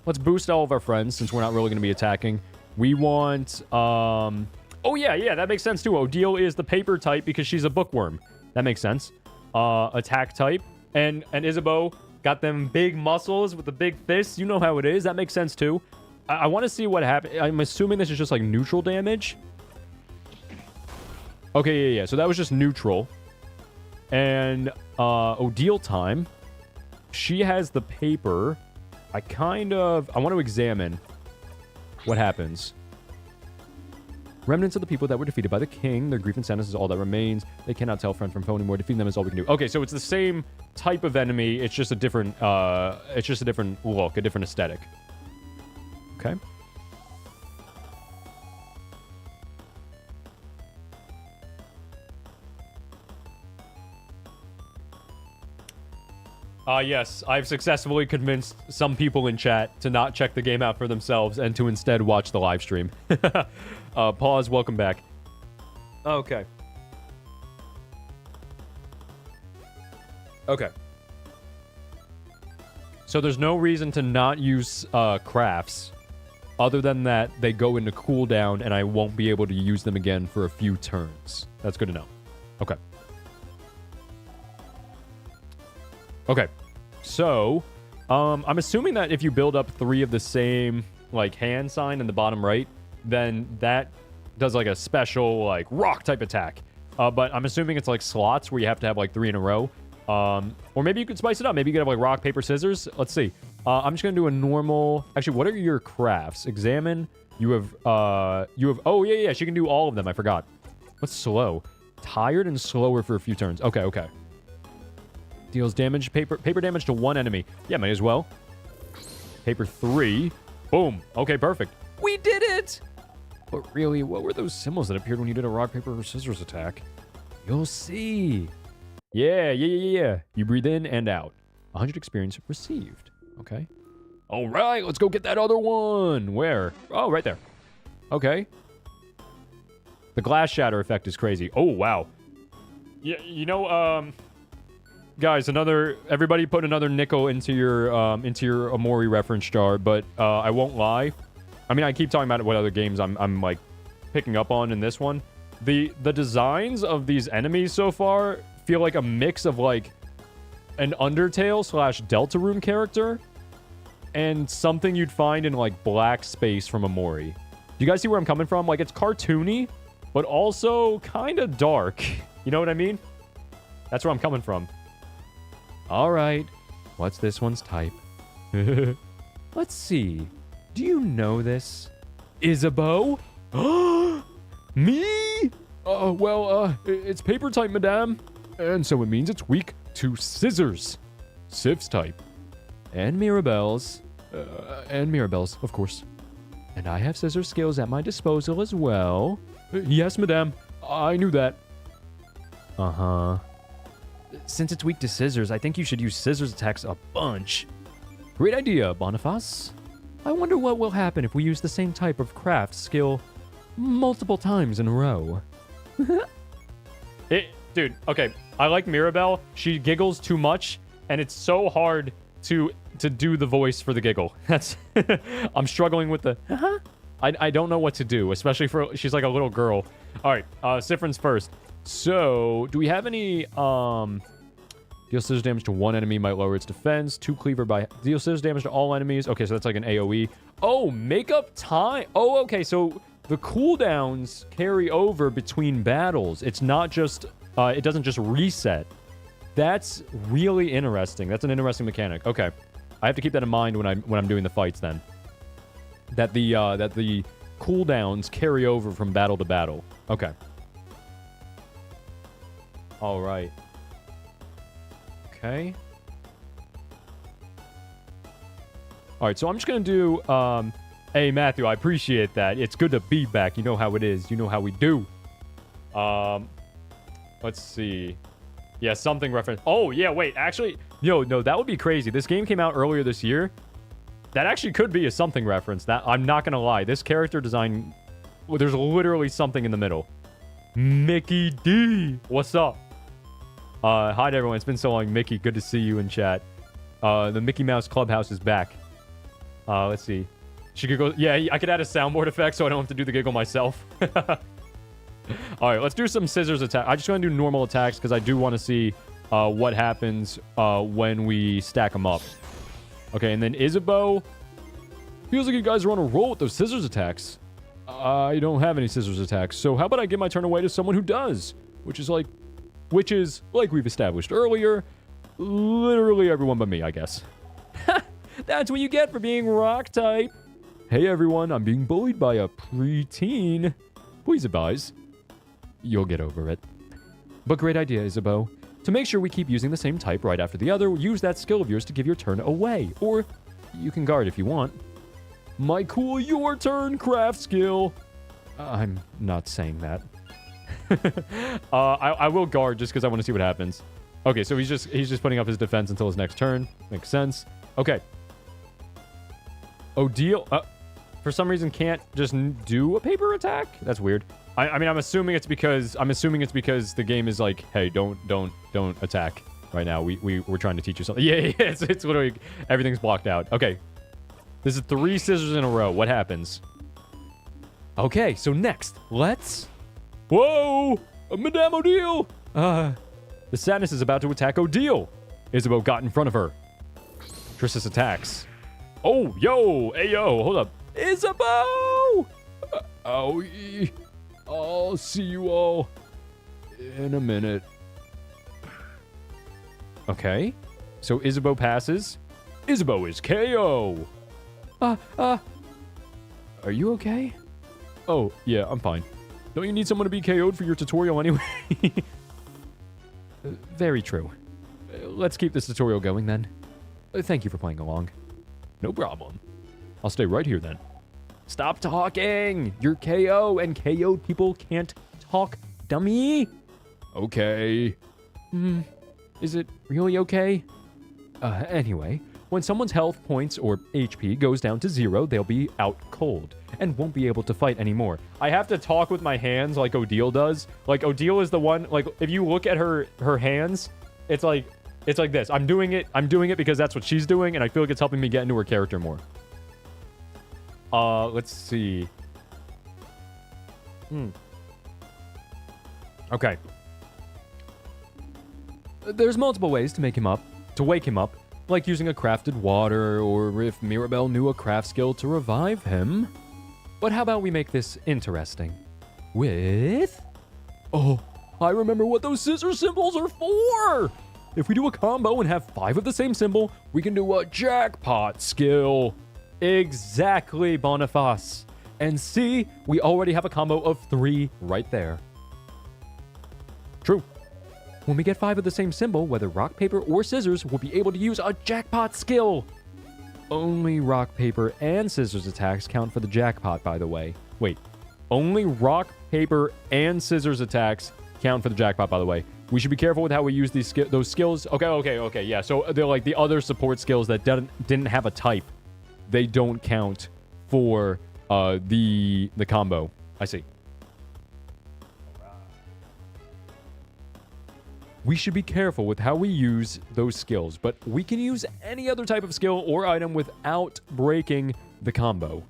Let's boost all of our friends since we're not really going to be attacking. We want oh yeah, that makes sense too. Odile is the paper type because she's a bookworm. That makes sense. Attack type. And Isabeau got them big muscles with the big fists. You know how it is. That makes sense too. I want to see what happens. I'm assuming this is just like neutral damage. Okay, yeah. So that was just neutral. And Odile time. She has the paper. I want to examine what happens. Remnants of the people that were defeated by the king. Their grief and sadness is all that remains. They cannot tell friend from foe anymore. Defeating them is all we can do. Okay, so it's the same type of enemy. It's just a different look, a different aesthetic. Okay. Yes, I've successfully convinced some people in chat to not check the game out for themselves and to instead watch the live stream. Pause, welcome back. Okay. Okay. So there's no reason to not use crafts, other than that they go into cooldown and I won't be able to use them again for a few turns. That's good to know. Okay. Okay, so I'm assuming that if you build up 3 of the same like hand sign in the bottom right, then that does like a special like rock type attack. But I'm assuming it's like slots where you have to have like 3 in a row. Or maybe you could spice it up. Maybe you could have like rock, paper, scissors. Let's see. I'm just gonna do a normal. Actually, what are your crafts? Examine. You have. Oh yeah. She can do all of them. I forgot. What's slow? Tired and slower for a few turns. Okay. Deals damage, paper damage to one enemy. Yeah, might as well. Paper 3. Boom. Okay, perfect. We did it! But really, what were those symbols that appeared when you did a rock, paper, or scissors attack? You'll see. Yeah. You breathe in and out. 100 experience received. Okay. All right, let's go get that other one. Where? Oh, right there. Okay. The glass shatter effect is crazy. Oh, wow. Yeah, you know, guys, everybody put another nickel into your Omori reference jar, but I won't lie. I mean, I keep talking about what other games I'm like picking up on in this one. The designs of these enemies so far feel like a mix of like an Undertale / Deltarune character and something you'd find in like Black Space from Omori. Do you guys see where I'm coming from? Like, it's cartoony, but also kind of dark. You know what I mean? That's where I'm coming from. All right. What's this one's type? Let's see. Do you know this? Isabeau? Me? It's paper type, madame. And so it means it's weak to scissors. Sif's type. And Mirabelle's. Of course. And I have scissor skills at my disposal as well. Yes, madame. I knew that. Uh-huh. Since it's weak to scissors, I think you should use scissors attacks a bunch. Great idea, Boniface. I wonder what will happen if we use the same type of craft skill multiple times in a row. Dude, okay. I like Mirabelle. She giggles too much, and it's so hard to do the voice for the giggle. That's I'm struggling with the I don't know what to do, especially for she's like a little girl. All right, Sifrin's first. So, do we have any deal scissors damage to one enemy, might lower its defense. 2 cleaver by deal scissors damage to all enemies. Okay, so that's like an AoE. Oh, makeup time. Oh, okay, so the cooldowns carry over between battles. It's not just it doesn't just reset. That's really interesting. That's an interesting mechanic. Okay. I have to keep that in mind when I'm doing the fights then. That the cooldowns carry over from battle to battle. Okay. All right. Okay. All right, so I'm just going to do hey Matthew, I appreciate that. It's good to be back. You know how it is. You know how we do. Let's see. Yeah, something reference. Oh, yeah, wait. Actually, no, that would be crazy. This game came out earlier this year. That actually could be a something reference. That I'm not going to lie. This character design, well, there's literally something in the middle. Mickey D. What's up? Hi to everyone. It's been so long. Mickey, good to see you in chat. The Mickey Mouse Clubhouse is back. Let's see. She could go. Yeah, I could add a soundboard effect so I don't have to do the giggle myself. All right, let's do some scissors attack. I'm just going to do normal attacks because I do want to see what happens when we stack them up. Okay, and then Isabeau. Feels like you guys are on a roll with those scissors attacks. I don't have any scissors attacks, so how about I give my turn away to someone who does? Which is like we've established earlier, literally everyone but me, I guess. That's what you get for being rock type. Hey everyone, I'm being bullied by a preteen. Please advise. You'll get over it. But great idea, Isabeau. To make sure we keep using the same type right after the other, use that skill of yours to give your turn away. Or you can guard if you want. My cool your turn craft skill. I'm not saying that. I will guard just because I want to see what happens. Okay, so he's just putting up his defense until his next turn. Makes sense. Okay. Odile, for some reason can't just do a paper attack? That's weird. I mean, I'm assuming it's because the game is like, hey, don't attack right now. We're trying to teach you something. Yeah, it's literally everything's blocked out. Okay. This is 3 scissors in a row. What happens? Okay, so next, let's... Whoa! Madame Odile! The sadness is about to attack Odile. Isabeau got in front of her. Tristis attacks. Oh, yo! Hey, yo! Hold up. Isabeau! Owie. I'll see you all in a minute. Okay. So Isabeau passes. Isabeau is KO! Are you okay? Oh, yeah, I'm fine. Don't you need someone to be KO'd for your tutorial anyway? Very true. let's keep this tutorial going then. Thank you for playing along. No problem. I'll stay right here then. Stop talking! You're KO, and KO'd people can't talk, dummy! Okay. Is it really okay? Anyway, when someone's health points or HP goes down to 0, they'll be out cold and won't be able to fight anymore. I have to talk with my hands like Odile does. Like, Odile is the one, like, if you look at her hands, it's like this. I'm doing it because that's what she's doing, and I feel like it's helping me get into her character more. Let's see. Okay. There's multiple ways to wake him up, like using a crafted water, or if Mirabelle knew a craft skill to revive him. But how about we make this interesting? With... Oh, I remember what those scissor symbols are for! If we do a combo and have 5 of the same symbol, we can do a jackpot skill. Exactly, Boniface. And see, we already have a combo of 3 right there. True. When we get 5 of the same symbol, whether rock, paper, or scissors, we'll be able to use a jackpot skill. Only rock, paper, and scissors attacks count for the jackpot, by the way. Wait. Only rock, paper, and scissors attacks count for the jackpot, by the way. We should be careful with how we use those skills. Okay, yeah. So they're like the other support skills that didn't have a type. They don't count for the combo. I see. We should be careful with how we use those skills, but we can use any other type of skill or item without breaking the combo.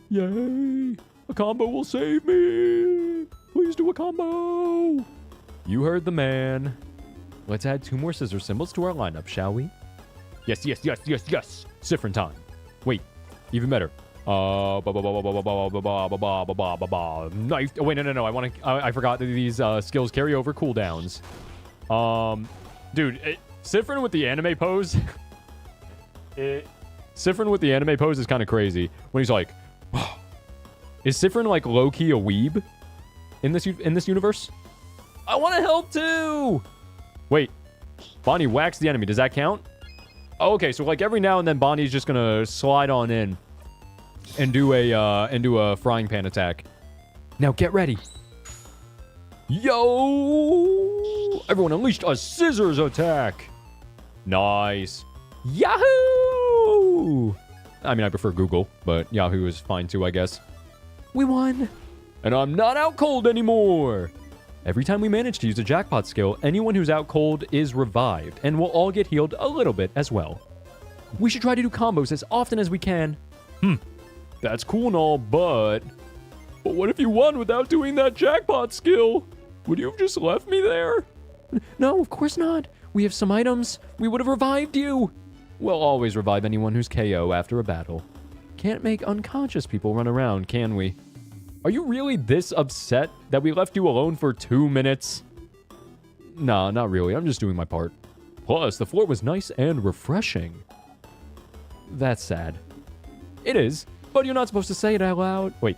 Yay! A combo will save me! Please do a combo! You heard the man. Let's add 2 more scissor symbols to our lineup, shall we? Yes. Siffrin time. Wait, even better. Knife. Oh, wait, no. I forgot that these skills carry over cooldowns. Dude, Siffrin with the anime pose. Siffrin with the anime pose is kind of crazy. When he's like, is Siffrin like low-key a weeb in this universe? I want to help too. Wait, Bonnie whacks the enemy. Does that count? Oh, okay, so like every now and then Bonnie's just gonna slide on in and do a frying pan attack. Now get ready. Yo! Everyone unleashed a scissors attack. Nice. Yahoo! I mean, I prefer Google, but Yahoo is fine too, I guess. We won. And I'm not out cold anymore. Every time we manage to use a jackpot skill, anyone who's out cold is revived, and we'll all get healed a little bit as well. We should try to do combos as often as we can. That's cool and all, but what if you won without doing that jackpot skill? Would you have just left me there? No, of course not. We have some items. We would have revived you. We'll always revive anyone who's KO after a battle. Can't make unconscious people run around, can we? Are you really this upset that we left you alone for 2 minutes? Nah, not really. I'm just doing my part. Plus, the floor was nice and refreshing. That's sad. It is, but you're not supposed to say it out loud. Wait.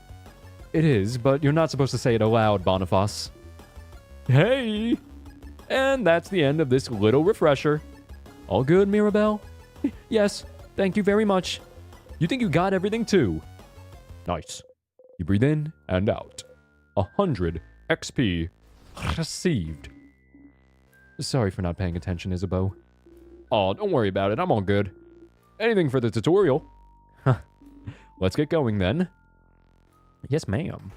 It is, but you're not supposed to say it aloud, Boniface. Hey! And that's the end of this little refresher. All good, Mirabelle? Yes, thank you very much. You think you got everything too? Nice. You breathe in and out. 100 XP received. Sorry for not paying attention, Isabeau. Oh, don't worry about it. I'm all good. Anything for the tutorial. Let's get going then. Yes, ma'am.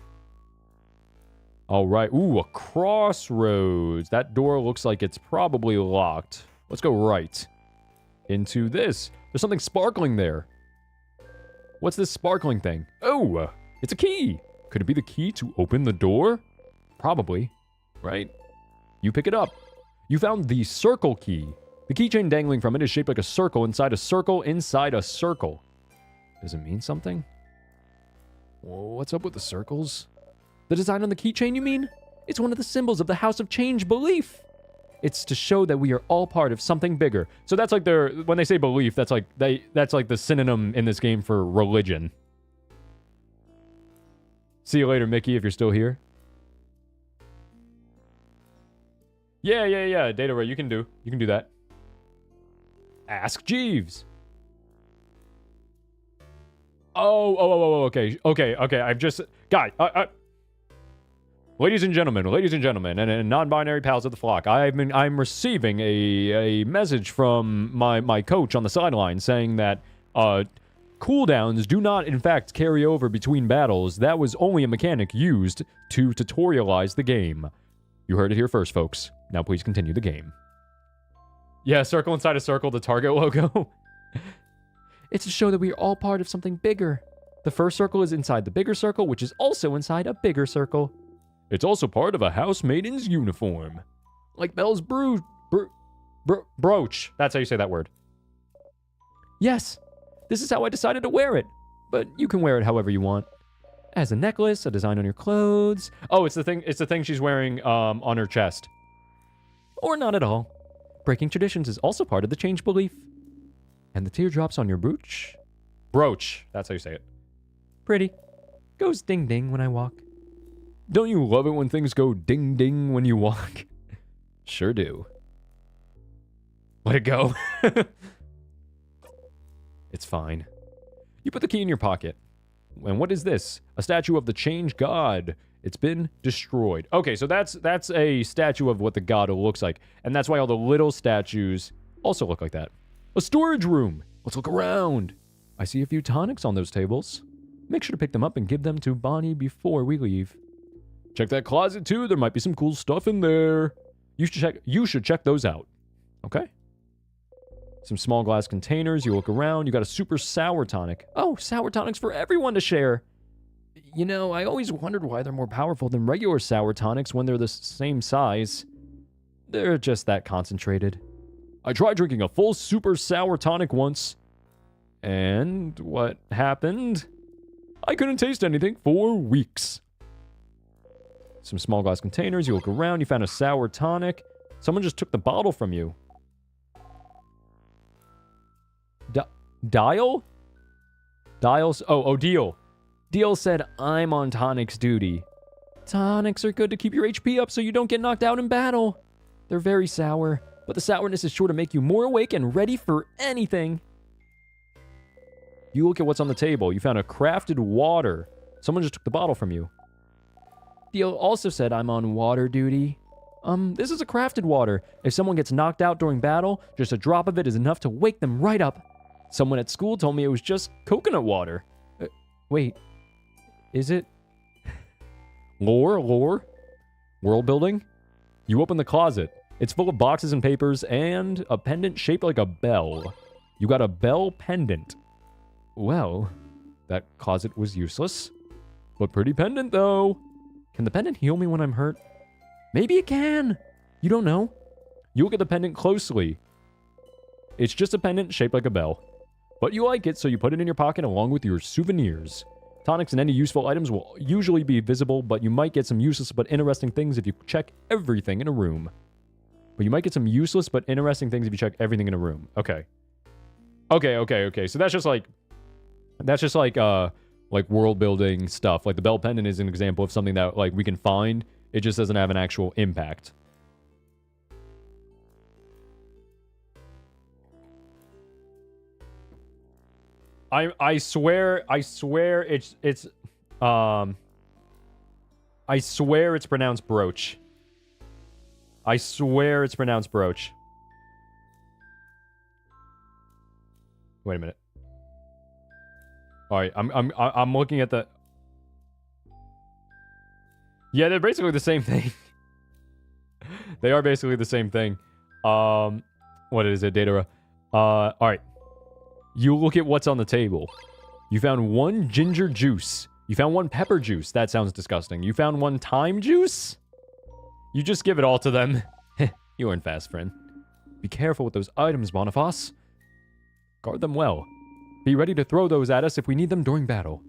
All right. Ooh, a crossroads. That door looks like it's probably locked. Let's go right into this. There's something sparkling there. What's this sparkling thing? Oh, it's a key. Could it be the key to open the door? Probably, right? You pick it up. You found the circle key. The keychain dangling from it is shaped like a circle inside a circle inside a circle. Does it mean something? What's up with the circles? The design on the keychain, you mean? It's one of the symbols of the House of Change belief. It's to show that we are all part of something bigger. So that's like when they say belief, that's like the synonym in this game for religion. See you later, Mickey, if you're still here. Yeah. Data Ray, you can do that. Ask Jeeves. Oh, okay. I've just... Guy, ladies and gentlemen, and non-binary pals of the flock, I'm receiving a message from my coach on the sideline saying that cooldowns do not, in fact, carry over between battles. That was only a mechanic used to tutorialize the game. You heard it here first, folks. Now please continue the game. Yeah, circle inside a circle, the Target logo. It's to show that we are all part of something bigger. The first circle is inside the bigger circle, which is also inside a bigger circle. It's also part of a housemaiden's uniform. Like Belle's brooch. That's how you say that word. Yes, this is how I decided to wear it. But you can wear it however you want. As a necklace, a design on your clothes. Oh, it's the thing she's wearing on her chest. Or not at all. Breaking traditions is also part of the change belief. And the teardrops on your brooch? Brooch. That's how you say it. Pretty. Goes ding ding when I walk. Don't you love it when things go ding ding when you walk? Sure do. Let it go. It's fine. You put the key in your pocket. And what is this? A statue of the change god. It's been destroyed. Okay, so that's a statue of what the god looks like. And that's why all the little statues also look like that. A storage room. Let's look around. I see a few tonics on those tables. Make sure to pick them up and give them to Bonnie before we leave. Check that closet too. There might be some cool stuff in there. You should check those out. Okay. Some small glass containers. You look around. You got a super sour tonic. Oh, sour tonics for everyone to share. You know, I always wondered why they're more powerful than regular sour tonics when they're the same size. They're just that concentrated. I tried drinking a full super sour tonic once. And what happened? I couldn't taste anything for weeks. Some small glass containers. You look around. You found a sour tonic. Someone just took the bottle from you. Dial? Dials? Oh, Deal. Deal said, I'm on tonics duty. Tonics are good to keep your HP up so you don't get knocked out in battle. They're very sour, but the sourness is sure to make you more awake and ready for anything. You look at what's on the table. You found a crafted water. Someone just took the bottle from you. Deal also said, I'm on water duty. This is a crafted water. If someone gets knocked out during battle, just a drop of it is enough to wake them right up. Someone at school told me it was just coconut water. Wait. Is it? Lore? World building? You open the closet. It's full of boxes and papers and a pendant shaped like a bell. You got a bell pendant. Well, that closet was useless. But pretty pendant, though. Can the pendant heal me when I'm hurt? Maybe it can. You don't know. You look at the pendant closely. It's just a pendant shaped like a bell. But you like it, so you put it in your pocket along with your souvenirs. Tonics and any useful items will usually be visible, but you might get some useless but interesting things if you check everything in a room. Okay. So that's just like world building stuff. Like the bell pendant is an example of something that like we can find. It just doesn't have an actual impact. I swear it's pronounced brooch. I swear it's pronounced brooch. Wait a minute. All right, I'm looking at the. Yeah, they're basically the same thing. They are basically the same thing. What is it, Datara? All right. You look at what's on the table. You found one ginger juice. You found one pepper juice. That sounds disgusting. You found one thyme juice? You just give it all to them. You weren't fast, friend. Be careful with those items, Boniface. Guard them well. Be ready to throw those at us if we need them during battle.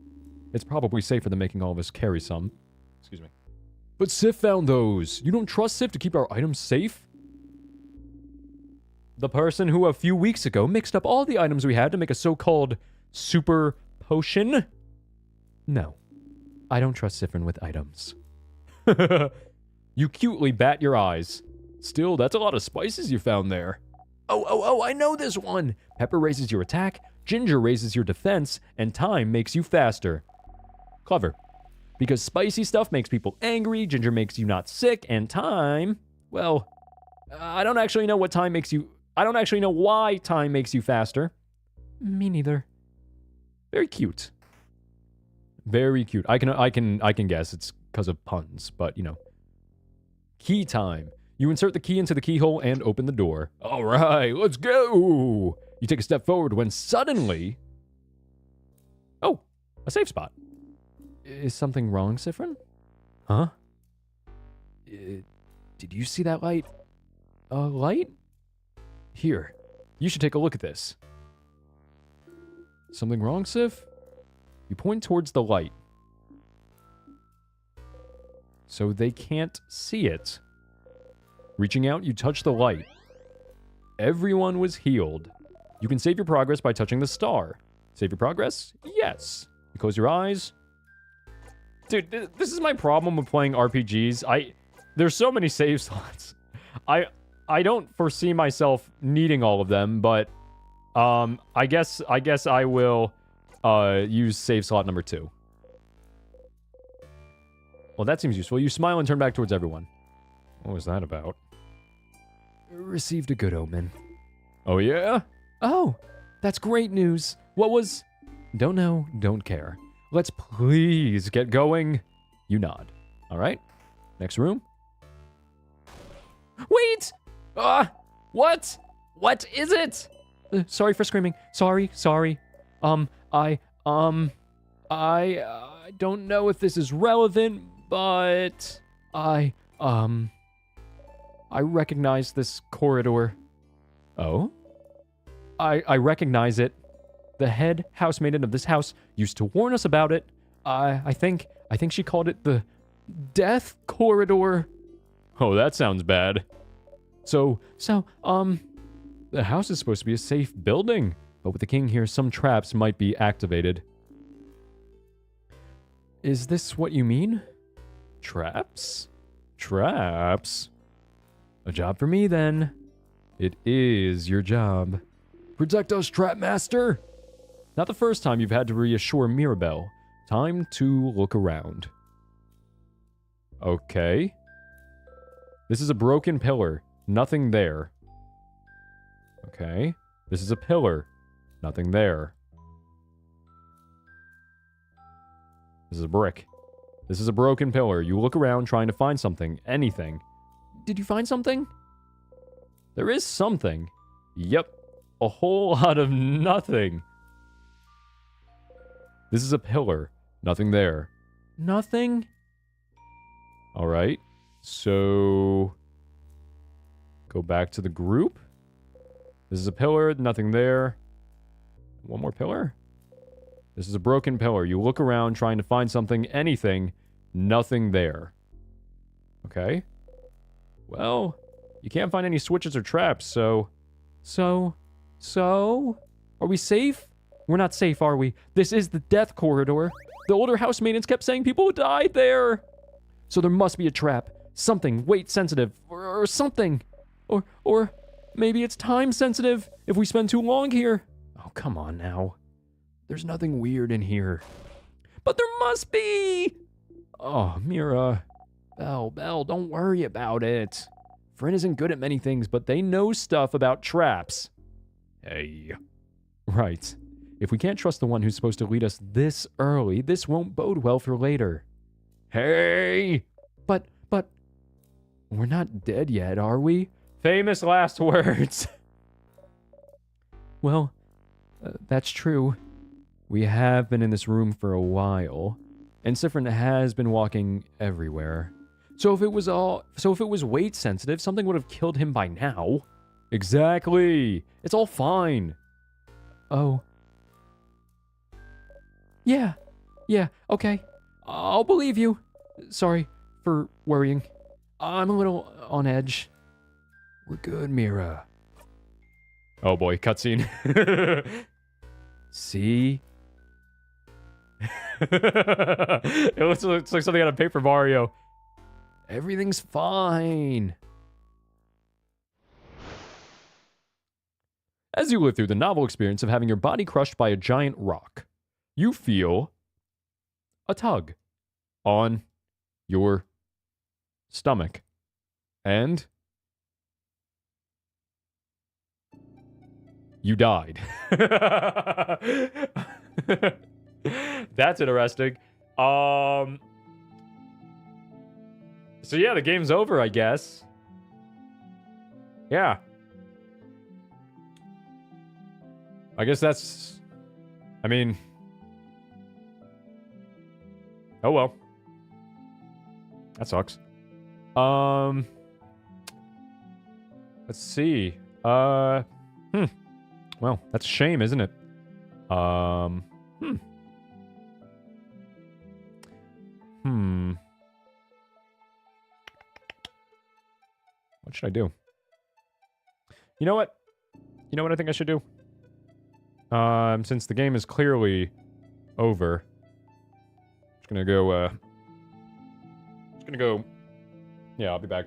It's probably safer than making all of us carry some. Excuse me. But Sif found those. You don't trust Sif to keep our items safe? The person who a few weeks ago mixed up all the items we had to make a so-called super potion? No. I don't trust Sifrin with items. You cutely bat your eyes. Still, that's a lot of spices you found there. Oh, I know this one. Pepper raises your attack, ginger raises your defense, and thyme makes you faster. Clever. Because spicy stuff makes people angry, ginger makes you not sick, and thyme, well, I don't actually know what thyme makes you... I don't actually know why thyme makes you faster. Me neither. Very cute. Very cute. I can guess it's because of puns, but you know. Key time. You insert the key into the keyhole and open the door. All right, let's go. You take a step forward when suddenly... Oh, a safe spot. Is something wrong, Sifrin? Huh? Did you see that light? Light? Here, you should take a look at this. Something wrong, Sif? You point towards the light. So they can't see it. Reaching out, you touch the light. Everyone was healed. You can save your progress by touching the star. Save your progress? Yes. You close your eyes. Dude, this is my problem with playing RPGs. There's so many save slots. I don't foresee myself needing all of them, but I guess I will use save slot number 2. Well, that seems useful. You smile and turn back towards everyone. What was that about? Received a good omen. Oh, yeah? Oh, that's great news. What was... Don't know, don't care. Let's please get going. You nod. All right. Next room. Wait! What? What is it? Sorry for screaming. Sorry. I don't know if this is relevant, but I recognize this corridor. Oh? I recognize it. The head housemaiden of this house used to warn us about it. I think she called it the death corridor. Oh, that sounds bad. So, the house is supposed to be a safe building, but with the king here, some traps might be activated. Is this what you mean? Traps? Traps? A job for me, then. It is your job. Protect us, Trap Master! Not the first time you've had to reassure Mirabelle. Time to look around. Okay. This is a broken pillar. Nothing there. Okay. This is a pillar. Nothing there. This is a brick. This is a broken pillar. You look around trying to find something. Anything. Did you find something? There is something. Yep. A whole lot of nothing. This is a pillar. Nothing there. Nothing? Alright. So... Go back to the group. This is a pillar. Nothing there. One more pillar? This is a broken pillar. You look around trying to find something. Anything. Nothing there. Okay. Well, you can't find any switches or traps, so... So? Are we safe? We're not safe, are we? This is the death corridor. The older housemaidens kept saying people died there. So there must be a trap. Something weight sensitive. Or something. Or maybe it's time sensitive if we spend too long here. Oh, come on now. There's nothing weird in here. But there must be! Oh, Mira. Belle, don't worry about it. Friend isn't good at many things, but they know stuff about traps. Hey. Right. If we can't trust the one who's supposed to lead us this early, this won't bode well for later. Hey! But, we're not dead yet, are we? Famous last words. Well, that's true. We have been in this room for a while, and Sifrin has been walking everywhere. So if it was weight sensitive, something would have killed him by now. Exactly. It's all fine. Oh. Yeah, okay. I'll believe you. Sorry for worrying. I'm a little on edge. We're good, Mira. Oh boy, cutscene. See? It looks like something out of Paper Mario. Everything's fine. As you live through the novel experience of having your body crushed by a giant rock, you feel a tug on your stomach. And you died. That's interesting. So yeah, the game's over, I guess. Yeah. I guess that's... I mean... Oh well. That sucks. Let's see. Well, that's a shame, isn't it? What should I do? You know what? You know what I think I should do? Since the game is clearly over, just gonna go, yeah, I'll be back.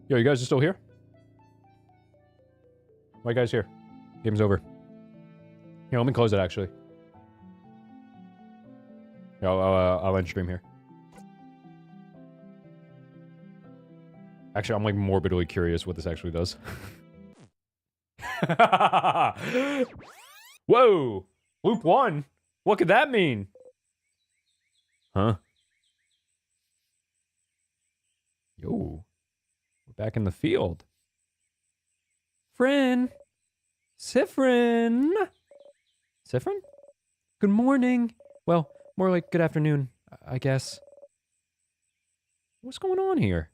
Yo, you guys are still here? Why you guys here? Game's over. Here, let me close it, actually. Yeah, I'll end stream here. Actually, I'm like morbidly curious what this actually does. Whoa! Loop 1? What could that mean? Huh? Yo. We're back in the field. Frin! Sifrin! Sifrin? Good morning. Well, more like good afternoon, I guess. What's going on here?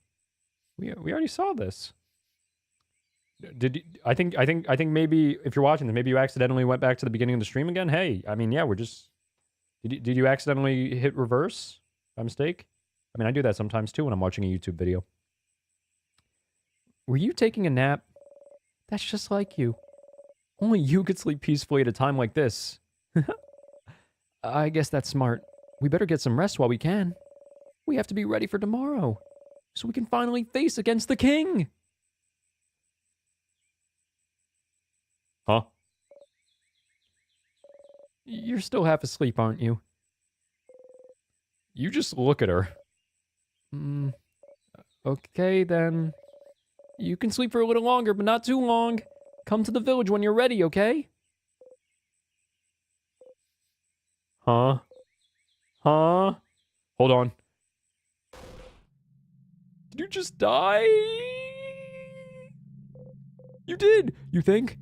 We already saw this. I think maybe if you're watching this, maybe you accidentally went back to the beginning of the stream again. Hey, I mean, yeah, we're just. Did you accidentally hit reverse by mistake? I mean, I do that sometimes too when I'm watching a YouTube video. Were you taking a nap? That's just like you. Only you could sleep peacefully at a time like this. I guess that's smart. We better get some rest while we can. We have to be ready for tomorrow, so we can finally face against the king. Huh? You're still half asleep, aren't you? You just look at her. Okay, then. You can sleep for a little longer, but not too long. Come to the village when you're ready, okay? Huh? Huh? Hold on. Did you just die? You did, you think?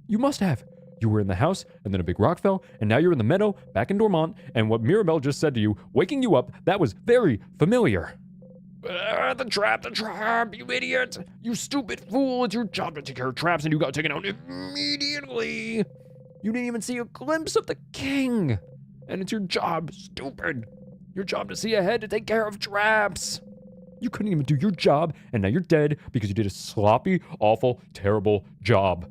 You must have. You were in the house, and then a big rock fell, and now you're in the meadow, back in Dormont, and what Mirabelle just said to you, waking you up, that was very familiar. The trap, you idiot! You stupid fool, it's your job to take care of traps, and you got taken out immediately! You didn't even see a glimpse of the king! And it's your job, stupid! Your job to see ahead to take care of traps! You couldn't even do your job, and now you're dead because you did a sloppy, awful, terrible job.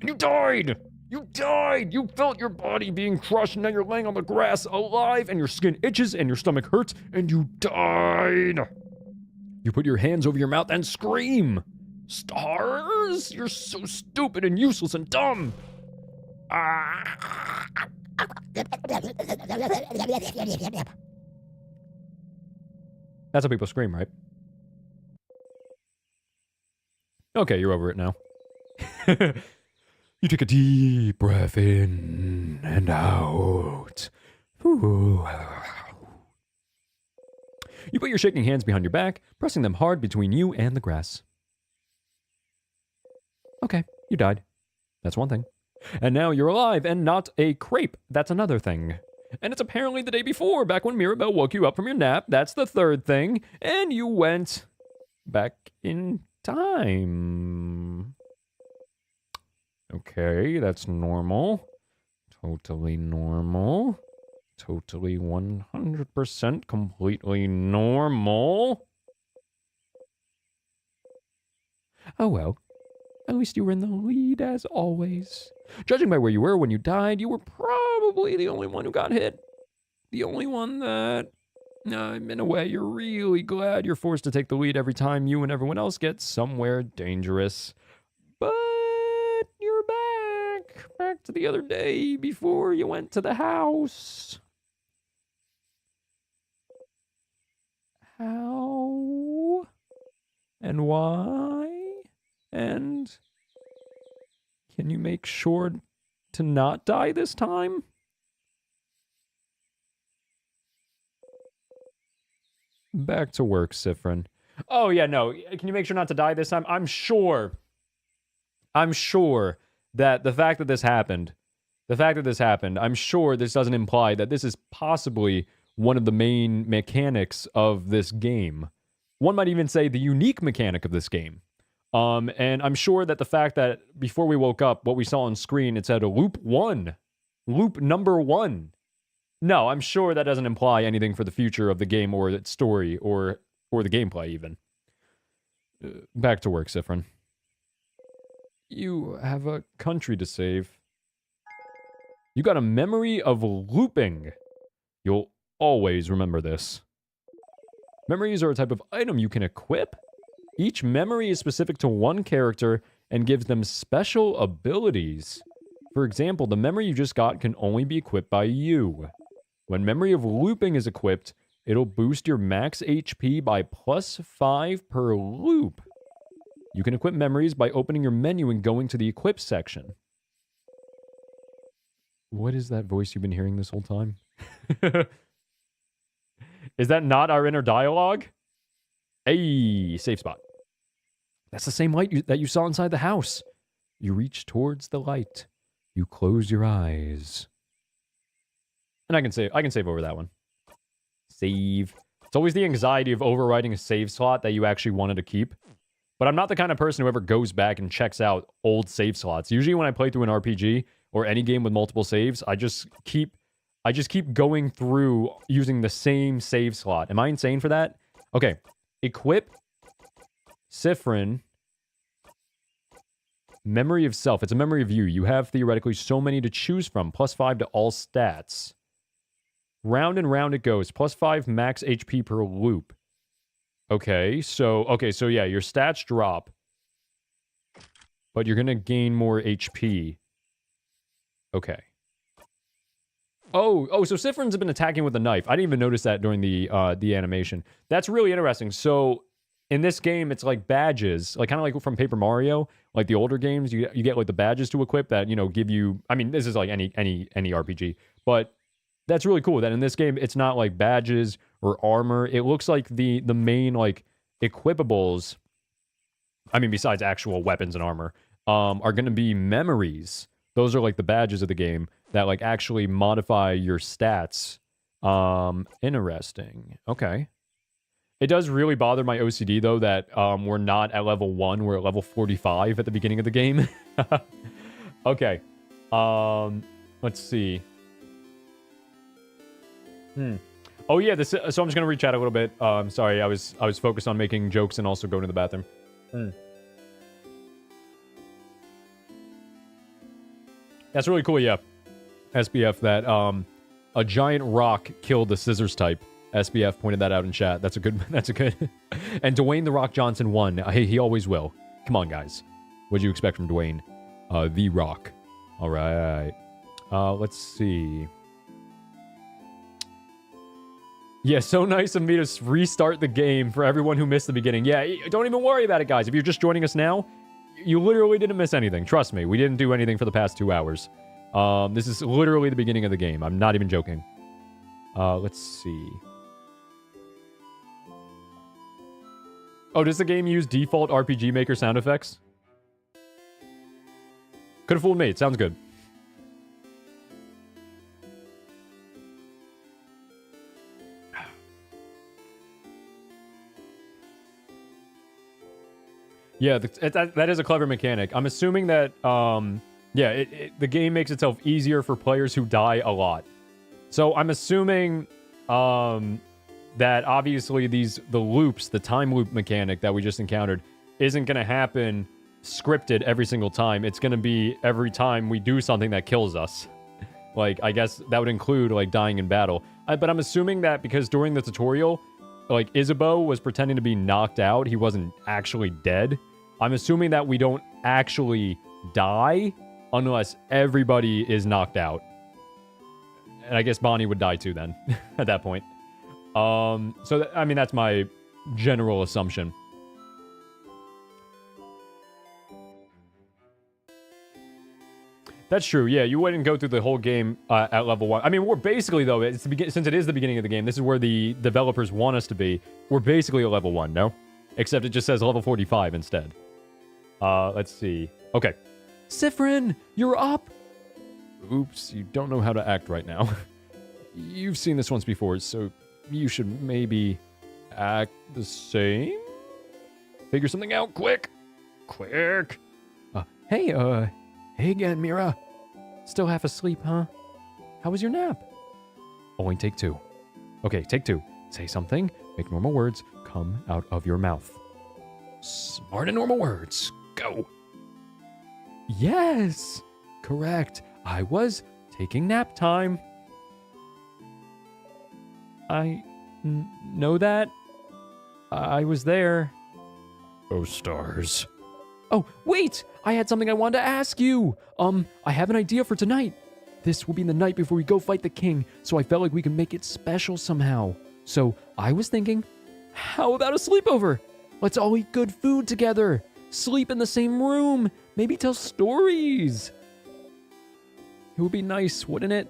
And you died! You died! You felt your body being crushed, and now you're laying on the grass alive, and your skin itches, and your stomach hurts, and you died! You put your hands over your mouth and scream! Stars? You're so stupid and useless and dumb! That's how people scream, right? Okay, you're over it now. You take a deep breath in and out. Ooh. You put your shaking hands behind your back, pressing them hard between you and the grass. Okay, you died. That's one thing. And now you're alive and not a crepe. That's another thing. And it's apparently the day before, back when Mirabelle woke you up from your nap. That's the third thing. And you went back in time. Okay, that's normal. Totally normal. Totally 100% completely normal. Oh well. At least you were in the lead as always. Judging by where you were when you died, you were probably the only one who got hit. The only one that, in a way, you're really glad you're forced to take the lead every time you and everyone else get somewhere dangerous. But you're back to the other day before you went to the house. How? And why? And can you make sure to not die this time? Back to work, Sifrin. Oh, yeah, no. Can you make sure not to die this time? I'm sure that the fact that this happened, I'm sure this doesn't imply that this is possibly one of the main mechanics of this game. One might even say the unique mechanic of this game. And I'm sure that the fact that before we woke up, what we saw on screen, it said loop 1. Loop number 1. No, I'm sure that doesn't imply anything for the future of the game or its story or the gameplay even. Back to work, Sifrin. You have a country to save. You got a memory of looping. You'll always remember this. Memories are a type of item you can equip. Each memory is specific to one character and gives them special abilities. For example, the memory you just got can only be equipped by you. When Memory of Looping is equipped, it'll boost your max HP by +5 per loop. You can equip memories by opening your menu and going to the Equip section. What is that voice you've been hearing this whole time? Is that not our inner dialogue? Hey, safe spot. That's the same light that you saw inside the house. You reach towards the light. You close your eyes. And I can save over that one. Save. It's always the anxiety of overwriting a save slot that you actually wanted to keep. But I'm not the kind of person who ever goes back and checks out old save slots. Usually when I play through an RPG or any game with multiple saves, I just keep I just keep going through using the same save slot. Am I insane for that? Okay. Equip. Siffrin. Memory of self. It's a memory of you. You have theoretically so many to choose from. +5 to all stats. Round and round it goes. +5 max HP per loop. Okay, so yeah, your stats drop. But you're gonna gain more HP. Okay. Oh, so Siffrin's been attacking with a knife. I didn't even notice that during the animation. That's really interesting. So in this game, it's like badges, like kind of like from Paper Mario, like the older games. You get like the badges to equip that give you. I mean, this is like any RPG, but that's really cool. That in this game, it's not like badges or armor. It looks like the main like equipables. I mean, besides actual weapons and armor, are going to be memories. Those are like the badges of the game that like actually modify your stats. Interesting. Okay. It does really bother my OCD though that we're not at level 1, we're at level 45 at the beginning of the game. Okay. Let's see. Oh yeah, so I'm just gonna reach out a little bit. Sorry, I was focused on making jokes and also going to the bathroom. That's really cool, yeah. SBF, that a giant rock killed the scissors type. SBF pointed that out in chat. That's a good. And Dwayne The Rock Johnson won. He always will. Come on, guys. What'd you expect from Dwayne? The Rock. All right. Let's see. Yeah, so nice of me to restart the game for everyone who missed the beginning. Yeah, don't even worry about it, guys. If you're just joining us now, you literally didn't miss anything. Trust me, we didn't do anything for the past 2 hours. This is literally the beginning of the game. I'm not even joking. Let's see. Oh, does the game use default RPG Maker sound effects? Could have fooled me. It sounds good. Yeah, that is a clever mechanic. I'm assuming that, yeah, the game makes itself easier for players who die a lot. So I'm assuming that obviously the loops, the time loop mechanic that we just encountered, isn't going to happen scripted every single time. It's going to be every time we do something that kills us. Like, I guess that would include, like, dying in battle. But I'm assuming that because during the tutorial, like, Isabeau was pretending to be knocked out. He wasn't actually dead. I'm assuming that we don't actually die unless everybody is knocked out. And I guess Bonnie would die too then, at that point. So, I mean, that's my general assumption. That's true, yeah. You wouldn't go through the whole game at level 1. I mean, we're basically, though, since it is the beginning of the game, this is where the developers want us to be. We're basically a level 1, no? Except it just says level 45 instead. Let's see. Okay. Siffrin, you're up! Oops, you don't know how to act right now. You've seen this once before, so you should maybe act the same? Figure something out, quick! Quick! Hey again, Mira. Still half asleep, huh? How was your nap? Only take 2. Okay, take 2. Say something, make normal words come out of your mouth. Smart and normal words. Go! Yes! Correct. I was taking nap time. I know that. I was there. Oh, stars. Oh, wait! I had something I wanted to ask you. I have an idea for tonight. This will be the night before we go fight the king, so I felt like we can make it special somehow. So I was thinking, how about a sleepover? Let's all eat good food together. Sleep in the same room. Maybe tell stories. It would be nice, wouldn't it?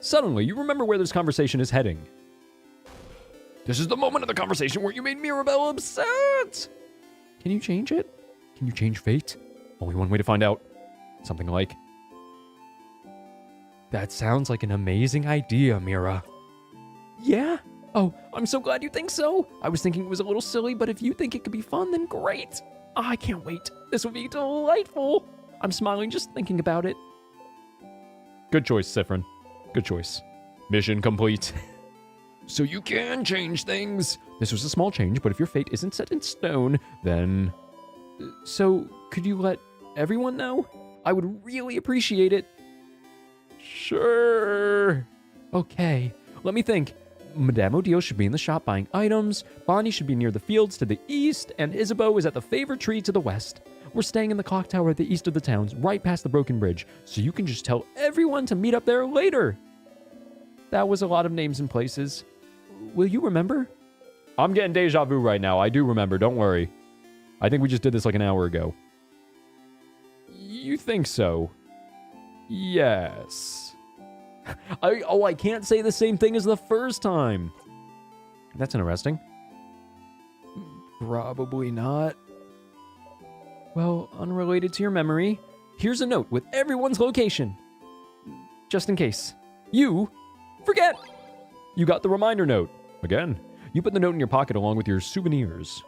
Suddenly, you remember where this conversation is heading. This is the moment of the conversation where you made Mirabelle upset. Can you change it? Can you change fate? Only one way to find out. Something like... That sounds like an amazing idea, Mira. Yeah? Oh, I'm so glad you think so. I was thinking it was a little silly, but if you think it could be fun, then great. I can't wait. This will be delightful. I'm smiling just thinking about it. Good choice, Siffrin. Good choice. Mission complete. So you can change things. This was a small change, but if your fate isn't set in stone, then... So, could you let everyone know? I would really appreciate it. Sure. Okay, let me think. Madame Odile should be in the shop buying items, Bonnie should be near the fields to the east, and Isabeau is at the favorite tree to the west. We're staying in the clock tower at the east of the towns, right past the broken bridge, so you can just tell everyone to meet up there later. That was a lot of names and places. Will you remember? I'm getting deja vu right now. I do remember, don't worry. I think we just did this like an hour ago. You think so? Yes. I can't say the same thing as the first time. That's interesting. Probably not. Well, unrelated to your memory, here's a note with everyone's location. Just in case. You forget. You got the reminder note. Again, you put the note in your pocket along with your souvenirs.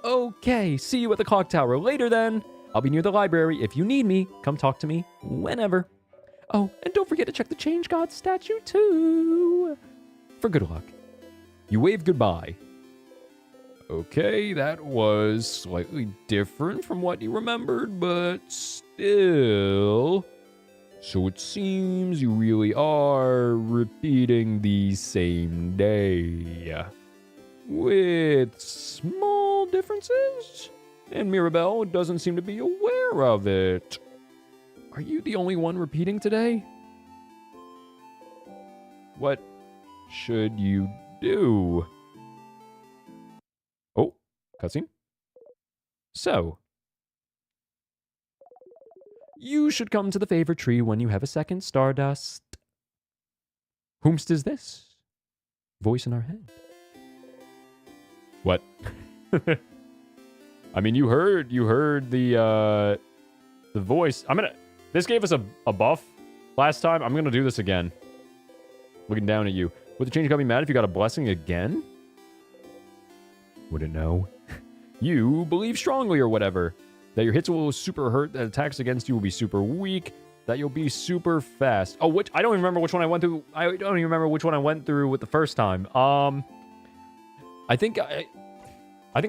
Okay, see you at the clock tower later then. I'll be near the library. If you need me, come talk to me whenever. Oh, and don't forget to check the Change God statue too. For good luck. You wave goodbye. Okay, that was slightly different from what you remembered, but still. So it seems you really are repeating the same day. With small differences? And Mirabelle doesn't seem to be aware of it. Are you the only one repeating today? What should you do? Oh, cutscene. So, you should come to the favorite tree when you have a second, Stardust. Whomst is this? Voice in our head. What? I mean, you heard the voice. This gave us a buff last time. I'm gonna do this again. Looking down at you. Would the change God be mad if you got a blessing again? Wouldn't know. You believe strongly or whatever. That your hits will super hurt, that attacks against you will be super weak, that you'll be super fast. Oh, I don't even remember which one I went through. I don't even remember which one I went through with the first time. I think I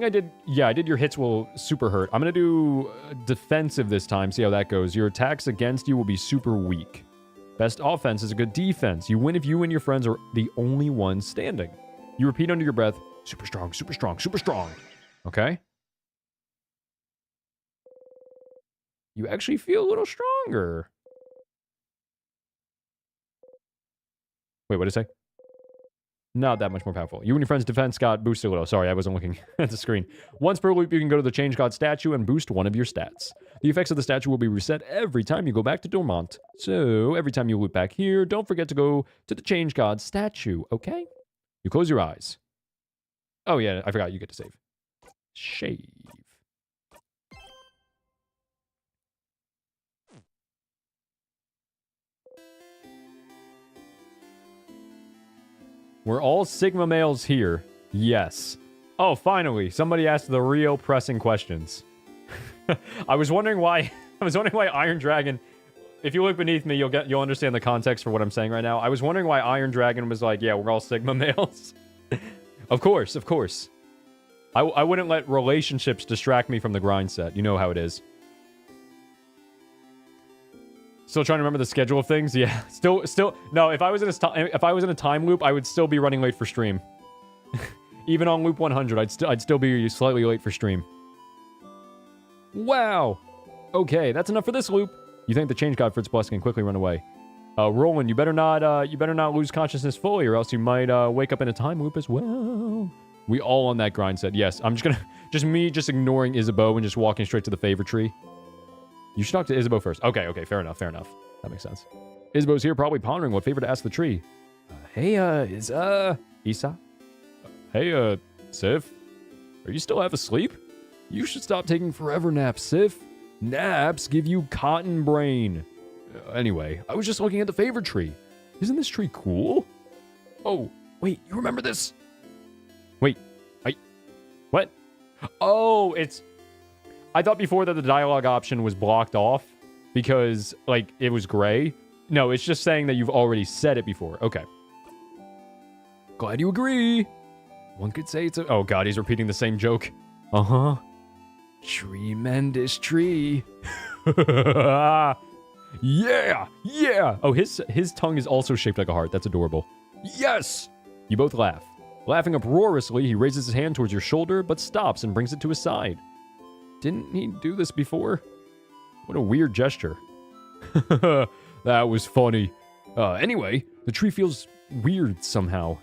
did, yeah, I did your hits will super hurt. I'm going to do defensive this time, see how that goes. Your attacks against you will be super weak. Best offense is a good defense. You win if you and your friends are the only ones standing. You repeat under your breath, super strong, super strong, super strong. Okay? You actually feel a little stronger. Wait, what did it say? Not that much more powerful. You and your friend's defense got boosted a little. Sorry, I wasn't looking at the screen. Once per loop, you can go to the Change God statue and boost one of your stats. The effects of the statue will be reset every time you go back to Dormont. So, every time you loop back here, don't forget to go to the Change God statue, okay? You close your eyes. Oh yeah, I forgot you get to save. Shave. We're all Sigma males here. Yes. Oh, finally, somebody asked the real pressing questions. I was wondering why Iron Dragon, if you look beneath me, you'll understand the context for what I'm saying right now. I was wondering why Iron Dragon was like, yeah, we're all Sigma males. Of course. I wouldn't let relationships distract me from the grind set. You know how it is. Still trying to remember the schedule of things? Yeah. Still. No, if I was in a time loop, I would still be running late for stream. Even on loop 100, I'd still be slightly late for stream. Wow. Okay, that's enough for this loop. You thank the Change God for its blessing and quickly run away. Roland, you better not lose consciousness fully, or else you might wake up in a time loop as well. We all on that grind set. Yes, I'm just ignoring Isabeau and just walking straight to the favor tree. You should talk to Isabeau first. Okay, fair enough. That makes sense. Isabeau's here probably pondering what favor to ask the tree. Hey, Isa? Hey, Sif? Are you still half asleep? You should stop taking forever naps, Sif. Naps give you cotton brain. Anyway, I was just looking at the favor tree. Isn't this tree cool? Oh, wait, you remember this? Wait, what? Oh, I thought before that the dialogue option was blocked off because, like, it was gray. No, it's just saying that you've already said it before. Okay. Glad you agree. One could say it's a... Oh, God, he's repeating the same joke. Uh-huh. Tremendous tree. Yeah! Yeah! Oh, his tongue is also shaped like a heart. That's adorable. Yes! You both laugh. Laughing uproariously, he raises his hand towards your shoulder, but stops and brings it to his side. Didn't he do this before? What a weird gesture. That was funny. Anyway, the tree feels weird somehow.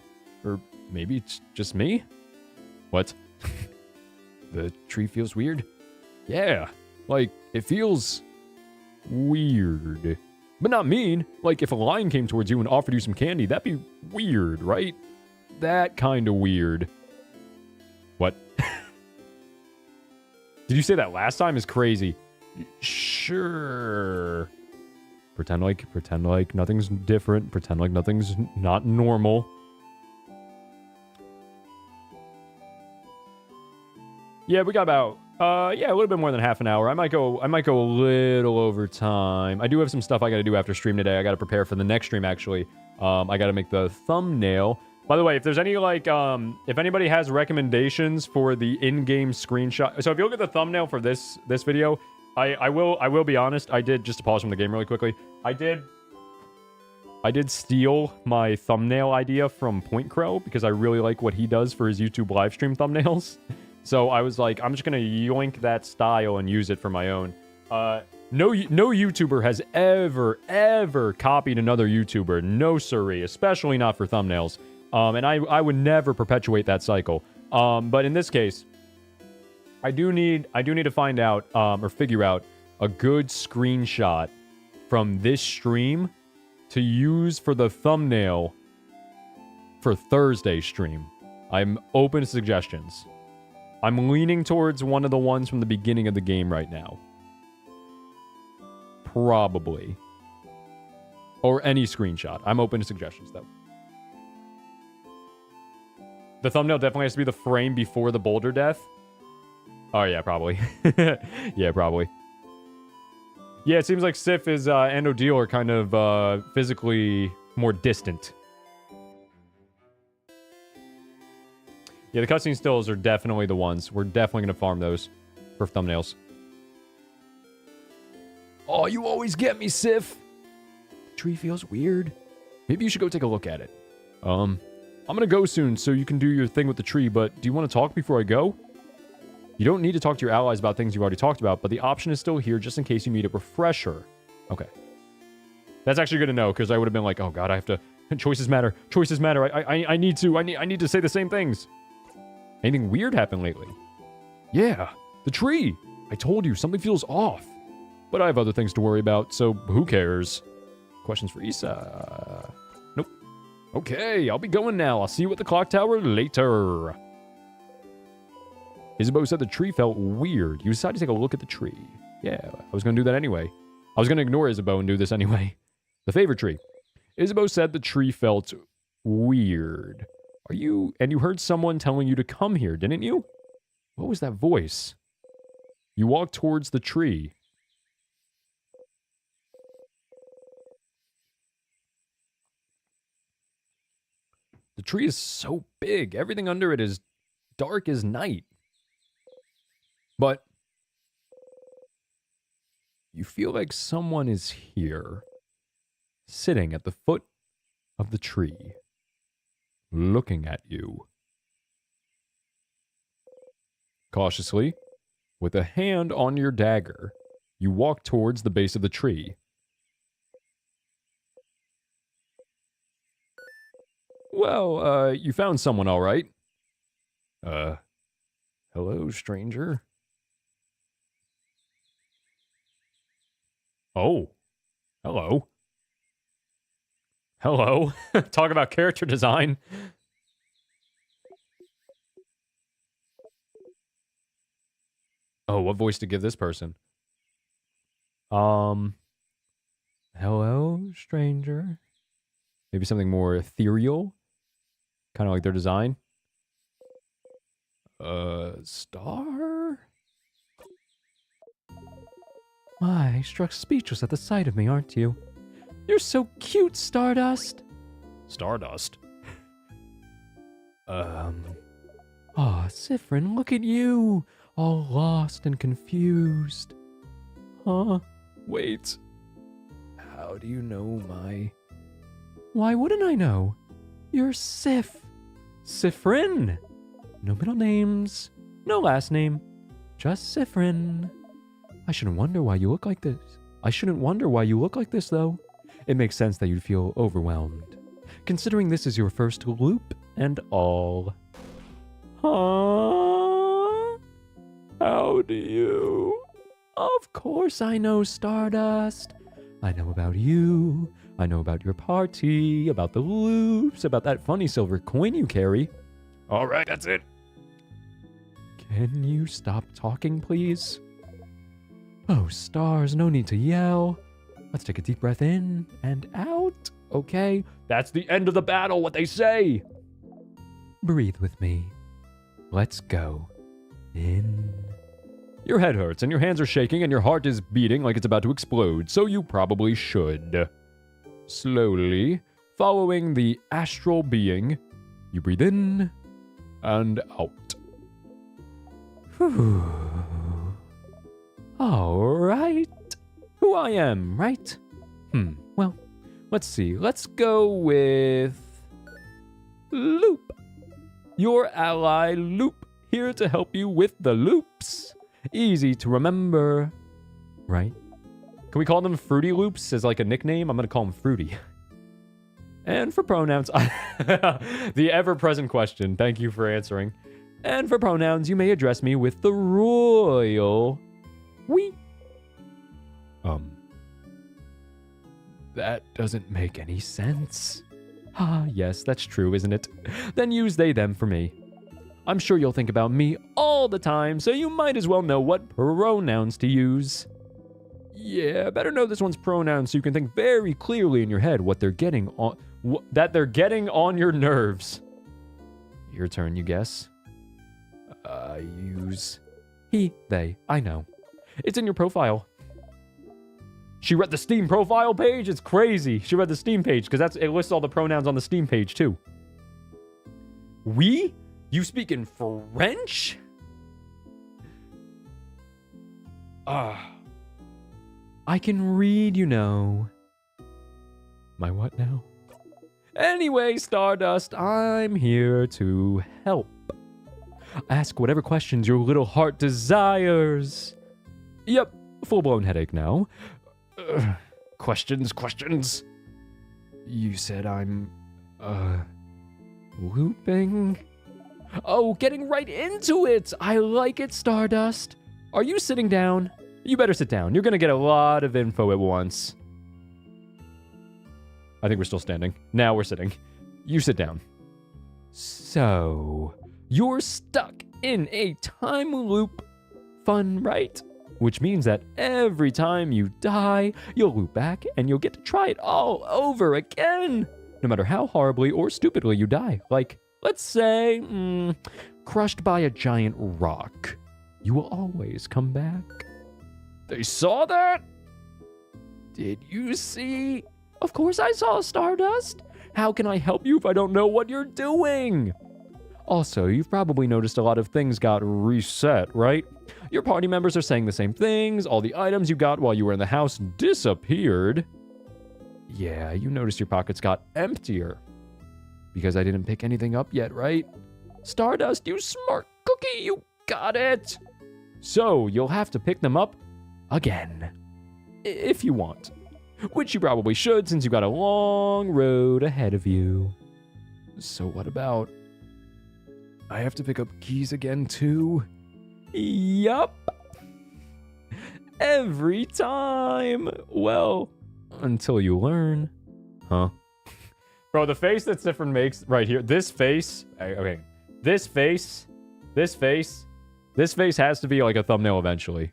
Or maybe it's just me? What? The tree feels weird? Yeah, like, it feels weird. But not mean. Like, if a lion came towards you and offered you some candy, that'd be weird, right? That kind of weird. What? Did you say that last time? Is crazy. Sure. Pretend like nothing's different. Pretend like nothing's not normal. Yeah, we got about a little bit more than half an hour. I might go a little over time. I do have some stuff I got to do after stream today. I got to prepare for the next stream actually. I got to make the thumbnail. By the way, if there's any if anybody has recommendations for the in-game screenshot. So if you look at the thumbnail for this video, I will be honest, I did, just to pause from the game really quickly. I did steal my thumbnail idea from Point Crow because I really like what he does for his YouTube live stream thumbnails. So I was like, I'm just going to yoink that style and use it for my own. No YouTuber has ever copied another YouTuber. No siree, especially not for thumbnails. And I would never perpetuate that cycle. But in this case, I do need to find out or figure out a good screenshot from this stream to use for the thumbnail for Thursday's stream. I'm open to suggestions. I'm leaning towards one of the ones from the beginning of the game right now. Probably. Or any screenshot. I'm open to suggestions, though. The thumbnail definitely has to be the frame before the boulder death. Oh, yeah, probably. Yeah, probably. Yeah, it seems like Sif and Odile are kind of physically more distant. Yeah, the cutscene stills are definitely the ones. We're definitely going to farm those for thumbnails. Oh, you always get me, Sif. The tree feels weird. Maybe you should go take a look at it. I'm going to go soon so you can do your thing with the tree, but do you want to talk before I go? You don't need to talk to your allies about things you've already talked about, but the option is still here just in case you need a refresher. Okay. That's actually good to know, because I would have been like, oh god, I have to... Choices matter. Choices matter. I need to say the same things. Anything weird happened lately? Yeah, the tree. I told you, something feels off. But I have other things to worry about, so who cares? Questions for Issa? Nope. Okay, I'll be going now. I'll see you at the clock tower later. Isabeau said the tree felt weird. You decided to take a look at the tree. Yeah, I was going to do that anyway. I was going to ignore Isabeau and do this anyway. The favorite tree. Isabeau said the tree felt weird. And you heard someone telling you to come here, didn't you? What was that voice? You walked towards the tree. The tree is so big. Everything under it is dark as night. But you feel like someone is here, sitting at the foot of the tree, looking at you. Cautiously, with a hand on your dagger, you walk towards the base of the tree. Well, you found someone, all right. Hello, stranger. Oh, hello. Hello. Talk about character design. Oh, what voice to give this person? Hello, stranger. Maybe something more ethereal? Kind of like their design. Star? Why, struck speechless at the sight of me, aren't you? You're so cute, Stardust. Stardust? Oh, Sifrin, look at you. All lost and confused. Huh? Wait. How do you know my... Why wouldn't I know? You're Sif. Sifrin. No middle names. No last name. Just Sifrin. I shouldn't wonder why you look like this. Though. It makes sense that you'd feel overwhelmed, considering this is your first loop and all. Huh? How do you? Of course I know, Stardust. I know about you. I know about your party, about the loops, about that funny silver coin you carry. All right, that's it. Can you stop talking, please? Oh, stars, no need to yell. Let's take a deep breath in and out, okay? That's the end of the battle, what they say. Breathe with me. Let's go. In. Your head hurts and your hands are shaking and your heart is beating like it's about to explode, so you probably should. Slowly, following the astral being, you breathe in and out. Whew. All right. Who I am, right? Well, let's see. Let's go with Loop. Your ally, Loop, here to help you with the loops. Easy to remember, right? Can we call them Fruity Loops as like a nickname? I'm going to call them Fruity. And for pronouns, the ever-present question. Thank you for answering. And for pronouns, you may address me with the royal we. That doesn't make any sense. Ah, yes, that's true, isn't it? Then use they, them for me. I'm sure you'll think about me all the time, so you might as well know what pronouns to use. Yeah, better know this one's pronouns so you can think very clearly in your head what they're getting on, that they're getting on your nerves. Your turn, you guess. Use he, they. I know. It's in your profile. She read the Steam profile page? It's crazy. She read the Steam page because it lists all the pronouns on the Steam page too. We? You speak in French? I can read, you know. My what now? Anyway, Stardust, I'm here to help. Ask whatever questions your little heart desires. Yep, full-blown headache now. Questions. You said I'm, looping? Oh, getting right into it! I like it, Stardust. Are you sitting down? You better sit down. You're gonna get a lot of info at once. I think we're still standing. Now we're sitting. You sit down. So, you're stuck in a time loop. Fun, right? Which means that every time you die, you'll loop back and you'll get to try it all over again. No matter how horribly or stupidly you die. Like, let's say, crushed by a giant rock. You will always come back. They saw that? Did you see? Of course I saw, Stardust. How can I help you if I don't know what you're doing? Also, you've probably noticed a lot of things got reset, right? Your party members are saying the same things. All the items you got while you were in the house disappeared. Yeah, you noticed your pockets got emptier. Because I didn't pick anything up yet, right? Stardust, you smart cookie, you got it! So, you'll have to pick them up again. If you want. Which you probably should, since you got a long road ahead of you. So what about... I have to pick up keys again, too? Yup. Every time. Well, until you learn. Huh? Bro, the face that Sifrin makes right here, this face, okay, this face has to be like a thumbnail eventually.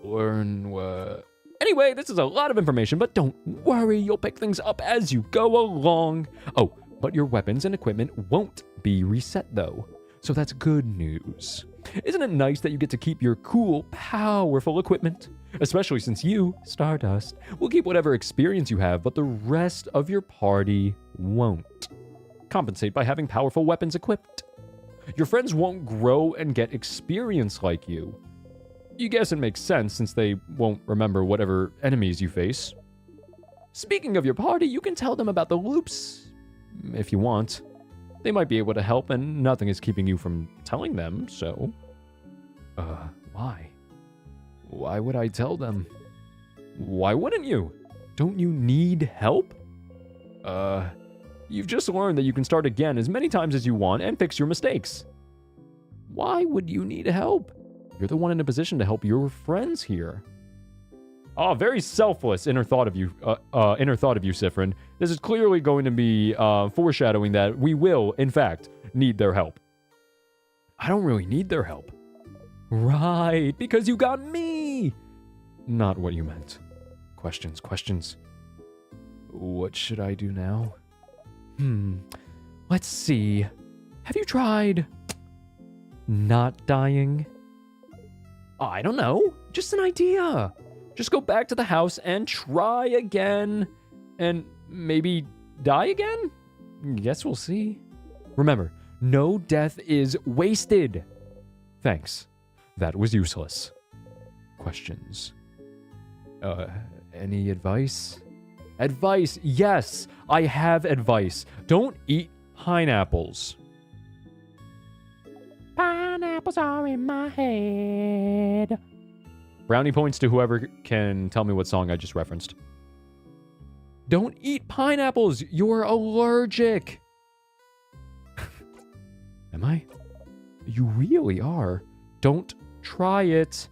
Learn what? Anyway, this is a lot of information, but don't worry, you'll pick things up as you go along. Oh, but your weapons and equipment won't be reset though. So that's good news. Isn't it nice that you get to keep your cool, powerful equipment? Especially since you, Stardust, will keep whatever experience you have, but the rest of your party won't. Compensate by having powerful weapons equipped. Your friends won't grow and get experience like you. You guess it makes sense since they won't remember whatever enemies you face. Speaking of your party, you can tell them about the loops if you want. They might be able to help, and nothing is keeping you from telling them, so... Why? Why would I tell them? Why wouldn't you? Don't you need help? You've just learned that you can start again as many times as you want and fix your mistakes. Why would you need help? You're the one in a position to help your friends here. Oh, very selfless inner thought of you, Sifrin. This is clearly going to be foreshadowing that we will, in fact, need their help. I don't really need their help. Right, because you got me! Not what you meant. Questions. What should I do now? Let's see. Have you tried not dying? I don't know. Just an idea. Just go back to the house and try again. And maybe die again? Guess we'll see. Remember, no death is wasted. Thanks. That was useless. Questions? Any advice? Advice, yes, I have advice. Don't eat pineapples. Pineapples are in my head. Brownie points to whoever can tell me what song I just referenced. Don't eat pineapples. You're allergic. Am I? You really are. Don't try it.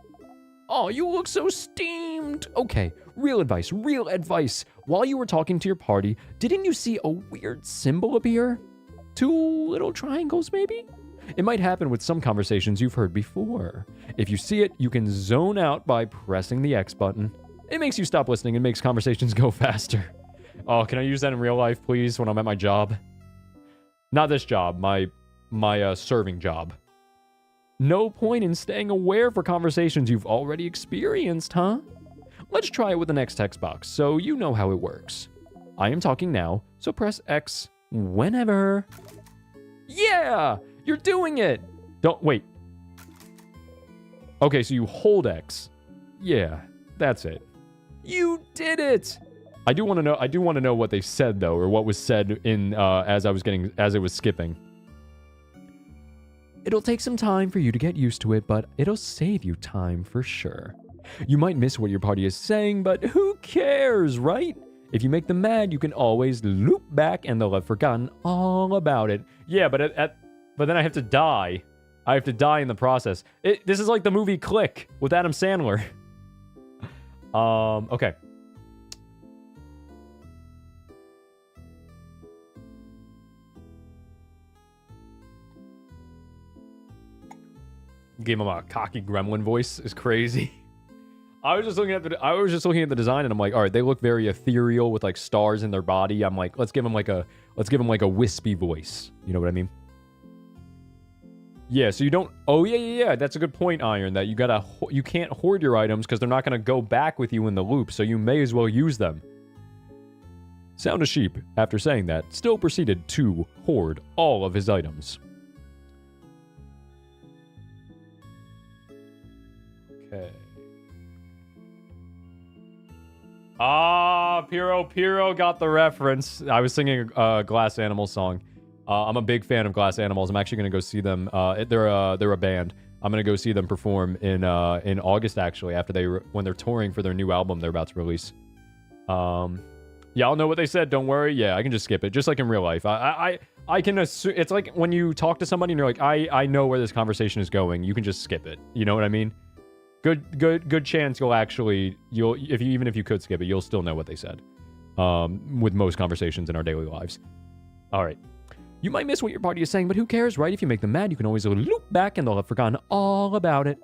Oh, you look so steamed. Okay, real advice. While you were talking to your party, didn't you see a weird symbol appear? 2 little triangles, maybe? It might happen with some conversations you've heard before. If you see it, you can zone out by pressing the X button. It makes you stop listening and makes conversations go faster. Oh, can I use that in real life, please, when I'm at my job? Not this job, my serving job. No point in staying aware for conversations you've already experienced, huh? Let's try it with the next text box, so you know how it works. I am talking now, so press X whenever. Yeah! You're doing it! Don't, wait. Okay, so you hold X. Yeah, that's it. You did it! I do want to know what they said, though, or what was said in, as it was skipping. It'll take some time for you to get used to it, but it'll save you time for sure. You might miss what your party is saying, but who cares, right? If you make them mad, you can always loop back and they'll have forgotten all about it. Yeah, but but then I have to die. I have to die in the process. This is like the movie Click with Adam Sandler. Okay. Gave him a cocky gremlin voice. Is crazy. I was just looking at the design and I'm like, all right, they look very ethereal with like stars in their body. I'm like, let's give him like a wispy voice. You know what I mean? Yeah, so you don't... Oh, yeah. That's a good point, Iron, that you can't hoard your items because they're not going to go back with you in the loop, so you may as well use them. Sound of Sheep, after saying that, still proceeded to hoard all of his items. Okay. Ah, Piro got the reference. I was singing a Glass Animals song. I'm a big fan of Glass Animals. I'm actually going to go see them. They're a band. I'm going to go see them perform in August, actually, after when they're touring for their new album they're about to release. Yeah, I'll know what they said. Don't worry. Yeah, I can just skip it, just like in real life. I can assume... It's like when you talk to somebody and you're like, I know where this conversation is going. You can just skip it. You know what I mean? Good chance even if you could skip it, you'll still know what they said. With most conversations in our daily lives. All right. You might miss what your party is saying, but who cares, right? If you make them mad, you can always loop back and they'll have forgotten all about it.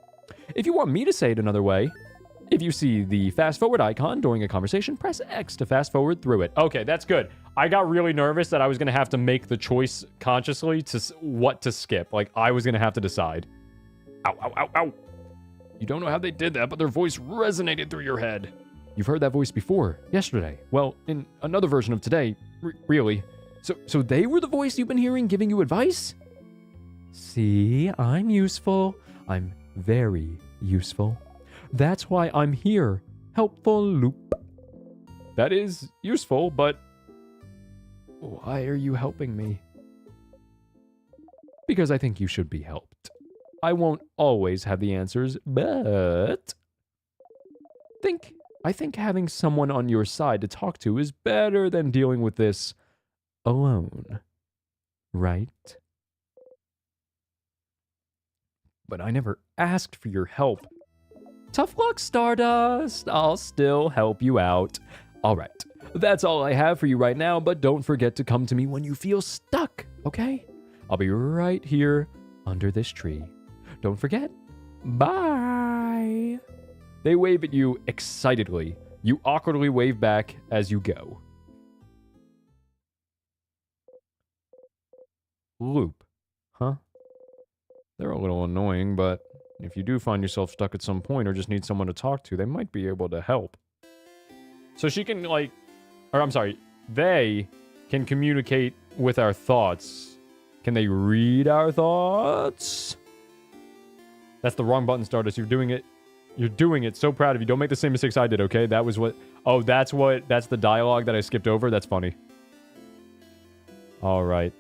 If you want me to say it another way, If you see the fast forward icon during a conversation, press X to fast forward through it. Okay, that's good. I got really nervous that I was going to have to make the choice consciously to what to skip. Like, I was going to have to decide. Ow, ow, ow, ow. You don't know how they did that, but their voice resonated through your head. You've heard that voice before, yesterday. Well, in another version of today, really. So they were the voice you've been hearing giving you advice? See, I'm useful. I'm very useful. That's why I'm here. Helpful loop. That is useful, but why are you helping me? Because I think you should be helped. I won't always have the answers, but I think having someone on your side to talk to is better than dealing with this alone. Right? But I never asked for your help. Tough luck, Stardust. I'll still help you out. All right. That's all I have for you right now, but don't forget to come to me when you feel stuck, okay? I'll be right here under this tree. Don't forget. Bye. They wave at you excitedly. You awkwardly wave back as you go. Loop. Huh? They're a little annoying, but if you do find yourself stuck at some point or just need someone to talk to, they might be able to help. So she can, like... Or, I'm sorry. They can communicate with our thoughts. Can they read our thoughts? That's the wrong button, Stardust. You're doing it. You're doing it. So proud of you. Don't make the same mistakes I did, okay? That was what... Oh, that's the dialogue that I skipped over? That's funny. All right.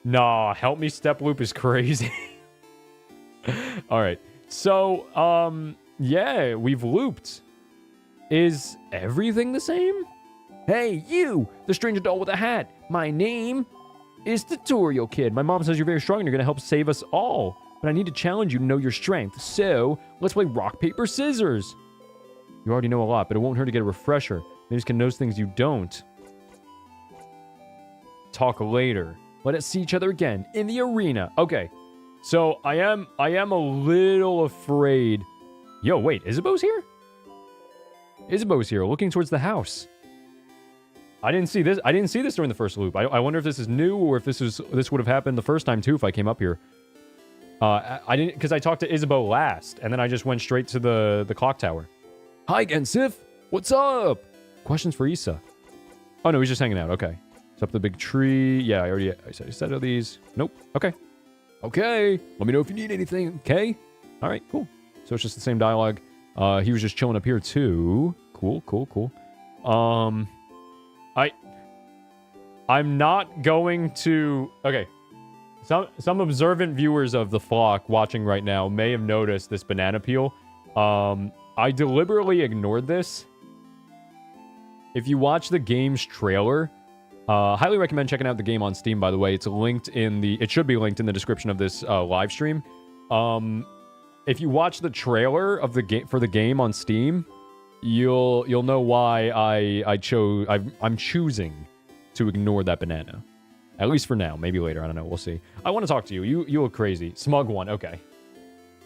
Nah, help me step loop is crazy. All right. So, yeah, we've looped. Is everything the same? Hey, you! The strange adult with a hat. My name is Tutorial Kid. My mom says you're very strong and you're going to help save us all. But I need to challenge you to know your strength. So, let's play rock, paper, scissors. You already know a lot, but it won't hurt to get a refresher. Maybe you can know things you don't. Talk later. Let us see each other again in the arena. Okay. So, I am a little afraid. Yo, wait, Isabeau's here? Isabeau's here, looking towards the house. I didn't see this during the first loop. I wonder if this is new or if this would have happened the first time too if I came up here. I didn't, because I talked to Isabeau last, and then I just went straight to the clock tower. Hi again, Sif. What's up? Questions for Issa. Oh no, he's just hanging out. Okay. It's up the big tree. Yeah, I said all these. Nope. Okay. Okay. Let me know if you need anything. Okay. All right. Cool. So it's just the same dialogue. He was just chilling up here too. Cool. I'm not going to... Okay. Some observant viewers of the flock watching right now may have noticed this banana peel. I deliberately ignored this. If you watch the game's trailer, highly recommend checking out the game on Steam, by the way. It should be linked in the description of this live stream. If you watch the trailer of for the game on Steam, you'll know why I'm choosing to ignore that banana. At least for now. Maybe later. I don't know. We'll see. I want to talk to you. You look crazy. Smug one. Okay.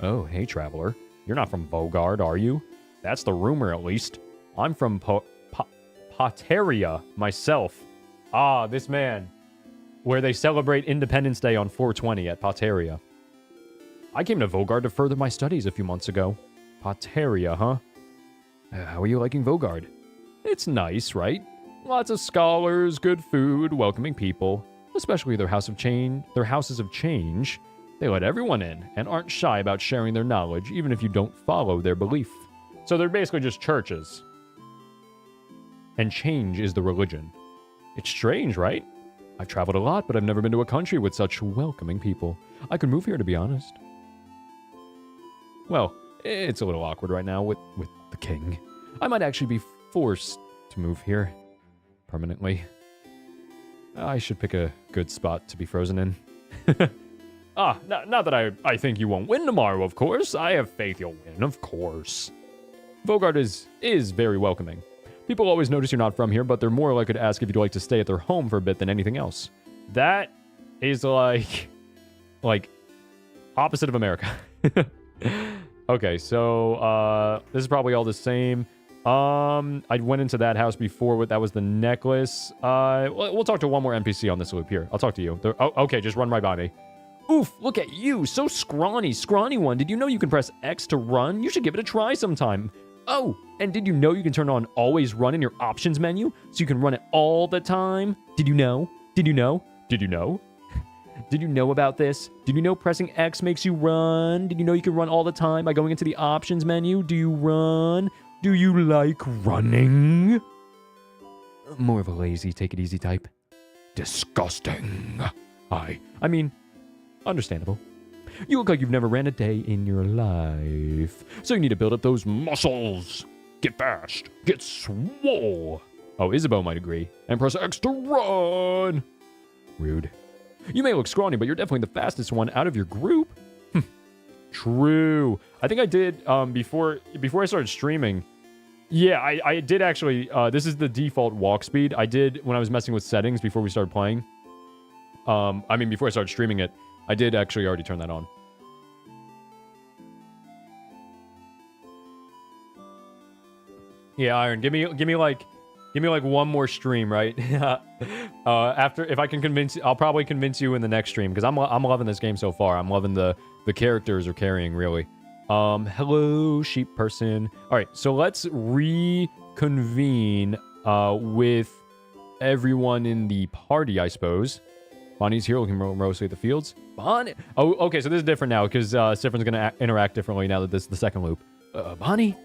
Oh, hey, traveler. You're not from Vogard, are you? That's the rumor, at least. I'm from Pateria myself. Ah, this man. Where they celebrate Independence Day on 420 at Pateria. I came to Vogard to further my studies a few months ago. Pateria, huh? How are you liking Vogard? It's nice, right? Lots of scholars, good food, welcoming people. Especially their houses of change. They let everyone in and aren't shy about sharing their knowledge, even if you don't follow their belief. So they're basically just churches. And change is the religion. It's strange, right? I've traveled a lot, but I've never been to a country with such welcoming people. I could move here, to be honest. Well, it's a little awkward right now with the king. I might actually be forced to move here permanently. I should pick a good spot to be frozen in. Not that I think you won't win tomorrow, of course. I have faith you'll win, of course. Vogard is very welcoming. People always notice you're not from here, but they're more likely to ask if you'd like to stay at their home for a bit than anything else. That is like opposite of America. Okay, so this is probably all the same. I went into that house before. That was the necklace. We'll talk to one more NPC on this loop here. I'll talk to you. Okay, just run right by me. Oof, look at you. So scrawny. Scrawny one. Did you know you can press X to run? You should give it a try sometime. Oh, and did you know you can turn on always run in your options menu so you can run it all the time? Did you know? Did you know? Did you know? Did you know about this? Did you know pressing X makes you run? Did you know you can run all the time by going into the options menu? Do you run? Do you like running? More of a lazy, take it easy type. Disgusting. I mean, understandable. You look like you've never ran a day in your life. So you need to build up those muscles. Get fast. Get swole. Oh, Isabeau might agree. And press X to run. Rude. You may look scrawny, but you're definitely the fastest one out of your group. True. I think I did before I started streaming. Yeah, I did actually. This is the default walk speed. I did when I was messing with settings before we started playing. I mean, before I started streaming it, I did actually already turn that on. Yeah, Iron, give me like one more stream, right? After, if I can convince, I'll probably convince you in the next stream because I'm loving this game so far. I'm loving the characters are carrying really. Hello, sheep person. All right, so let's reconvene with everyone in the party, I suppose. Bonnie's here looking mostly at the fields. Bonnie. Oh, okay, so this is different now because Sifrin's gonna interact differently now that this is the second loop. Bonnie.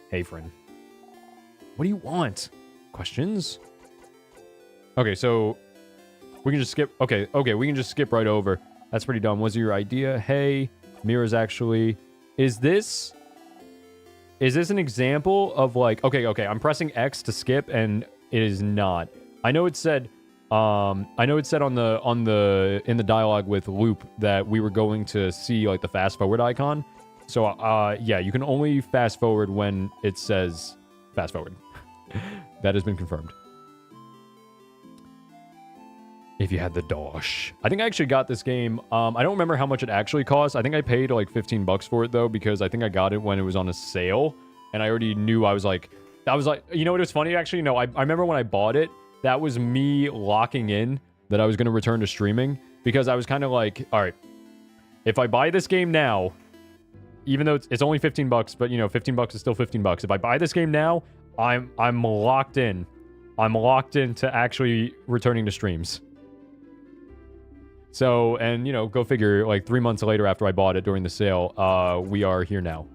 Hey, friend. What do you want? Questions? Okay, so we can just skip. Okay, we can just skip right over. That's pretty dumb. Was it your idea? Hey, Mira's actually. Is this an example of like? Okay. I'm pressing X to skip, and it is not. I know it said. I know it said in the dialogue with Loop that we were going to see like the fast forward icon. So yeah, you can only fast forward when it says fast forward. That has been confirmed. If you had the dosh. I think I actually got this game. I don't remember how much it actually cost. I think I paid like $15 for it though, because I think I got it when it was on a sale. And I already knew I was like, you know what was funny actually? No, I remember when I bought it, that was me locking in that I was going to return to streaming because I was kind of like, all right, if I buy this game now, even though it's only $15, but you know, $15 is still $15. If I buy this game now, I'm locked in. I'm locked into actually returning to streams. So, and you know, go figure, like 3 months later after I bought it during the sale, we are here now.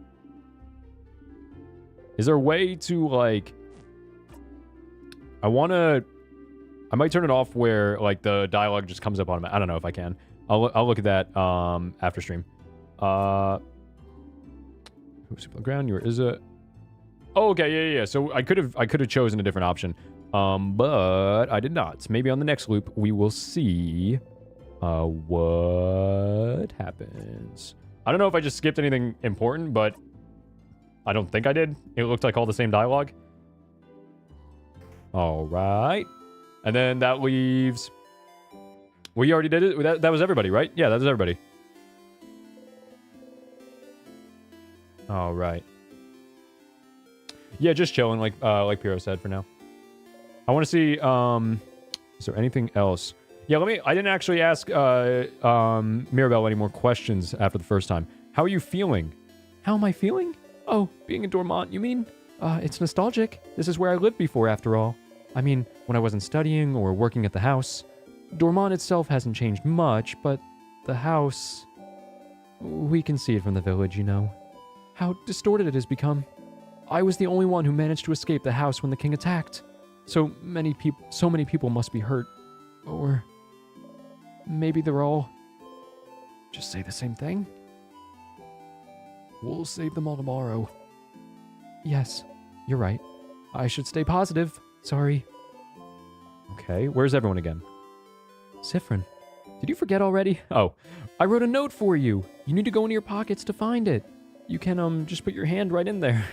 Is there a way to like, I might turn it off where like the dialogue just comes up on. I don't know if I can. I'll look at that after stream. Who's on the ground? Is it? Oh, okay, yeah. So I could have chosen a different option, but I did not. Maybe on the next loop we will see what happens. I don't know if I just skipped anything important, but I don't think I did. It looked like all the same dialogue. All right. And then that leaves... We already did it? That was everybody, right? Yeah, that was everybody. All right. Yeah, just chilling, like Piro said for now. I want to see... is there anything else? Yeah, I didn't actually ask Mirabelle any more questions after the first time. How are you feeling? How am I feeling? Oh, being in Dormont, you mean? It's nostalgic. This is where I lived before, after all. I mean, when I wasn't studying or working at the house. Dormont itself hasn't changed much, but the house... We can see it from the village, you know. How distorted it has become. I was the only one who managed to escape the house when the king attacked. So many people must be hurt. Or... maybe they're all... just say the same thing? We'll save them all tomorrow. Yes, you're right. I should stay positive. Sorry. Okay, where's everyone again? Sifrin, did you forget already? Oh, I wrote a note for you. You need to go into your pockets to find it. You can, just put your hand right in there.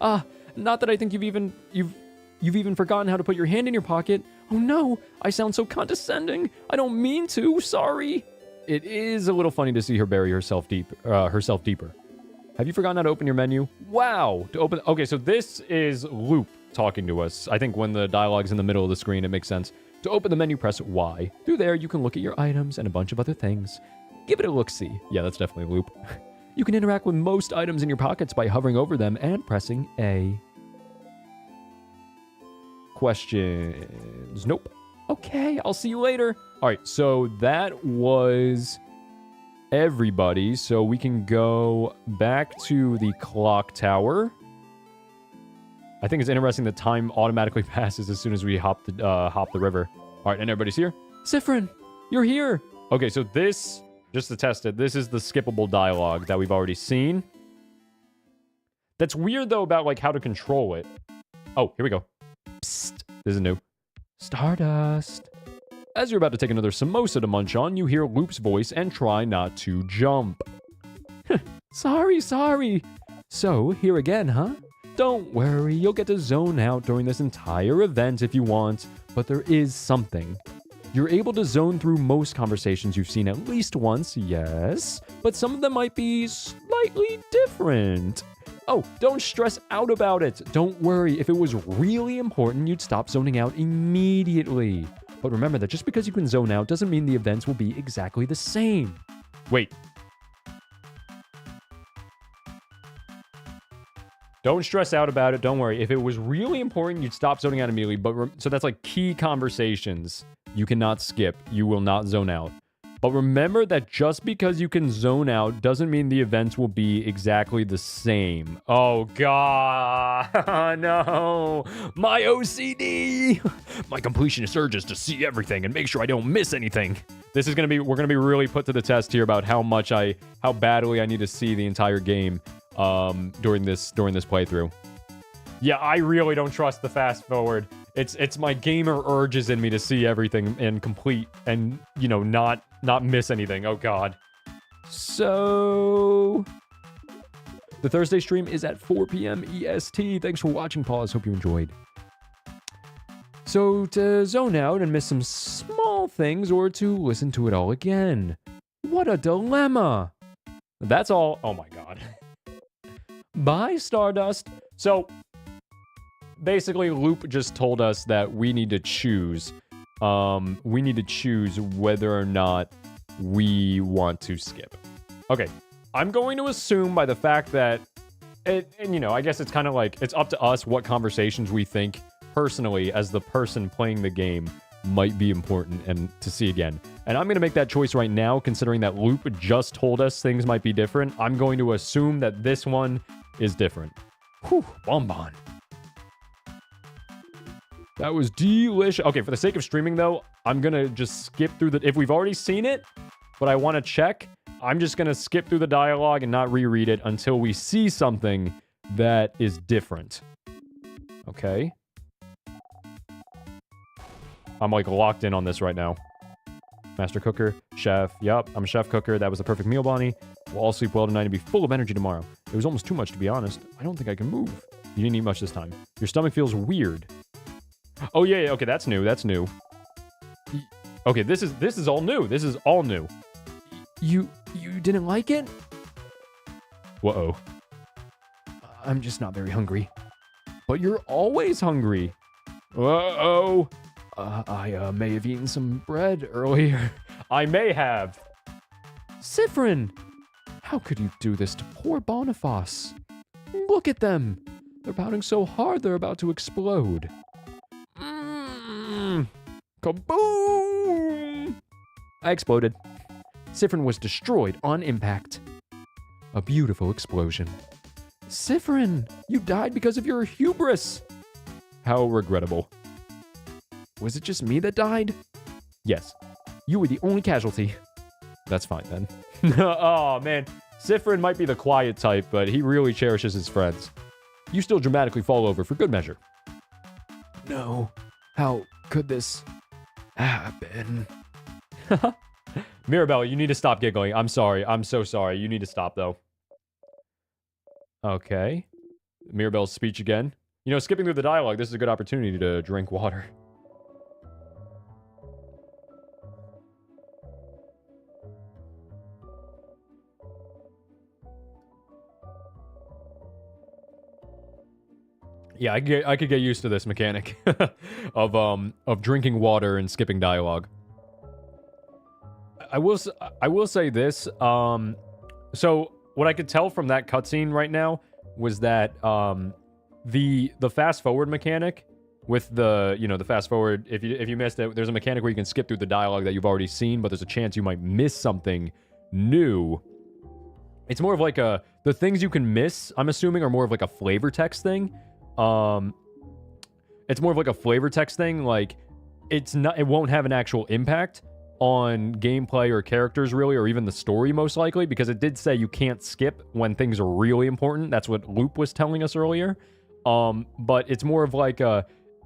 Not that I think you've even forgotten how to put your hand in your pocket. Oh no, I sound so condescending. I don't mean to, sorry. It is a little funny to see her bury herself deeper. Have you forgotten how to open your menu? Wow. To open... Okay, so this is Loop talking to us. I think when the dialogue's in the middle of the screen, it makes sense. To open the menu, press Y. Through there, you can look at your items and a bunch of other things. Give it a look-see. Yeah, that's definitely Loop. You can interact with most items in your pockets by hovering over them and pressing A. Questions? Nope. Okay, I'll see you later. All right, so that was everybody. So we can go back to the clock tower. I think it's interesting that time automatically passes as soon as we hop the river. All right, and everybody's here. Sifrin, you're here. Okay, so this, just to test it, this is the skippable dialogue that we've already seen. That's weird, though, about, like, how to control it. Oh, here we go. Psst, this is new. Stardust. As you're about to take another samosa to munch on, you hear Loop's voice and try not to jump. Sorry. So, here again, huh? Don't worry, you'll get to zone out during this entire event if you want, but there is something. You're able to zone through most conversations you've seen at least once, yes, but some of them might be slightly different. Oh, don't stress out about it. Don't worry, if it was really important, you'd stop zoning out immediately. But remember that just because you can zone out doesn't mean the events will be exactly the same. Wait. Don't stress out about it. Don't worry. If it was really important, you'd stop zoning out immediately. But so that's like key conversations you cannot skip. You will not zone out. But remember that just because you can zone out doesn't mean the events will be exactly the same. Oh, God. No. My OCD. My completionist urges to see everything and make sure I don't miss anything. This is going to be, we're going to be really put to the test here about how badly I need to see the entire game during this playthrough. Yeah, I really don't trust the fast forward. It's my gamer urges in me to see everything and complete and, you know, not miss anything. Oh, God. So, the Thursday stream is at 4 p.m. EST. Thanks for watching, Pause. Hope you enjoyed. So, to zone out and miss some small things or to listen to it all again. What a dilemma. That's all. Oh, my God. Bye, Stardust. So, basically, Loop just told us that we need to choose. We need to choose whether or not we want to skip. Okay, I'm going to assume by the fact that, and you know, I guess it's kind of like, it's up to us what conversations we think, personally, as the person playing the game, might be important and to see again. And I'm going to make that choice right now, considering that Loop just told us things might be different. I'm going to assume that this one is different. Whew, bonbon. That was delicious. Okay, for the sake of streaming, though, I'm going to just skip through if we've already seen it, but I want to check, I'm just going to skip through the dialogue and not reread it until we see something that is different. Okay. I'm, like, locked in on this right now. Master cooker, chef. Yup, I'm a chef cooker. That was the perfect meal, Bonnie. We'll all sleep well tonight and be full of energy tomorrow. It was almost too much, to be honest. I don't think I can move. You didn't eat much this time. Your stomach feels weird. Oh, yeah, okay, that's new, Okay, this is all new. This is all new. You didn't like it? Uh-oh. I'm just not very hungry. But you're always hungry. Uh-oh. I may have eaten some bread earlier. I may have. Sifrin! How could you do this to poor Boniface? Look at them. They're pounding so hard they're about to explode. Kaboom! I exploded. Sifrin was destroyed on impact. A beautiful explosion. Sifrin, you died because of your hubris. How regrettable. Was it just me that died? Yes. You were the only casualty. That's fine then. Oh man, Sifrin might be the quiet type, but he really cherishes his friends. You still dramatically fall over for good measure. No. How could this happen? Mirabelle, you need to stop giggling. I'm sorry. I'm so sorry. You need to stop, though. Okay. Mirabelle's speech again. You know, skipping through the dialogue, this is a good opportunity to drink water. Yeah, I could get used to this mechanic of drinking water and skipping dialogue. I will say this. So what I could tell from that cutscene right now was that the fast forward mechanic with the the fast forward, if you missed it, there's a mechanic where you can skip through the dialogue that you've already seen, but there's a chance you might miss something new. It's more of like the things you can miss, I'm assuming, are more of like a flavor text thing. It's more of like a flavor text thing. Like it won't have an actual impact on gameplay or characters really, or even the story most likely, because it did say you can't skip when things are really important. That's what Loop was telling us earlier. But it's more of like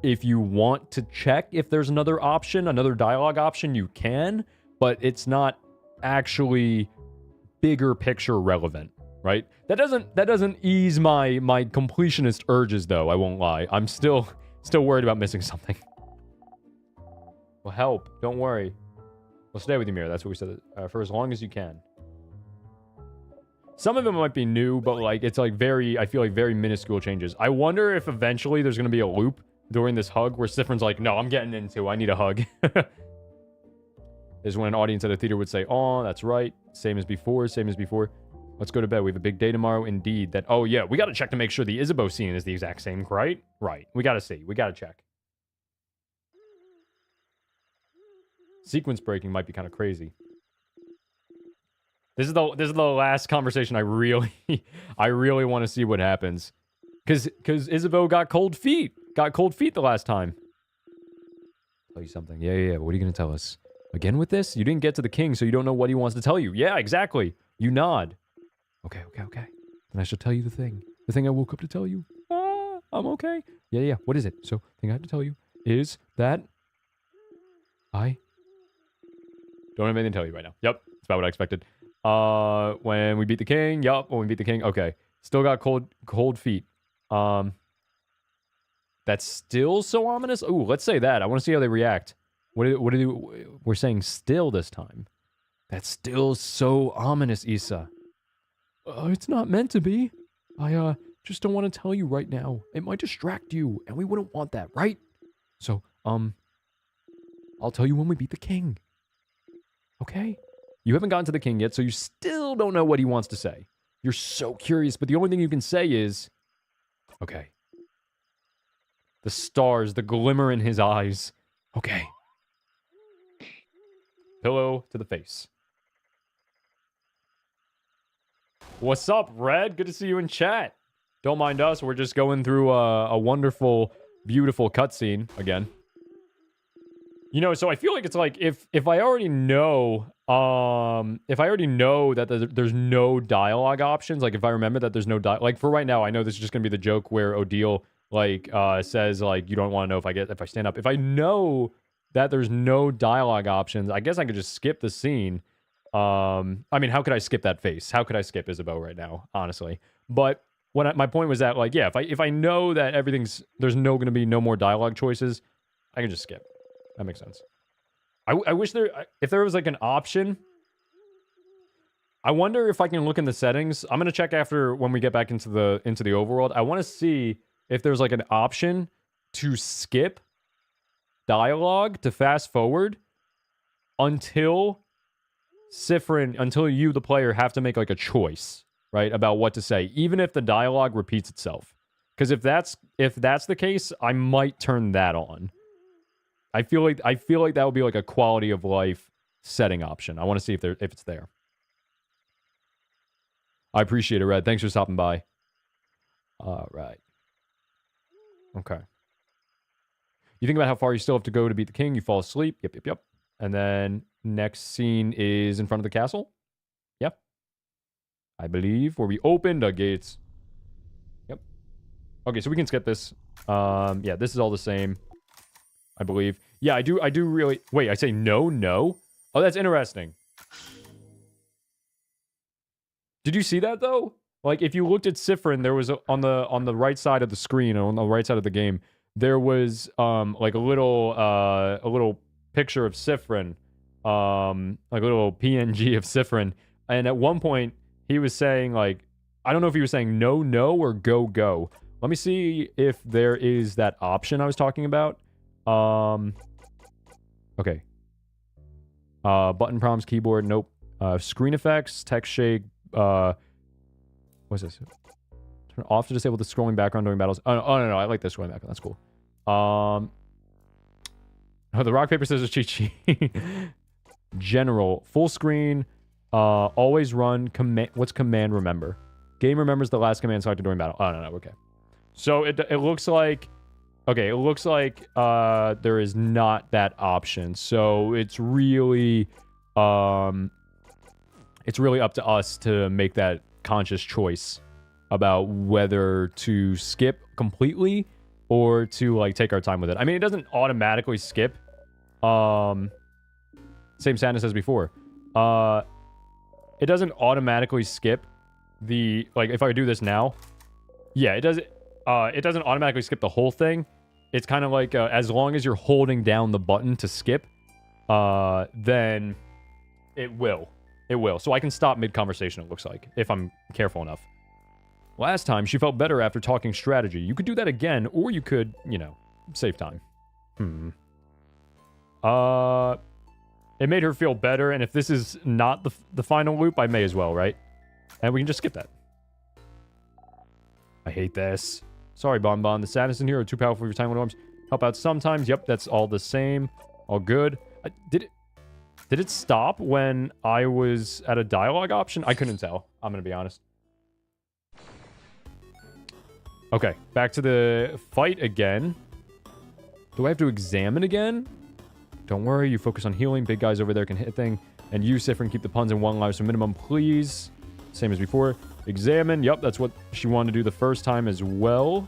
if you want to check if there's another option, another dialogue option, you can, but it's not actually bigger picture relevant, right? That doesn't ease my completionist urges though, I won't lie. I'm still worried about missing something. Well, help, don't worry. We'll stay with you, Mira. That's what we said, for as long as you can. Some of them might be new, but like it's like I feel like very minuscule changes. I wonder if eventually there's gonna be a loop during this hug where Sifrin's like, no, I'm getting into, I need a hug. Is when an audience at a theater would say, oh, that's right. Same as before, same as before. Let's go to bed. We have a big day tomorrow. Indeed. That, oh yeah, we got to check to make sure the Isabeau scene is the exact same, right? Right. We got to see. We got to check. Sequence breaking might be kind of crazy. This is the last conversation I really want to see what happens. Cause Isabeau got cold feet. Got cold feet the last time. Tell you something. Yeah. What are you gonna tell us? Again with this? You didn't get to the king, so you don't know what he wants to tell you. Yeah, exactly. You nod. Okay. Then I shall tell you the thing. The thing I woke up to tell you. I'm okay. Yeah. What is it? So, the thing I have to tell you is that I don't have anything to tell you right now. Yep, that's about what I expected. When we beat the king. Yup, when we beat the king. Okay. Still got cold feet. That's still so ominous? Ooh, let's say that. I want to see how they react. We're saying still this time. That's still so ominous, Issa. It's not meant to be. I just don't want to tell you right now. It might distract you, and we wouldn't want that, right? So, I'll tell you when we beat the king. Okay? You haven't gotten to the king yet, so you still don't know what he wants to say. You're so curious, but the only thing you can say is, okay. The stars, the glimmer in his eyes. Okay. Pillow to the face. What's up, Red? Good to see you in chat. Don't mind us. We're just going through a wonderful, beautiful cutscene again. You know, so I feel like it's like if I already know that there's no dialogue options, like if I remember that there's no like for right now, I know this is just gonna be the joke where Odile like says like you don't want to know if I stand up. If I know that there's no dialogue options, I guess I could just skip the scene. I mean, how could I skip that face? How could I skip Isabeau right now, honestly? But my point was that, like, yeah, if I know that there's going to be no more dialogue choices, I can just skip. That makes sense. I wish if there was like an option. I wonder if I can look in the settings. I'm gonna check after when we get back into the overworld. I want to see if there's like an option to skip dialogue to fast forward until you, the player, have to make like a choice, right, about what to say, even if the dialogue repeats itself. Because if that's the case, I might turn that on. I feel like that would be like a quality of life setting option. I want to see if it's there. I appreciate it, Red. Thanks for stopping by. All right. Okay. You think about how far you still have to go to beat the king. You fall asleep. Yep. And then next scene is in front of the castle. Yep. I believe where we opened the gates. Yep. Okay, so we can skip this. Yeah, this is all the same. I believe. Yeah, I do really... Wait, I say no? Oh, that's interesting. Did you see that, though? Like, if you looked at Sifrin, there was on the right side of the screen, or on the right side of the game, there was, like, a little picture of Sifrin, like a little PNG of Sifrin, and at one point, he was saying, like, I don't know if he was saying no, or go, Let me see if there is that option I was talking about. Okay. Button prompts, keyboard, nope. Screen effects, text shake, what's this? Turn off to disable the scrolling background during battles. Oh, no, I like this scrolling background. That's cool. Oh, the rock, paper, scissors cheat sheet. General, full screen, always run, what's command remember? Game remembers the last command selected during battle. Oh, no, okay. So it looks like, okay, it looks like there is not that option. So it's really up to us to make that conscious choice about whether to skip completely or to like take our time with it. I mean, it doesn't automatically skip. Same sadness as before. It doesn't automatically skip the, like, if I do this now, yeah, it doesn't automatically skip the whole thing. It's kind of like, as long as you're holding down the button to skip, then it will. It will. So I can stop mid-conversation, it looks like, if I'm careful enough. Last time, she felt better after talking strategy. You could do that again, or you could, you know, save time. It made her feel better, and if this is not the final loop, I may as well, right? And we can just skip that. I hate this. Sorry, Bonbon. The sadness in here are too powerful for your time arms. Help out sometimes. Yep, that's all the same. All good. Did it stop when I was at a dialogue option? I couldn't tell. I'm going to be honest. Okay, back to the fight again. Do I have to examine again? Don't worry, you focus on healing. Big guys over there can hit a thing. And you, Sifrin, keep the puns in one life to minimum, please. Same as before. Examine. Yep, that's what she wanted to do the first time as well.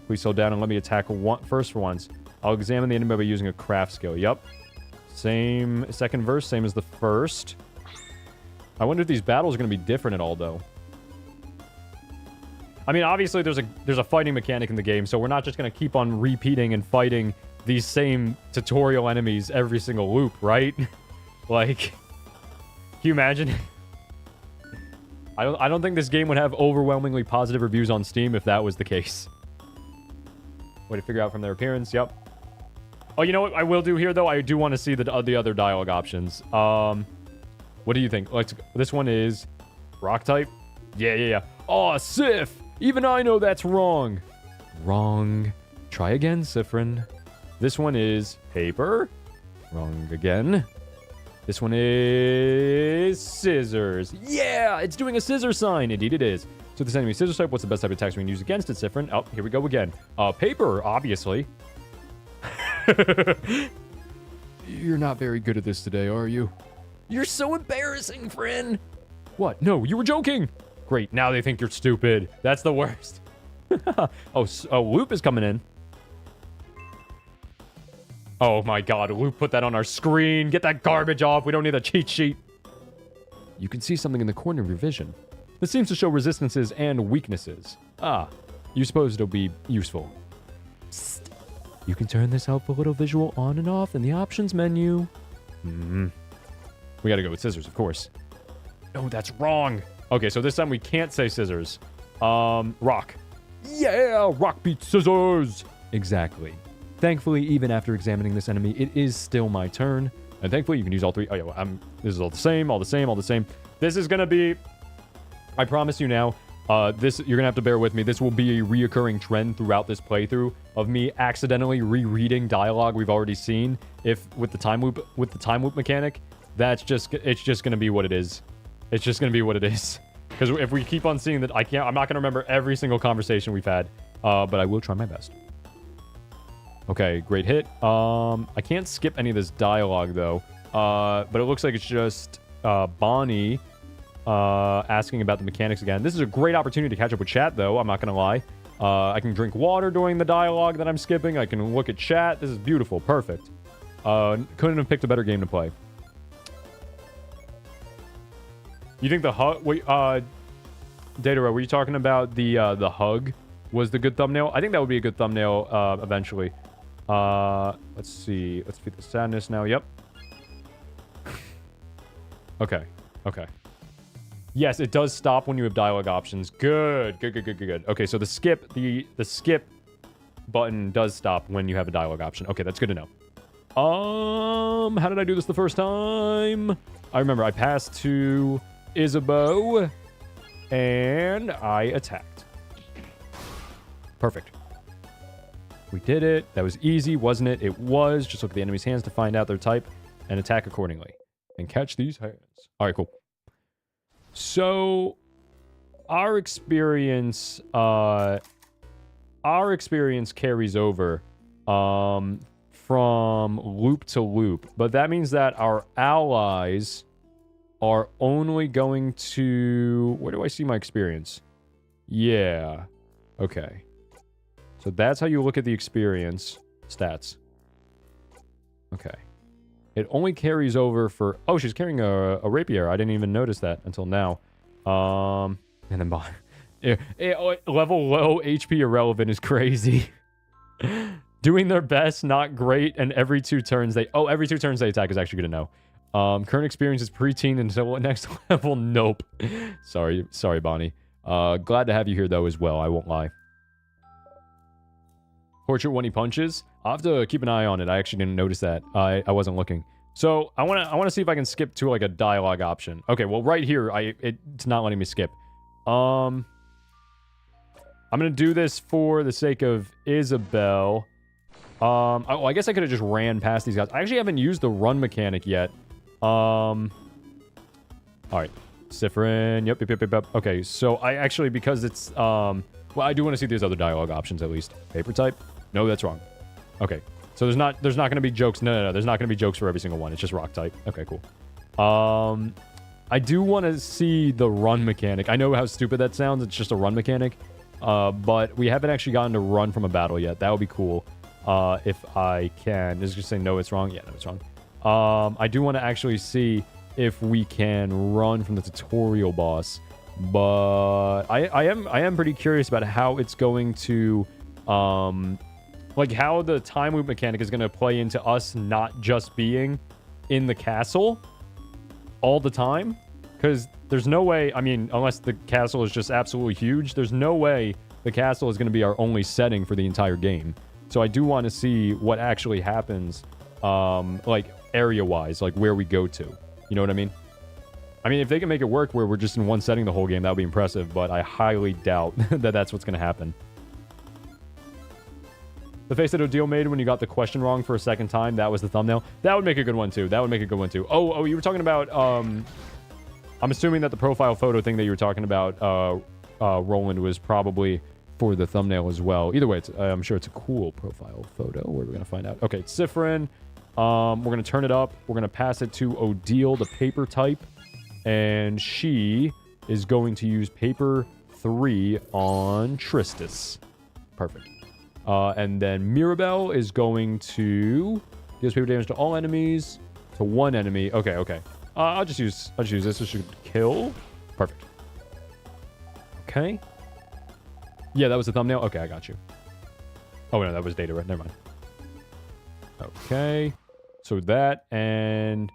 Please slow down and let me attack first for once. I'll examine the enemy by using a craft skill. Yep. Same, second verse, same as the first. I wonder if these battles are going to be different at all, though. I mean, obviously, there's a fighting mechanic in the game, so we're not just going to keep on repeating and fighting these same tutorial enemies every single loop, right? Like, can you imagine? I don't think this game would have overwhelmingly positive reviews on Steam if that was the case. Way to figure out from their appearance. Yep. Oh, you know what I will do here, though? I do want to see the other dialogue options. What do you think? This one is rock type. Yeah. Oh, Sif! Even I know that's wrong. Wrong. Try again, Sifrin. This one is paper. Wrong again. This one is scissors. Yeah, it's doing a scissor sign. Indeed it is. So this enemy scissors type, what's the best type of attacks we can use against it, Sifrin? Oh, here we go again. Paper, obviously. You're not very good at this today, are you? You're so embarrassing, friend. What? No, you were joking. Great, now they think you're stupid. That's the worst. Oh, Loop is coming in. Oh my god, Luke put that on our screen. Get that garbage off. We don't need a cheat sheet. You can see something in the corner of your vision. This seems to show resistances and weaknesses. Ah, you suppose it'll be useful. Psst. You can turn this helpful little visual on and off in the options menu. We gotta go with scissors, of course. No, that's wrong. Okay, so this time we can't say scissors. Rock. Yeah, rock beats scissors. Exactly. Thankfully, even after examining this enemy, it is still my turn. And thankfully, you can use all three. Oh, yeah, well, this is all the same, all the same, all the same. This is going to be... I promise you now, you're going to have to bear with me. This will be a reoccurring trend throughout this playthrough of me accidentally rereading dialogue we've already seen. With the time loop mechanic, it's just going to be what it is. It's just going to be what it is. Because if we keep on seeing that, I'm not going to remember every single conversation we've had. But I will try my best. Okay, great hit. I can't skip any of this dialogue, though. But it looks like it's just Bonnie asking about the mechanics again. This is a great opportunity to catch up with chat, though. I'm not going to lie. I can drink water during the dialogue that I'm skipping. I can look at chat. This is beautiful. Perfect. Couldn't have picked a better game to play. You think the hug... Wait, Dataro, were you talking about the hug was the good thumbnail? I think that would be a good thumbnail eventually. Let's see. Let's feed the sadness now. Yep. Okay. Yes, it does stop when you have dialogue options. Good. Good, good, good, good, good. Okay, so the skip button does stop when you have a dialogue option. Okay, that's good to know. How did I do this the first time? I remember I passed to Isabeau and I attacked. Perfect. We did it. That was easy, wasn't it? It was. Just look at the enemy's hands to find out their type and attack accordingly. And catch these hands. All right, cool. So, our experience carries over from loop to loop. But that means that our allies are only going to... Where do I see my experience? Yeah. Okay. So that's how you look at the experience stats. Okay. It only carries over for... Oh, she's carrying a rapier. I didn't even notice that until now. And then... level low, HP irrelevant is crazy. Doing their best, not great, and every 2 turns they... Oh, every 2 turns they attack is actually good to know. Current experience is preteen until next level. Nope. Sorry, Bonnie. Glad to have you here, though, as well. I won't lie. Portrait when he punches. I'll have to keep an eye on it. I actually didn't notice that. I wasn't looking. So I want to see if I can skip to like a dialogue option. Okay, well right here it's not letting me skip. I'm gonna do this for the sake of Isabel. I guess I could have just ran past these guys. I actually haven't used the run mechanic yet. All right, Sifrin. Yep. Okay, so I actually, because it's well, I do want to see these other dialogue options at least. Paper type. No, that's wrong. Okay. So there's not going to be jokes. No. There's not going to be jokes for every single one. It's just rock type. Okay, cool. I do want to see the run mechanic. I know how stupid that sounds. It's just a run mechanic. But we haven't actually gotten to run from a battle yet. That would be cool. If I can. Is it just saying no, it's wrong? Yeah, no, it's wrong. I do want to actually see if we can run from the tutorial boss. But I am pretty curious about how it's going to like how the time loop mechanic is going to play into us not just being in the castle all the time, because there's no way, I mean, unless the castle is just absolutely huge, there's no way the castle is going to be our only setting for the entire game. So I do want to see what actually happens, like area wise, like where we go to, you know what I mean? I mean, if they can make it work where we're just in one setting the whole game, that would be impressive, but I highly doubt that that's what's going to happen. The face that Odile made when you got the question wrong for a second time, that was the thumbnail. That would make a good one, too. That would make a good one, too. Oh, you were talking about, I'm assuming that the profile photo thing that you were talking about, Roland, was probably for the thumbnail as well. Either way, I'm sure it's a cool profile photo. Where are we going to find out? Okay, it's Sifrin. We're going to turn it up. We're going to pass it to Odile, the paper type. And she is going to use paper 3 on Tristis. Perfect. And then Mirabelle is going to deals paper damage to all enemies, to one enemy. Okay. I'll just use this. This should kill. Perfect. Okay. Yeah, that was the thumbnail. Okay, I got you. Oh no, that was data. Right? Never mind. Okay. So that, and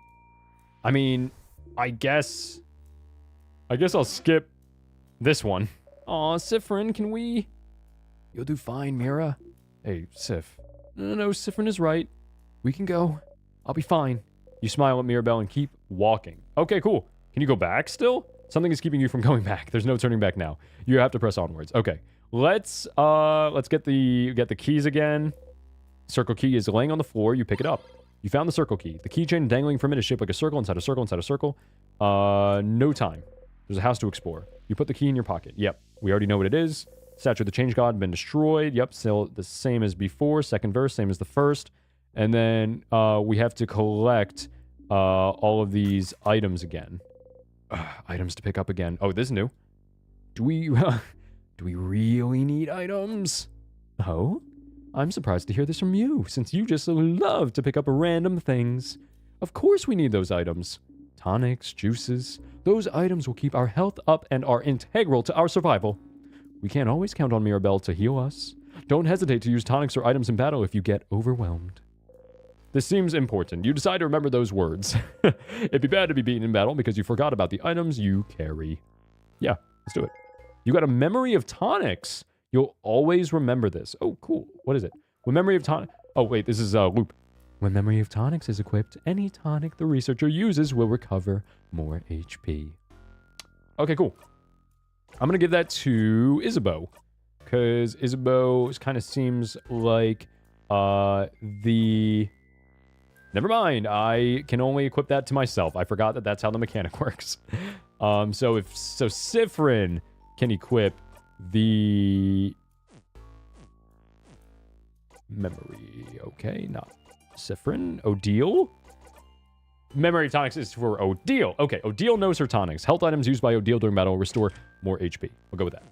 I mean, I guess I'll skip this one. Aw, Sifrin, can we? You'll do fine, Mira. Hey, Sif. No, Sifrin is right. We can go. I'll be fine. You smile at Mirabelle and keep walking. Okay, cool. Can you go back still? Something is keeping you from going back. There's no turning back now. You have to press onwards. Okay. Let's get the keys again. Circle key is laying on the floor. You pick it up. You found the circle key. The keychain dangling from it is shaped like a circle inside a circle inside a circle. No time. There's a house to explore. You put the key in your pocket. Yep. We already know what it is. Statue of the Change God been destroyed. Yep. Still the same as before. Second verse, same as the first. And then we have to collect all of these items again. Items to pick up again. Oh, this is new. Do we really need items? Oh? I'm surprised to hear this from you, since you just love to pick up random things. Of course we need those items. Tonics, juices. Those items will keep our health up and are integral to our survival. We can't always count on Mirabelle to heal us. Don't hesitate to use tonics or items in battle if you get overwhelmed. This seems important. You decide to remember those words. It'd be bad to be beaten in battle because you forgot about the items you carry. Yeah, let's do it. You got a memory of tonics. You'll always remember this. Oh, cool. What is it? When memory of tonics... Oh, wait, this is a loop. When memory of tonics is equipped, any tonic the researcher uses will recover more HP. Okay, cool. I'm going to give that to Isabeau. Because Isabeau kind of seems like the... Never mind. I can only equip that to myself. I forgot that that's how the mechanic works. So Sifrin can equip the memory. Okay, not Sifrin. Odile? Memory tonics is for Odile. Okay, Odile knows her tonics. Health items used by Odile during battle restore more HP. We'll go with that.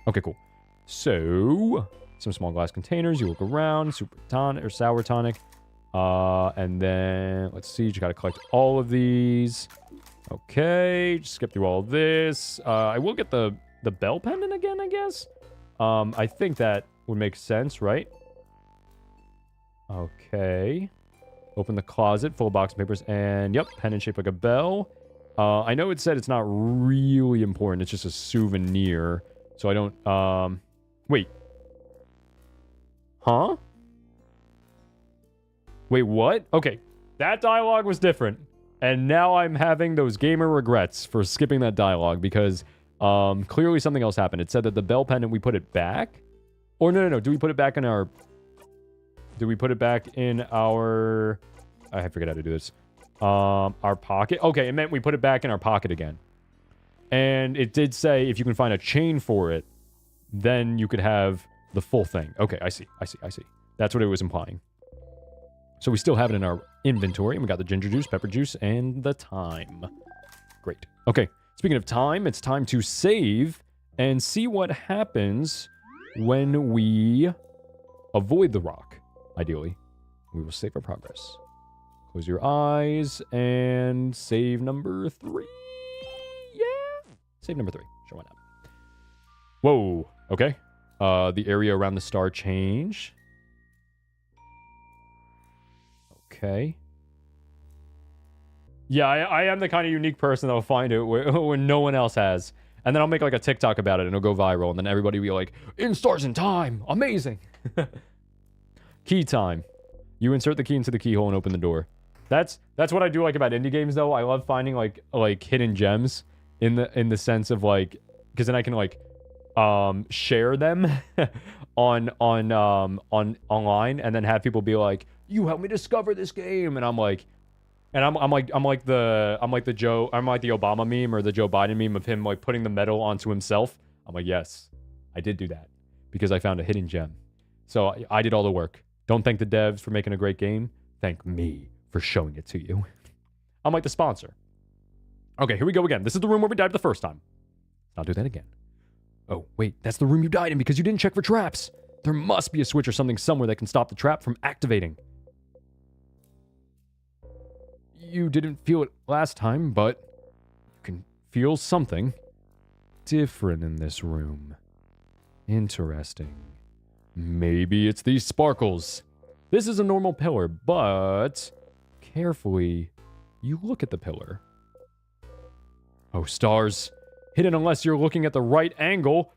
Okay, cool. So, some small glass containers. You look around. Super tonic or sour tonic. And then, let's see. You got to collect all of these. Okay, just skip through all of this. I will get the bell pendant again, I guess. I think that would make sense, right? Okay. Open the closet, full of box papers, and yep, pendant shaped like a bell. I know it said it's not really important. It's just a souvenir. So I don't, wait. Huh? Wait, what? Okay, that dialogue was different. And now I'm having those gamer regrets for skipping that dialogue because clearly something else happened. It said that the bell pendant, we put it back? Or no. Do we put it back in our... Do we put it back in our... I forget how to do this. Our pocket? Okay, it meant we put it back in our pocket again. And it did say if you can find a chain for it, then you could have the full thing. Okay, I see. That's what it was implying. So we still have it in our inventory. And we got the ginger juice, pepper juice, and the thyme. Great. Okay, speaking of time, it's time to save and see what happens when we avoid the rock, ideally. We will save our progress. Close your eyes and save number 3. Yeah. Save number 3. Sure, why not? Whoa. Okay. The area around the star changed. Okay. Yeah, I am the kind of unique person that will find it when no one else has. And then I'll make like a TikTok about it and it'll go viral. And then everybody will be like, in stars in time. Amazing. Key time. You insert the key into the keyhole and open the door. That's what I do like about indie games though. I love finding like hidden gems in the sense of like, because then I can like share them on online and then have people be like, you helped me discover this game, and I'm like the Obama meme or the Joe Biden meme of him like putting the medal onto himself. I'm like, yes, I did do that because I found a hidden gem. So I did all the work. Don't thank the devs for making a great game. Thank me for showing it to you. I'm like the sponsor. Okay, here we go again. This is the room where we died the first time. I'll do that again. Oh, wait, that's the room you died in because you didn't check for traps. There must be a switch or something somewhere that can stop the trap from activating. You didn't feel it last time, but you can feel something different in this room. Interesting. Maybe it's these sparkles. This is a normal pillar, but carefully, you look at the pillar. Oh, stars. Hidden unless you're looking at the right angle.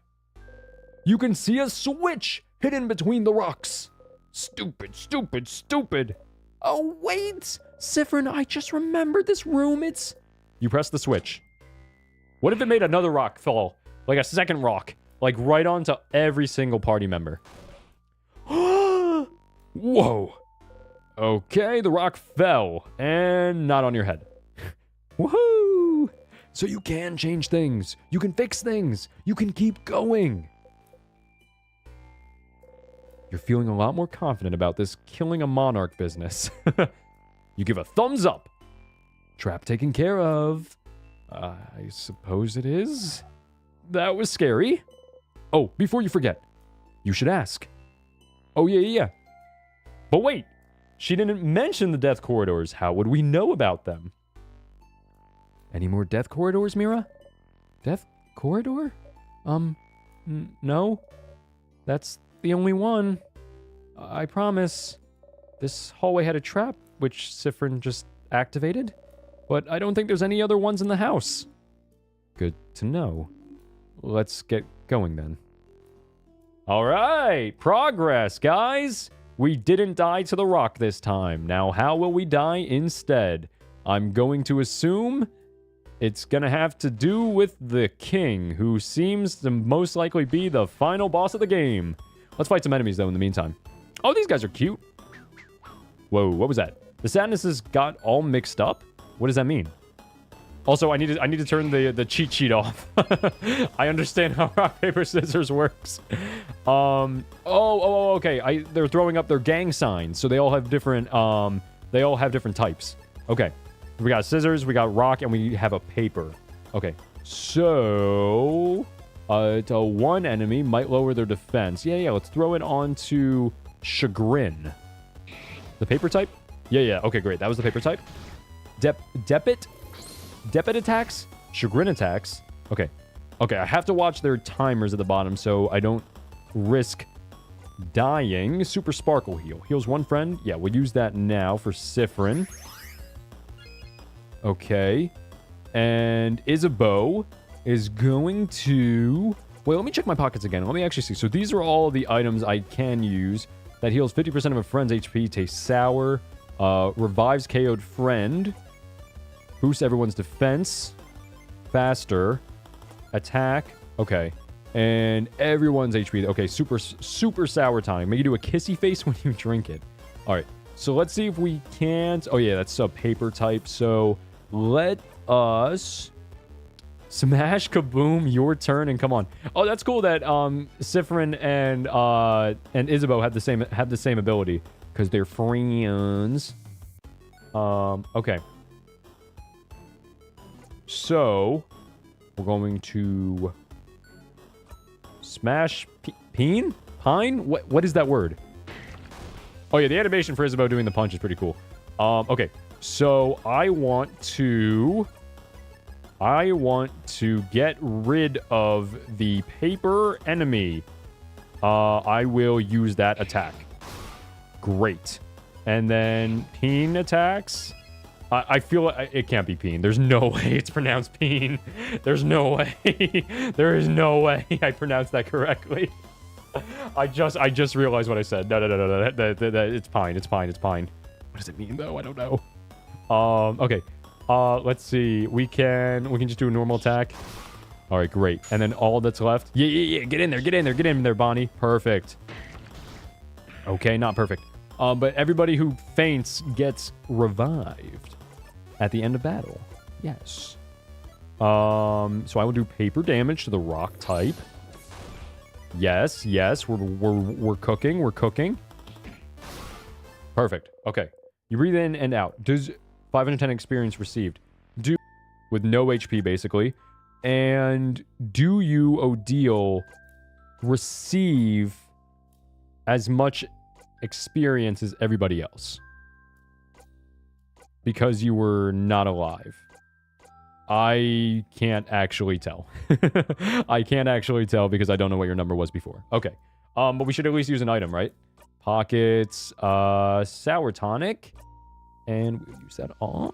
You can see a switch hidden between the rocks. Stupid, stupid, stupid. Oh, wait. Sifrin, I just remembered this room. It's... You press the switch. What if it made another rock fall? Like a second rock. Like right onto every single party member. Whoa. Okay, the rock fell. And not on your head. Woohoo! So you can change things. You can fix things. You can keep going. You're feeling a lot more confident about this killing a monarch business. You give a thumbs up. Trap taken care of. I suppose it is. That was scary. Oh, before you forget, you should ask. Oh, yeah. But wait, she didn't mention the death corridors. How would we know about them? Any more death corridors, Mira? Death corridor? No. That's the only one. I promise. This hallway had a trap, which Sifrin just activated. But I don't think there's any other ones in the house. Good to know. Let's get going then. All right, progress, guys. We didn't die to the rock this time. Now, how will we die instead? I'm going to assume it's going to have to do with the king, who seems to most likely be the final boss of the game. Let's fight some enemies, though, in the meantime. Oh, these guys are cute. Whoa, what was that? The sadnesses got all mixed up? What does that mean? Also, I need to turn the cheat sheet off. I understand how rock, paper, scissors works. Okay. They're throwing up their gang signs, so they all have different types. Okay. We got scissors, we got rock, and we have a paper. Okay. So, to one enemy might lower their defense. Yeah, let's throw it onto chagrin. The paper type? Yeah. Okay, great. That was the paper type. Depit attacks? Chagrin attacks? Okay, I have to watch their timers at the bottom so I don't risk dying. Super Sparkle heal. Heals one friend. Yeah, we'll use that now for Sifrin. Okay. And Isabeau is going to... Wait, let me check my pockets again. Let me actually see. So these are all the items I can use. That heals 50% of a friend's HP. Tastes sour. Revives KO'd friend. Boosts everyone's defense. Faster. Attack. Okay. And everyone's HP. Okay, super sour tonic. Make you do a kissy face when you drink it. Alright. So let's see if we can't... Oh yeah, that's a paper type. So let us... Smash Kaboom, your turn, and come on. Oh, that's cool that Sifrin and Isabeau have the same ability. Because they're friends. Okay. So, we're going to smash Pine? What is that word? Oh yeah, the animation for Isabeau doing the punch is pretty cool. Okay. So, I want to get rid of the paper enemy. I will use that attack. Great. And then Peen attacks. I feel like it can't be Peen. There's no way it's pronounced Peen. There's no way. There is no way I pronounced that correctly. I just realized what I said. No. It's Pine. It's Pine. What does it mean though? I don't know. Okay. Let's see. We can just do a normal attack. All right, great. And then all that's left. Yeah. Get in there, Bonnie. Perfect. Okay, not perfect. But everybody who faints gets revived at the end of battle. Yes. So I will do paper damage to the rock type. Yes. We're cooking. Perfect. Okay. You breathe in and out. Does 510 experience received. Do with no HP basically. And do you, Odile, receive as much experience as everybody else? Because you were not alive. I can't actually tell. I can't actually tell because I don't know what your number was before. Okay. But we should at least use an item, right? Pockets, sour tonic. And we'll use that on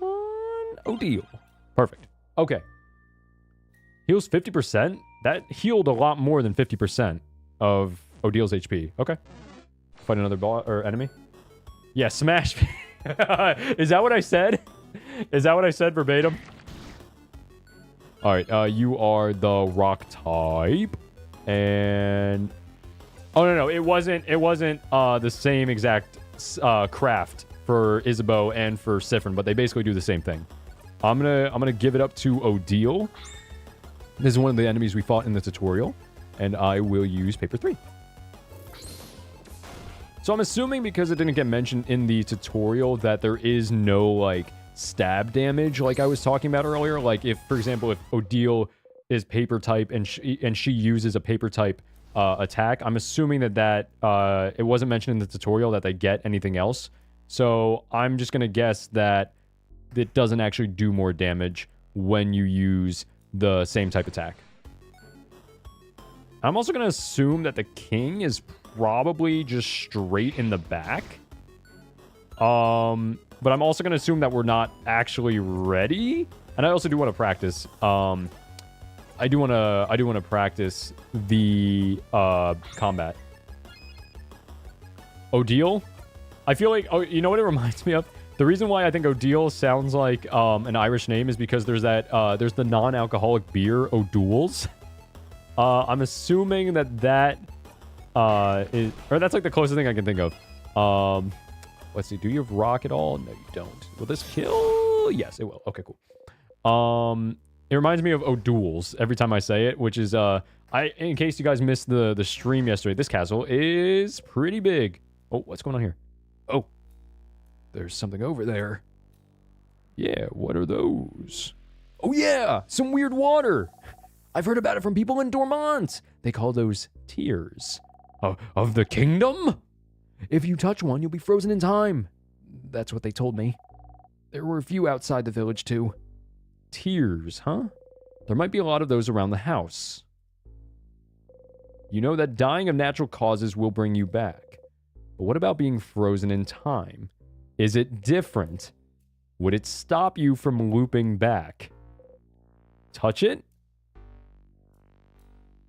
Odile. Perfect. Okay. Heals 50%? That healed a lot more than 50% of Odile's HP. Okay. Fight another enemy. Yeah, smash. Is that what I said? Is that what I said verbatim? Alright, you are the rock type. And... Oh, no. It wasn't the same exact craft for Isabeau and for Sifrin, but they basically do the same thing. I'm gonna give it up to Odile. This is one of the enemies we fought in the tutorial, and I will use paper 3. So I'm assuming because it didn't get mentioned in the tutorial that there is no like stab damage like I was talking about earlier. Like if, for example, if Odile is paper type and she uses a paper type attack, I'm assuming that it wasn't mentioned in the tutorial that they get anything else. So I'm just going to guess that it doesn't actually do more damage when you use the same type attack. I'm also going to assume that the king is probably just straight in the back. But I'm also gonna assume that we're not actually ready. And I also do want to practice. I do want to practice the combat. Odile? I feel like, oh, you know what it reminds me of? The reason why I think Odile sounds like an Irish name is because there's that there's the non-alcoholic beer O'Doul's. I'm assuming that is, or that's like the closest thing I can think of. Let's see. Do you have rock at all? No, you don't. Will this kill? Yes, it will. Okay, cool. It reminds me of O'Doul's every time I say it, which is in case you guys missed the stream yesterday, this castle is pretty big. Oh, what's going on here? Oh, there's something over there. Yeah, what are those? Oh yeah, some weird water. I've heard about it from people in Dormont. They call those tears. Of the kingdom? If you touch one, you'll be frozen in time. That's what they told me. There were a few outside the village, too. Tears, huh? There might be a lot of those around the house. You know that dying of natural causes will bring you back. But what about being frozen in time? Is it different? Would it stop you from looping back? Touch it?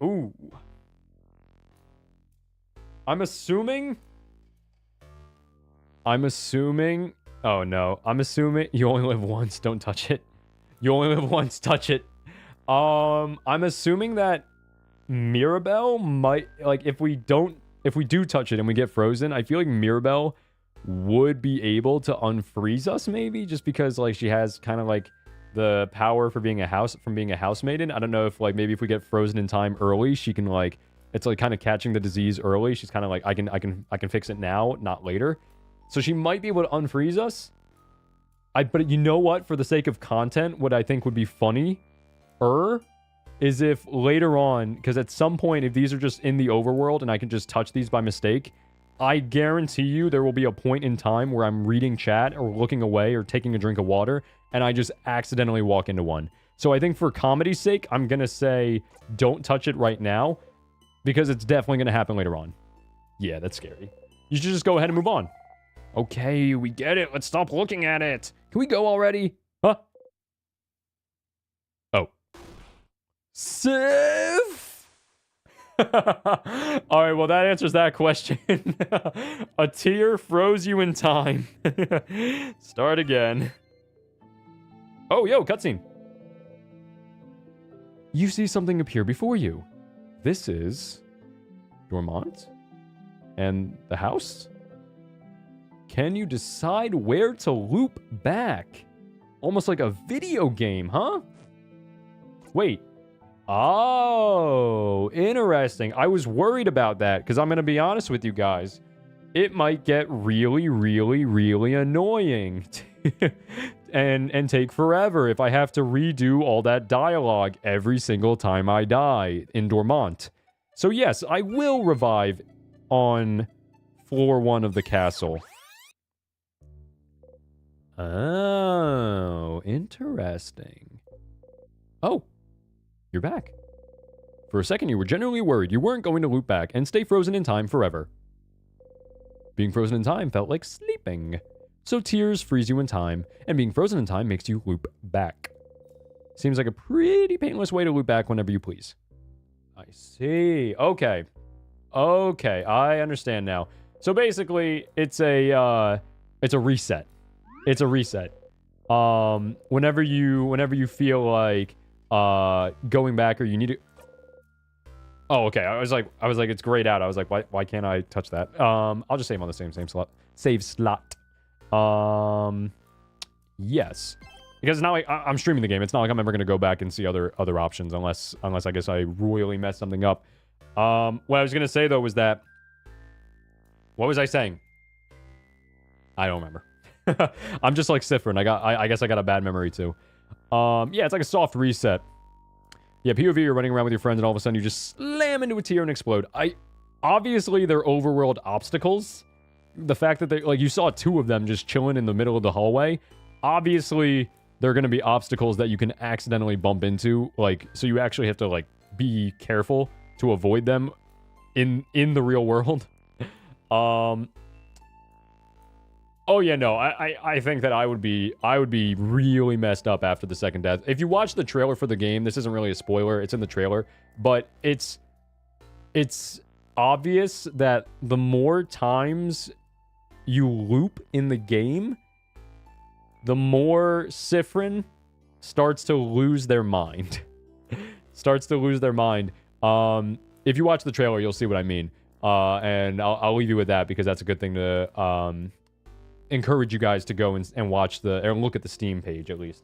Ooh. I'm assuming... Oh no. I'm assuming you only live once. Don't touch it. You only live once. Touch it. I'm assuming that Mirabelle might... Like, if we do touch it and we get frozen, I feel like Mirabelle would be able to unfreeze us, maybe? Just because, like, she has kind of, like, the power for being a house maiden. I don't know if, like, maybe if we get frozen in time early, she can, like... It's, like, kind of catching the disease early. She's kind of like, I can fix it now, not later. So she might be able to unfreeze us. But you know what? For the sake of content, what I think would be funny is if later on, because at some point, if these are just in the overworld and I can just touch these by mistake, I guarantee you there will be a point in time where I'm reading chat or looking away or taking a drink of water and I just accidentally walk into one. So I think for comedy's sake, I'm going to say don't touch it right now because it's definitely going to happen later on. Yeah, that's scary. You should just go ahead and move on. Okay, we get it. Let's stop looking at it. Can we go already? Huh? Oh. Save? Alright, well that answers that question. A tear froze you in time. Start again. Oh, yo, cutscene. You see something appear before you. This is... Dormont? And the house? Can you decide where to loop back? Almost like a video game, huh? Wait. Oh, interesting. I was worried about that because I'm going to be honest with you guys. It might get really, really, really annoying and take forever if I have to redo all that dialogue every single time I die in Dormont. So yes, I will revive on floor 1 of the castle. Oh, interesting. Oh, you're back. For a second, you were genuinely worried you weren't going to loop back and stay frozen in time forever. Being frozen in time felt like sleeping. So tears freeze you in time, and being frozen in time makes you loop back. Seems like a pretty painless way to loop back whenever you please. I see. Okay. Okay, I understand now. So basically, it's a reset. It's a reset. Whenever you feel like going back or you need to... Oh, okay. I was like, it's grayed out. I was like, why can't I touch that? I'll just save on the same slot. Save slot. Yes. Because it's not like I'm streaming the game. It's not like I'm ever gonna go back and see other options unless I guess I royally mess something up. What I was gonna say though was that... What was I saying? I don't remember. I'm just like Sifrin. I guess I got a bad memory too. Yeah, it's like a soft reset. Yeah, POV, you're running around with your friends and all of a sudden you just slam into a tier and explode. Obviously, they're overworld obstacles. The fact that like you saw 2 of them just chilling in the middle of the hallway. Obviously, they're going to be obstacles that you can accidentally bump into. Like, so you actually have to like be careful to avoid them in the real world. Oh yeah, no, I think that I would be really messed up after the second death. If you watch the trailer for the game, this isn't really a spoiler, it's in the trailer, but it's obvious that the more times you loop in the game, the more Sifrin starts to lose their mind. Starts to lose their mind. If you watch the trailer, you'll see what I mean. And I'll leave you with that because that's a good thing to encourage you guys to go and watch or look at the Steam page at least.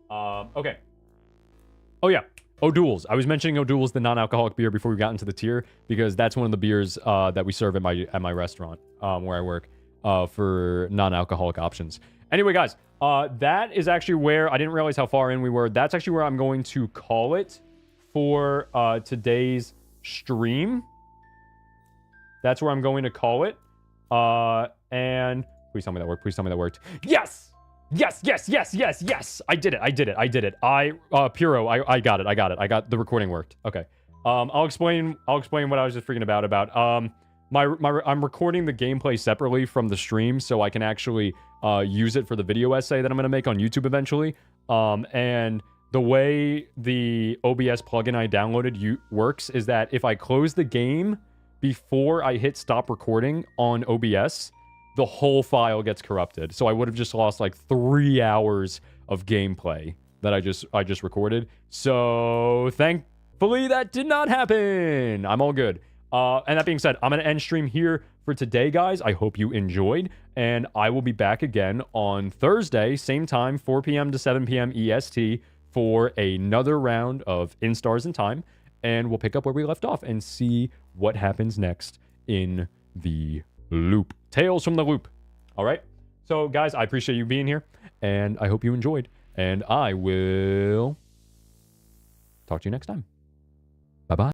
Okay. Oh yeah, O'Doul's. I was mentioning O'Doul's, the non-alcoholic beer, before we got into the tier because that's one of the beers that we serve at my restaurant where I work for non-alcoholic options. Anyway, guys, that is actually where I didn't realize how far in we were. That's actually where I'm going to call it for today's stream. That's where I'm going to call it. And please tell me that worked. Please tell me that worked. Yes! Yes, yes, yes, yes, yes! I did it. Puro, I got it. I got the recording worked. Okay. I'll explain what I was just freaking about. I'm recording the gameplay separately from the stream so I can actually use it for the video essay that I'm going to make on YouTube eventually. And the way the OBS plugin I downloaded works is that if I close the game before I hit stop recording on OBS, the whole file gets corrupted. So I would have just lost like 3 hours of gameplay that I just recorded. So thankfully that did not happen. I'm all good. And that being said, I'm going to end stream here for today, guys. I hope you enjoyed. And I will be back again on Thursday, same time, 4 p.m. to 7 p.m. EST for another round of Instars in Time. And we'll pick up where we left off and see what happens next in the loop. Tales from the loop. All right. So, guys, I appreciate you being here. And I hope you enjoyed. And I will talk to you next time.